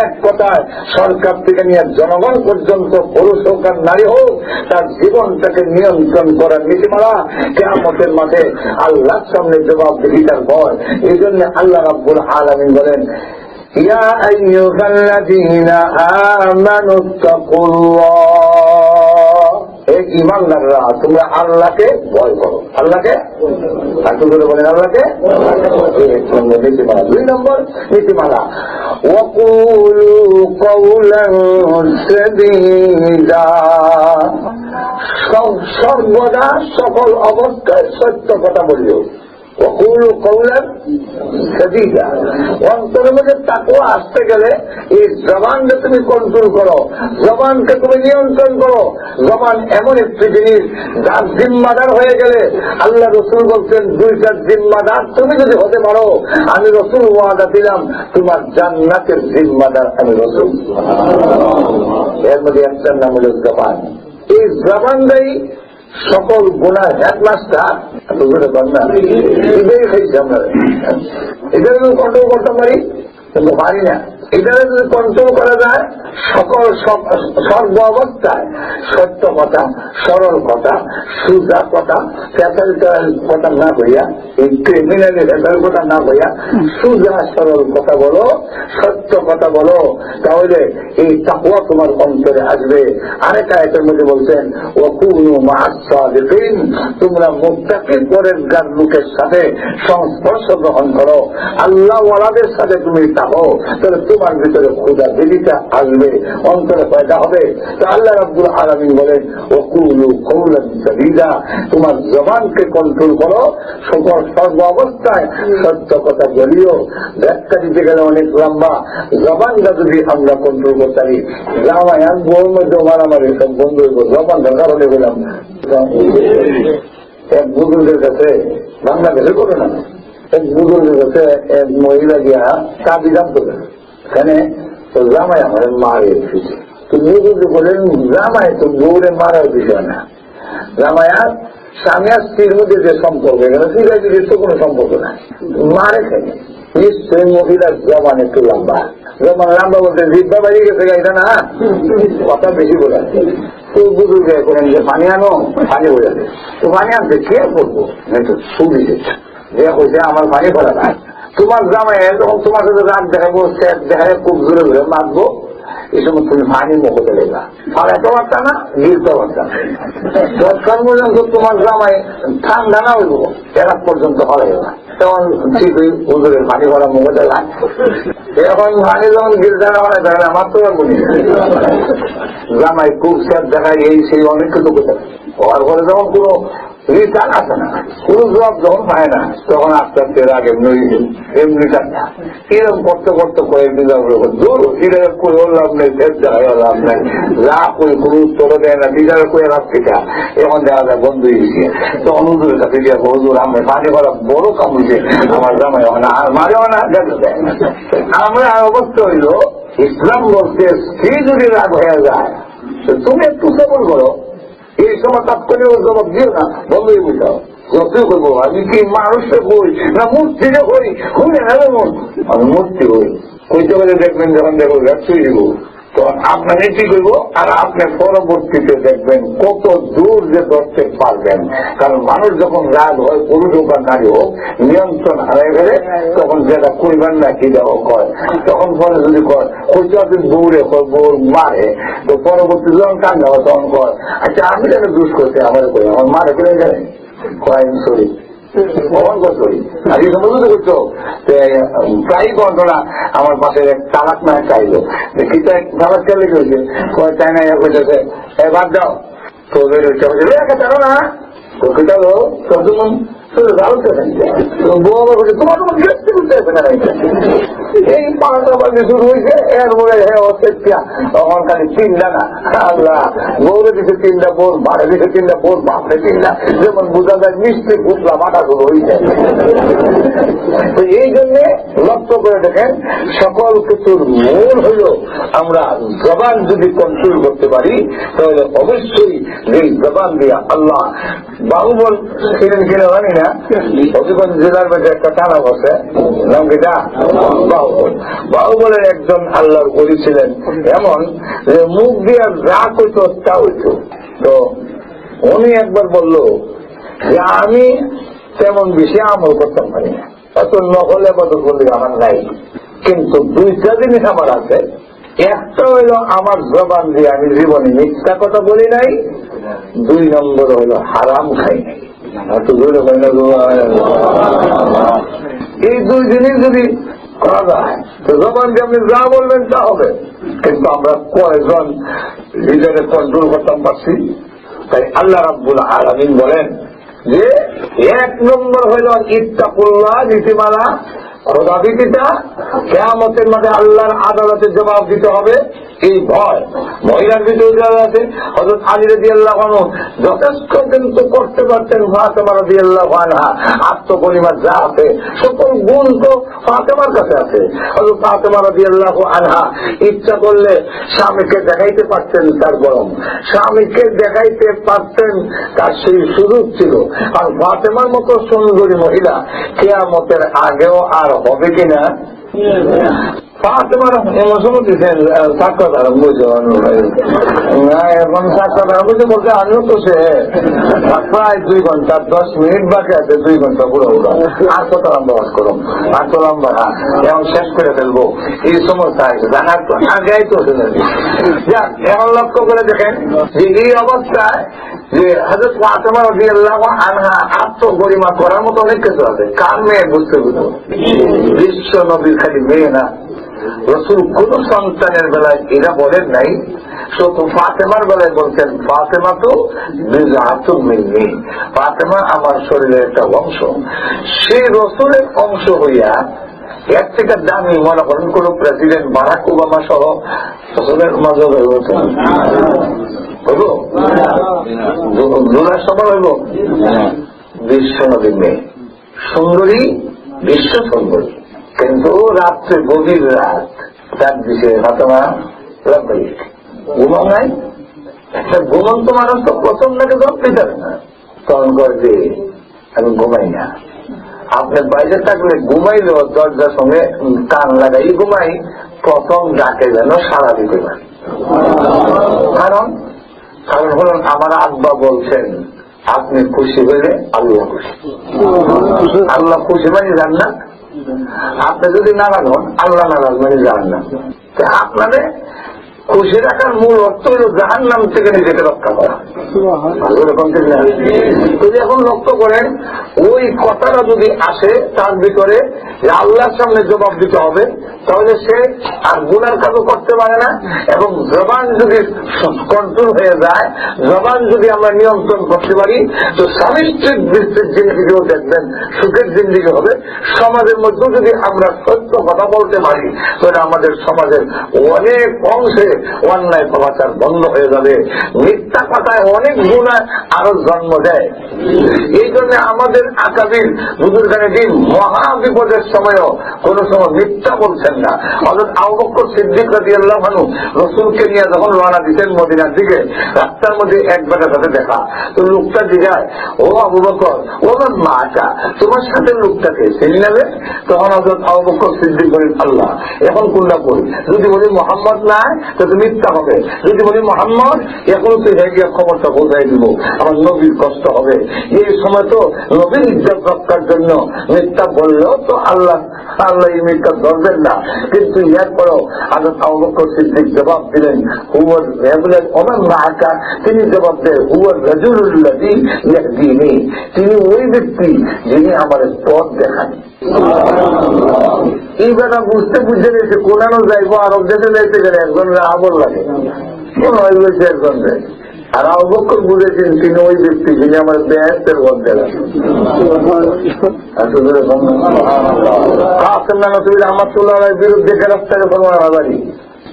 B: এক কথায় সরকার থেকে নিয়ে জনগণ পর্যন্ত, পুরুষ হোক আর নারী হোক, তার জীবনটাকে নিয়ন্ত্রণ করার নীতিমালা কিয়ামতের মাঠে আল্লাহর সামনে জবাবদিহিতার ভয়। এই জন্য আল্লাহ রাব্বুল আলামিন বলেন, ইয়া আইয়ুহাল্লাযীনা আমানুত্তাকুল্লাহ, হে ঈমানদাররা তোমরা আল্লাহকে ভয় করো। আল্লাহকে বলেন, আল্লাহকে নীতিমালা। 2 নম্বর নীতিমালা, ওয়াকুলু কওলান সাদীদা, সর্বদা সকল অবস্থায় সত্য কথা বলিও। ওয়াকুলু কওলান সাদীদা, অন্তরের মধ্যে তাকওয়া আসতে গেলে এই জবানকে তুমি কন্ট্রোল করো, জবানকে তুমি নিয়ন্ত্রণ করো। জবান এমন একটি জিনিস যার জিম্মাদার হয়ে গেলে আল্লাহ রসুল বলছেন 2টা জিম্মাদার তুমি যদি হতে পারো, আমি রসুল ওয়াদা দিলাম তোমার জান্নাতের জিম্মাদার আমি রসুল। এর মধ্যে একটার নাম হল জবান। এই জবানটাই সকল গুনার হেডমাস্টার। এটাই খাইছি আমরা, এটা যদি কন্ট্রোল করতে পারি কিন্তু পারি না। এটা যদি কন্ট্রোল করা যায় সকল সর্ব অবস্থায় সত্য কথা, সরল কথা, সুজা কথা, ফ্যাসালিটার কথা না হইয়া, এই ক্রিমিনালি ফ্যাসাল কথা না হইয়া সুজা সরল কথা বলো, সত্য কথা বলো, তাহলে এই তাকওয়া তোমার অন্তরে আসবে। আরেক আয়াতের মধ্যে বলছেন, ওয়াকুনু মা'আস সাদিকিন, তোমরা মুত্তাকির পরেজগার লোকের সাথে সংস্পর্শ গ্রহণ করো, আল্লাহ ওয়ালাদের সাথে তুমি থাকো, তাহলে তোমার ভিতরে খোদা দিদিটা আসবে, অন্তরে পয়দা হবে। তো আল্লাহ রাব্বুল আলামিন বলেন, ওয়াকুলু কওলান সাদীদা, তোমার জবানকে কন্ট্রোল করো, সকল সর্ব অবস্থায় সত্য কথা বলিও। ব্যাখ্যা দিতে গেলে অনেক লম্বা। জবানটা যদি আমরা কন্ট্রোল করতে পারি, জামাই আর বউর মধ্যে মারামারি সব বন্ধ হইব। জবানটার কারণে বললাম, এক বুজুর্গের কাছে, বাংলাদেশে করে না, এক বুজুর্গের কাছে এক মহিলা গিয়া কাঁদি জানতো এখানে, তো জামাই আমার মারে এসেছে। তো বুজুর্গ বলেন, জামাই তো বউরে মারার বিষয় না, জামাইয়ার স্বামী আর স্ত্রীর মধ্যে যে সম্পর্ক, এখানে সিগারেটের তো কোনো সম্পর্ক নাই, মারে খাই। নিশ্চয়ই মহিলার জবান একটু লম্বা, জবান লম্বা বলতে জিব্বা বাড়িয়ে গেছে, এটা না কথা বেশি বলে। তো বুজুর্গ করেন যে পানি আনো, পানি বোঝাতে, তো পানি আনতে কে করবো, সুবিধে যে হয়েছে আমার পানি ফেলা নাই। তোমার জামাই যখন তোমার সাথে রাত দেখাবো, সেট দেখায় খুব জোরে জোরে মারবো, এই সময় তুমি পানি মুখতে লেগা, ফালাইতে পারতা না, গিলতে পারতা না। তৎক্ষণ পর্যন্ত তোমার জামাই ঠান্ডা না হইব, এরা পর্যন্ত হলাই না, তখন ঠিকই হুজুরের পানি ভরা মুখতে লাগ। এখন পানি যখন গিলতে না হয়, তাহলে আমার তো আর বলি জামাই খুব সেট দেখায়, এই সেই অনেক কিছু কোথায় হওয়ার পরে যখন কোনো রিটার্ন আসে না, কোন জবাব যখন পায় না, তখন আস্তে আস্তে রাগ এমনি টাকা এরকম করতে করতে কয়েকদিন জোর এটা কই লাভ নেই, ফের দেখায় লাভ নেই, যা কই কোনো উত্তর দেয় না, দিদার কয়ে লাভ থেকে এখন দেখা যায় বন্ধ হয়ে গেছে। তখন হুজুরের কাছে গিয়ে হুজুর আমরা পানি করা বড় কাম হয়েছে, আমার জামাই হয় না, আর মারেও না, দেখা যায় আমরা অবস্থা হইল ইসলাম বলতে স্ত্রী যদি রাগ হয়ে যায় তুমি একটু সবল করো, এই সময় তাৎক্ষণিক জবাব দিও না, বন্ধই বুঝাও। যতই করবো আমি কি মানুষে বই না মূর্তিকে হই, হই না আমি মূর্তি হই, কইতে পারে দেখবেন যখন দেখবো ব্যবসায়ী দিব, তখন আপনাকে কি করবো, আর আপনি পরবর্তীতে দেখবেন কত দূর যে ধরতে পারবেন। কারণ মানুষ যখন রাগ হয়, পুরুষ হোক আর নারী হোক, নিয়ন্ত্রণ হারিয়ে গেলে তখন যেটা কইবেন না কি দেওয়া কয়, তখন পরে যদি কয় কইতে আপনি দৌড়ে বউর মারে, তো পরবর্তী যখন কান্না হয় তখন কয় আচ্ছা আমি যেন দুষ করছি আমার করি, আমার মারে করে গেলে কয় সরি করছো প্রায় ঘটনা। আমার পাশে এক তালাক না চাইলো, তালাক চাইলে কি হয়েছে, চাই না কইতেছে এবার যাও তোদের চারো না কেটালো তোর জন্য বউ আমার তোমার তোমার বিরক্তি করতে হবে না, এই পাল্টাপাল্টি শুরু হয়েছে, এর মনে তখন খালি চিন্তা না, আল্লাহ বউরে দিতে চিন্তা, বোর বাড়ে দিতে চিন্তা, বোর বাপরে চিন্তা, যেমন বোঝা যায় মিষ্টি ফুটলা মাথা শুরু হয়েছে। তো এই জন্যে লক্ষ্য করে দেখেন, সকল কিছুর মূল হইল আমরা জবান যদি কন্ট্রোল করতে পারি তাহলে অবশ্যই এই জবান দিয়া আল্লাহ বাহুবল ছিলেন কিনা জানি না, হবিগঞ্জ জেলার মধ্যে একটা টানা বসে নাম কিটা বাহুবল। বাহুবলের একজন আল্লাহর ওলি ছিলেন, এমন যে মুখ দিয়া যা কইত তা হইত। তো উনি একবার বলল যে আমি তেমন বেশি আমল করতাম পারি না, অত নকল আবাদত করলে আমার নাই, কিন্তু দুইটা জিনিস আমার আছে। একটা হইল আমার জবান দিয়ে আমি জীবনে মিথ্যা কথা বলি নাই, 2 নম্বর হইল হারাম খাই নাই। এই 2 জিনিস যদি করা যায় তো জবানকে আপনি যা বলবেন তা হবে। কিন্তু আমরা কয়জন নিজেকে কন্ট্রোল করতাম পারছি? তাই আল্লাহ রাব্বুল আলামিন বলেন যে 1 নম্বর হইল ইত্তাকুল্লাহ, নীতিমালা, খোদা ভীতিটা, কিয়ামতের মাঠে আল্লাহর আদালতে জবাব দিতে হবে, এই ভয়। মহিলার ভিতরে দেওয়া আছে, হযরত আলী রাদিয়াল্লাহু আনহু যথেষ্ট কিন্তু করতে পারতেন, ফাতেমা রাদিয়াল্লাহু আনহা আত্মপরিমাণ যা আছে সকল গুণ তো ফাতেমার কাছে আছে। হযরত ফাতেমা রাদিয়াল্লাহু আনহা ইচ্ছা করলে স্বামীকে দেখাইতে পারতেন তার গরম, স্বামীকে দেখাইতে পারতেন তার সেই সুযোগ ছিল। আর ফাতেমার মতো সুন্দরী মহিলা কিয়ামতের আগেও আর হবে কিনা? ফাতেমার এমন দিচ্ছেন সাক্ষাৎ আরম্ভ হয়েছে, এখন সাক্ষাৎ আরম্ভ হয়েছে বলতে আমিও তো সে প্রায় 2 ঘন্টা 10 মিনিট বাকি আছে, 2 ঘন্টা পুরো পুরো আর কত লম্বা বাস করুন, আর তো লম্বা না, এখন শেষ করে ফেলবো এই সমস্যা আছে জানার তো আগেই তো যাক। এখন লক্ষ্য করে দেখেন যে এই অবস্থায় যে হযরত ফাতেমা রাদিয়াল্লাহু আনহা আত্মগরিমা করার মতো অনেক কিছু আছে। কার মেয়ে বুঝতে বুঝো, বিশ্ব নবীর খালি মেয়ে না, রাসূল কোন সন্তানের বেলায় এরা বলেন নাই, শুধু ফাতেমার বেলায় বলছেন ফাতেমা তো বিজআতুম মিন্নি, ফাতেমা আমার শরীরের একটা অংশ। সেই রাসূলের অংশ হইয়া এর থেকে দামি মনে করেন কোন প্রেসিডেন্ট বারাক ওবামা সহ রাসূলের মাঝে হইব জোড়ার সবার হইব বিশ্ব নবীর মেয়ে, সুন্দরী, বিশ্ব সুন্দরী। কিন্তু রাত্রে গভীর রাত তার দিছে ফাতেমা রব্বাইক, ঘুমাও নাই। একটা ঘুমন্ত মানুষ তো প্রথম থেকে ধরতে পারে না, তখন করে যে আমি ঘুমাই না। আপনি বাইরে থাকলে ঘুমাইলেও দরজার সঙ্গে কান লাগাই ঘুমাই, প্রথম ডাকে যেন সাড়া দিতে পারে। কারণ হলেন আমার আব্বা বলছেন আপনি খুশি হইলে আল্লাহ খুশি, আল্লাহ খুশি মানে যান না, আপনি যদি নারাজ হন আল্লাহ নারাজ মানে যান না। আপনাদের খুশি রাখার মূল অর্থ হল জাহান্নাম থেকে নিজেকে রক্ষা করা। যদি এখন লক্ষ্য করেন ওই কথাটা যদি আসে তার ভিতরে যে আল্লাহর সামনে জবাব দিতে হবে, তাহলে সে আর গুনার কাজও করতে পারে না। এবং জবান যদি কন্ট্রোল হয়ে যায়, জবান যদি আমরা নিয়ন্ত্রণ করতে পারি, তো স্বামী স্ত্রীর বৃত্তির জিন্দিগিও দেখবেন সুখের জিন্দিগি হবে। সমাজের মধ্যে যদি আমরা সত্য কথা বলতে পারি, তাহলে আমাদের সমাজের অনেক অংশে অন্যায় সমাচার বন্ধ হয়ে যাবে। মিথ্যা কথায় অনেক গুনাহ আরো জন্ম দেয়। এই জন্য আমাদের আকাবির বুজুর্গানে দিন মহা বিপদের সময়ও কোন সময় মিথ্যা বলছেন না। হযরত আবু বকর সিদ্দিক রাদিয়াল্লাহু আনহু রাসূলকে নিয়ে যখন রওনা দিতেন মদিনার দিকে, রাস্তার মধ্যে এক বেটার সাথে দেখা, তো লোকটা জিজ্ঞাসা, ও আবু বকর, ও আমার মা আশা, তোমার সাথে লোকটাকে চিনি নেবে? তখন হযরত আবু বকর সিদ্দিক বলেন আল্লাহ এখন কোনটা বলি, যদি বলি মোহাম্মদ না তো তুমি মিথ্যা হবে, যদি বলি মোহাম্মদ এখন তো হয়ে গিয়ে খবরটা বোঝাই দিব, আমার নবীর কষ্ট হবে। এই সময় তো নবীর ইজ্জত রক্ষার জন্য মিথ্যা বললেও তো আল্লাহ এই মিথ্যা ধরবেন না। কিন্তু এরপরও হযরত আবু বকর সিদ্দিক জবাব দিলেন হুয়ার বলেন ওমান মাআকা, তিনি জবাব দেন হুয়ার রাজুলুল্লাযী ইয়াহদিনি, তিনি ওই ব্যক্তি যিনি আমার পথ দেখান। এই বেটা বুঝতে নিয়েছে কোনানো যাইবো আরব দেশে যাইতে গেলে একজন আবল লাগে, কোন হয়েছে একজন আর আবু বকর বুঝেছেন তিনি ওই ব্যক্তি যিনি আমার বেহেশতের পথ দেখান। কাসেম নানতুবি রহমাতুল্লাহর বিরুদ্ধে গ্রেফতার ফরমান বাড়ি,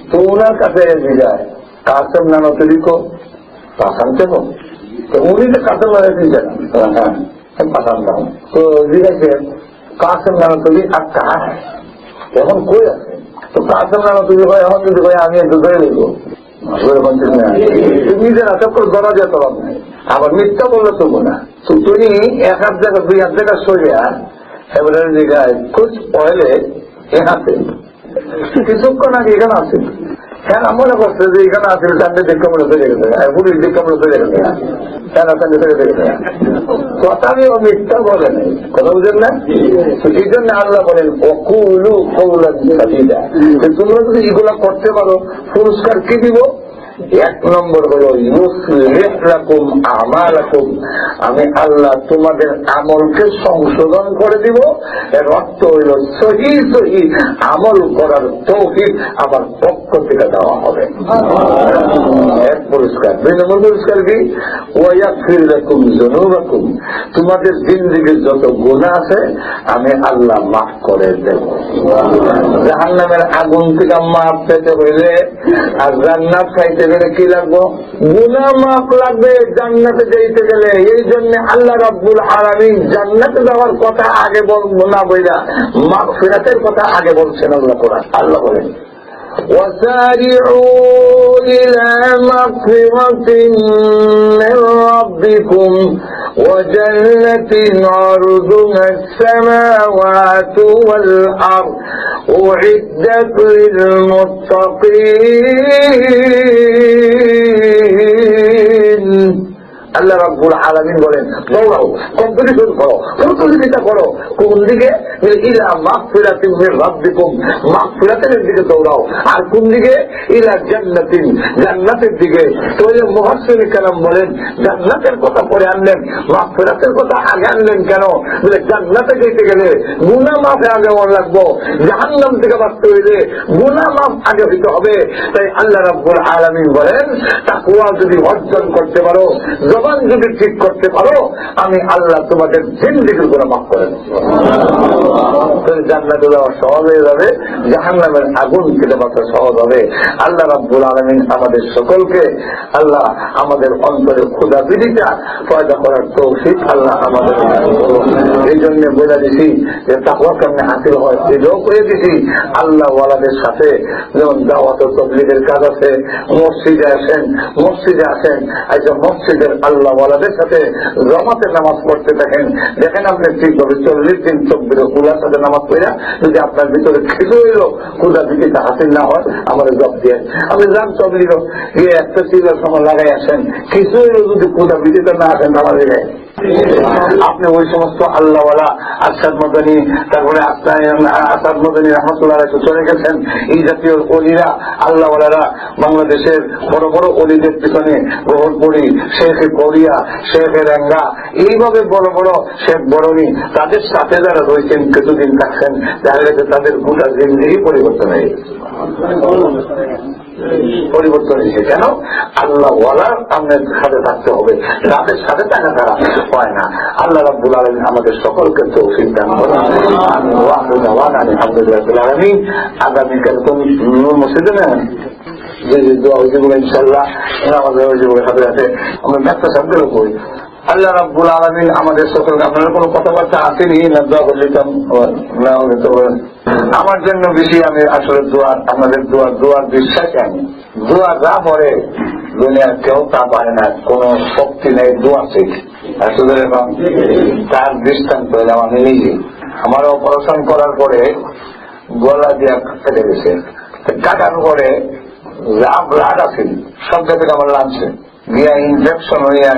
B: তো ওনার কাছে যায় কাসেম নানতুবি কো পাঠান কেমন, তো উনি তো কাসেম নানতুবি জানান, হ্যাঁ পাঠানতাম। তো জিজ্ঞাসেন কাসেম নানতুবি আর কাহা এখন কই আছে, তো কাসেম নানতুবি হয় এখন যদি হয় আমি একটু ধরে দেবো নিজের আশা ধরা যায় তলাপ নাই, আবার মিথ্যা বললে তো না। তো তুমি এক হাত জায়গা দুই হাত জায়গা সরিয়া এবারে জায়গায় খুঁজ পড়লে এখানে কিছুক্ষণ আগে এখানে আছে, হ্যাঁ মনে করছে যে এখানে আছে চারটে দেখে মনে চলে গেছে, পুলিশ দেখে মনে চলে গেছে, কথা আমি মিথ্যা বলে নাই, কথা বুঝেন না? এই জন্য আল্লাহ বলেন অকুলু কৌলা, তোমরা যদি এগুলা করতে পারো পুরস্কার কি দিব? এক নম্বর হল ইউসলিহুলাকুম আমালাকুম, আমি আল্লাহ তোমাদের আমলকে সংশোধন করে দিব। এর অর্থ হইল সহি সহি আমল করার তৌফিক আমার পক্ষ থেকে দেওয়া হবে, এক পুরস্কার। দুই নম্বর পুরস্কার কি? ওয়ায়াগফির লাকুম যুনুবাকুম, তোমাদের জিন্দেগীর যত গুনাহ আছে আমি আল্লাহ মাফ করে দেব। জাহান্নামের আগুন থেকে মাফ পেতে হইলে আর জান্নাত খাইতে গেলে কি লাগবো? গুনাহ মাফ লাগবে জান্নাতে যাইতে গেলে। এই জন্য আল্লাহ রাব্বুল আলামিন জান্নাতে যাওয়ার কথা আগে না বইলা মাগফিরাতের কথা আগে বলছেন আল্লাহ কোরআন। আল্লাহ বলেন وسارعوا إلى مغفرة من ربكم وجنة عرضها السماوات والأرض أعدت للمتقين। আল্লাহ রাব্বুল আলামিন বলেন দৌড়াও, কম্পিটিশন করো, প্রতিযোগিতা করো। কোন দিকে? ইলা মাগফিরাতিন মির রাব্বিকুম, মাগফিরাতের দিকে দৌড়াও। আর কোন দিকে? ইলা জান্নাতিন, জান্নাতের দিকে। তো মুহাসসিন কালাম বলেন জান্নাতের কথা পরে আনলেন, মাগফিরাতের কথা আগে আনলেন কেন? বলে জান্নাতে যেতে গেলে গুনাহ মাফে আগে মন লাগবো, জাহান্নাম থেকে বাঁচতে হইলে গুনাহ মাফ আগে হইতে হবে। তাই আল্লাহ রাব্বুল আলামিন বলেন তাকওয়া যদি অর্জন করতে পারো, জবান যদি ঠিক করতে পারো, আমি আল্লাহ তোমাদের জিন্দেগীর গুনাহ মাফ করে দেব। জান্নাতে যাওয়া সহজ হয়ে যাবে, জাহান্নামের আগুন থেকে বাঁচা সহজ হবে। আল্লাহ রাব্বুল আলামিন আমাদের সকলকে আল্লাহ আমাদের অন্তরে ক্ষুধা বিধিটা পয়দা করার তৌফিক আল্লাহ আমাদের। এই জন্য বলে দিছি যে তাকওয়া কেমনে হাসিল হয় এটাও করে দিছি। আল্লাহ ওয়ালাদের সাথে যেমন দাওয়াত ও তাবলীগের কাজ আছে, মসজিদে আসেন, মসজিদে আসেন, আচ্ছা মসজিদের আল্লাহ ওয়ালাদের সাথে জামাতে নামাজ পড়তে থাকেন। দেখেন আপনি ঠিকভাবে 40 দিন চব্বির কুলার সাথে নামাজ পড়া যদি আপনার ভিতরে কিছু হইল ক্ষুধা বিধিটা হাসিল না হয় আমাদের জব দিয়ে আপনি যান তবলিগ গিয়ে একটা সিলের সময় লাগাই আসেন, কিছু হইল যদি ক্ষুধা বিধিটা না আসেন আমাদের গায়ে আপনি ওই সমস্ত আল্লাহওয়ালা আসাদ মদনী, তারপরে আসাদ মদনী রহমতুল্লাহ চলে গেছেন। এই জাতীয় অলিরা আল্লাহওয়ালারা বাংলাদেশের বড় বড় অলিদের পিছনে গ্রহণ করি, শেখে করিয়া, শেখে রাঙ্গা, এইভাবে বড় বড় শেখ বরণী তাদের সাথে যারা রয়েছেন কিছুদিন থাকছেন, দেখা গেছে তাদের গোটা জিন্দেগি পরিবর্তন হয়ে পরিবর্তন হয়েছে। কেন? আল্লাহ ওয়ালার আপনার সাথে থাকতে হবে, তাদের সাথে থাকা তারা হয় না। আল্লাহ রাব্বুল আলামিন আমাদের সকলকে তৌফিক দান করেন। আলহামদুলিল্লাহ আলামিন। আগামীকাল তো নূর মসজিদে না যে দোয়া হয়েছে বলে ইনশাল্লাহ আমাদের ওই যেগুলো সাথে আছে আমরা ব্যবসা সাথেও করি। আল্লাহ রাব্বুল আলামিন আমাদের সকলকে। আপনারা কোনো কথাবার্তা আসেনি না? দোয়া করলিতাম না হলে তো আমার জন্য বেশি আমি আসলে দোয়ার আপনাদের দোয়ার বিশ্বাস আমি দোয়া যা পরে দুনিয়ার কেউ তা পারে না, কোন শক্তি নেই দোয়া ঠিক। আসলে তার দৃষ্টান্ত পেলাম আমি নিজে। আমার অপারেশন করার পরে গলা দিয়ে কেটে গেছে, কাটার পরে যা ব্লাড আছে সব জায়গায় আমার লাগছে গিয়া ইনফেকশন হইয়া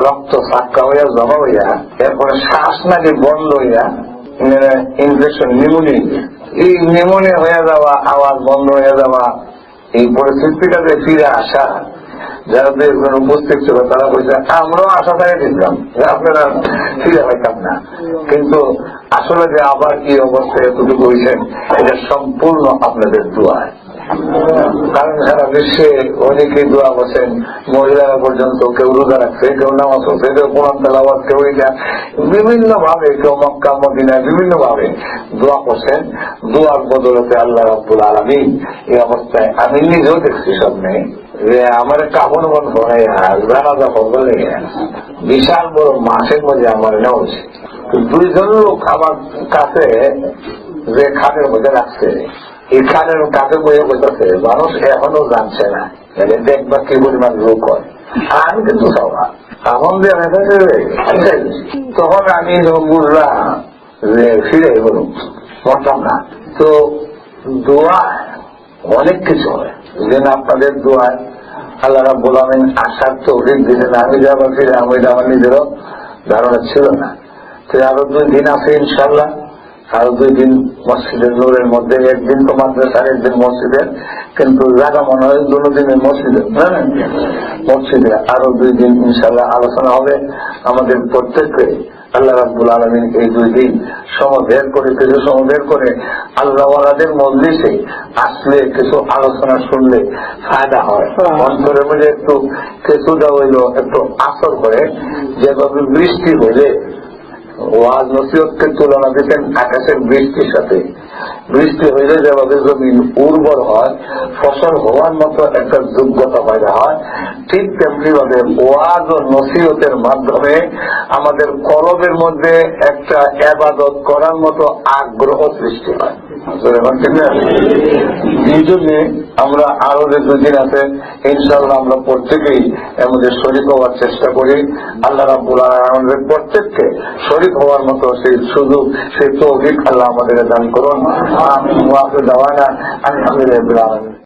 B: রক্ত সাক্কা হইয়া জমা হইয়া এরপরে শ্বাস নাকি বন্ধ হইয়া ইনফেকশন নিউমোনিয়া, এই নিউমোনিয়া হয়ে যাওয়া, আওয়াজ বন্ধ হয়ে যাওয়া, এই পরিস্থিতিটাতে ফিরে আসা যারা উপস্থিত ছিল তারা বলছে আমরাও আশা থাকে দিতাম আপনারা ফিরে পাইতাম না, কিন্তু আসলে যে আবার কি অবস্থায় এতটুকু হয়েছেন এটা সম্পূর্ণ আপনাদের দোয়া। কারণ সারা বিশ্বে অনেকেই দোয়া করছেন, মহিলারা পর্যন্ত কেউ রোজা রাখছে, কেউ নামাজ পড়ছে, কেউ কোরআন তেলাওয়াত, কেউ এটা বিভিন্ন ভাবে, কেউ মক্কা মদিনায় বিভিন্ন ভাবে দোয়া করছেন। দোয়ার বদলতে আল্লাহ রাব্বুল আলামিন এই অবস্থায় আমি নিজেও দেখছি সামনে যে আমার কাপড় বন্ধ হয় জানাজা ফজল লেগে বিশাল বড় মাসের মধ্যে আমার নেওয়া উচিত। দুইজন লোক আমার কাছে যে খাটের মধ্যে রাখছে, এই খাটের কাছে বইয়ে বসেছে, মানুষ এখনো জানছে না, দেখবা কি পরিমাণ লোক হয়। আমি কিন্তু সবাই এখন যে তখন আমি যখন বুঝলাম যে ফিরে বলুন বলতাম না। তো দোয়া অনেক কিছু হয়, যেন আপনাদের দোয়ায় আল্লাহ রাব্বুল আলামিন আশার তৌফিক দিলেন। আমি যে আবার ফিরে আমি আমার নিজেরও ধারণা ছিল না। তো আরো 2 দিন আছে ইনশাল্লাহ, আরো 2 দিন মসজিদের নূরের মধ্যে, একদিন তো মাদ্রাসার, একদিন মসজিদের, কিন্তু জায়গা মনে হয় 2 দিনের মসজিদের, মসজিদে আরো 2 দিন ইনশাল্লাহ আলোচনা হবে। আমাদের প্রত্যেককে আল্লাহ রাব্বুল আলামিন এই 2 দিন সময় বের করে, কিছু সময় বের করে আল্লাহওয়ালাদের মজলিসে আসলে কিছু আলোচনা শুনলে ফায়দা হয়। অন্তরের মধ্যে একটু কিছুটা হইল একটু আসর করে, যেভাবে বৃষ্টি হইলে ওয়াজ নসিহতকে তুলনা দিচ্ছেন আকাশের বৃষ্টির সাথে। বৃষ্টি হইলে যেভাবে জমিন উর্বর হয়, ফসল হওয়ার মতো একটা যোগ্যতা পয়দা হয়, ঠিক তেমনি ভাবে ওয়াজ ও নসিহতের মাধ্যমে আমাদের কলবের মধ্যে একটা ইবাদত করার মতো আগ্রহ সৃষ্টি হয়। এই জন্য আমরা আরো যে 2 দিন আছে ইনশাআল্লাহ আমরা প্রত্যেকেই আমাদের শরীক হওয়ার চেষ্টা করি। আল্লাহ রাব্বুল আলামিন আমাদের প্রত্যেককে শরীক হওয়ার মতো সেই সুযোগ, সেই তৌফিক আল্লাহ আমাদের দান করুন। আমিন ওয়া আখিরু দাওয়ানা আলহামদুলিল্লাহি রাব্বিল আলামিন।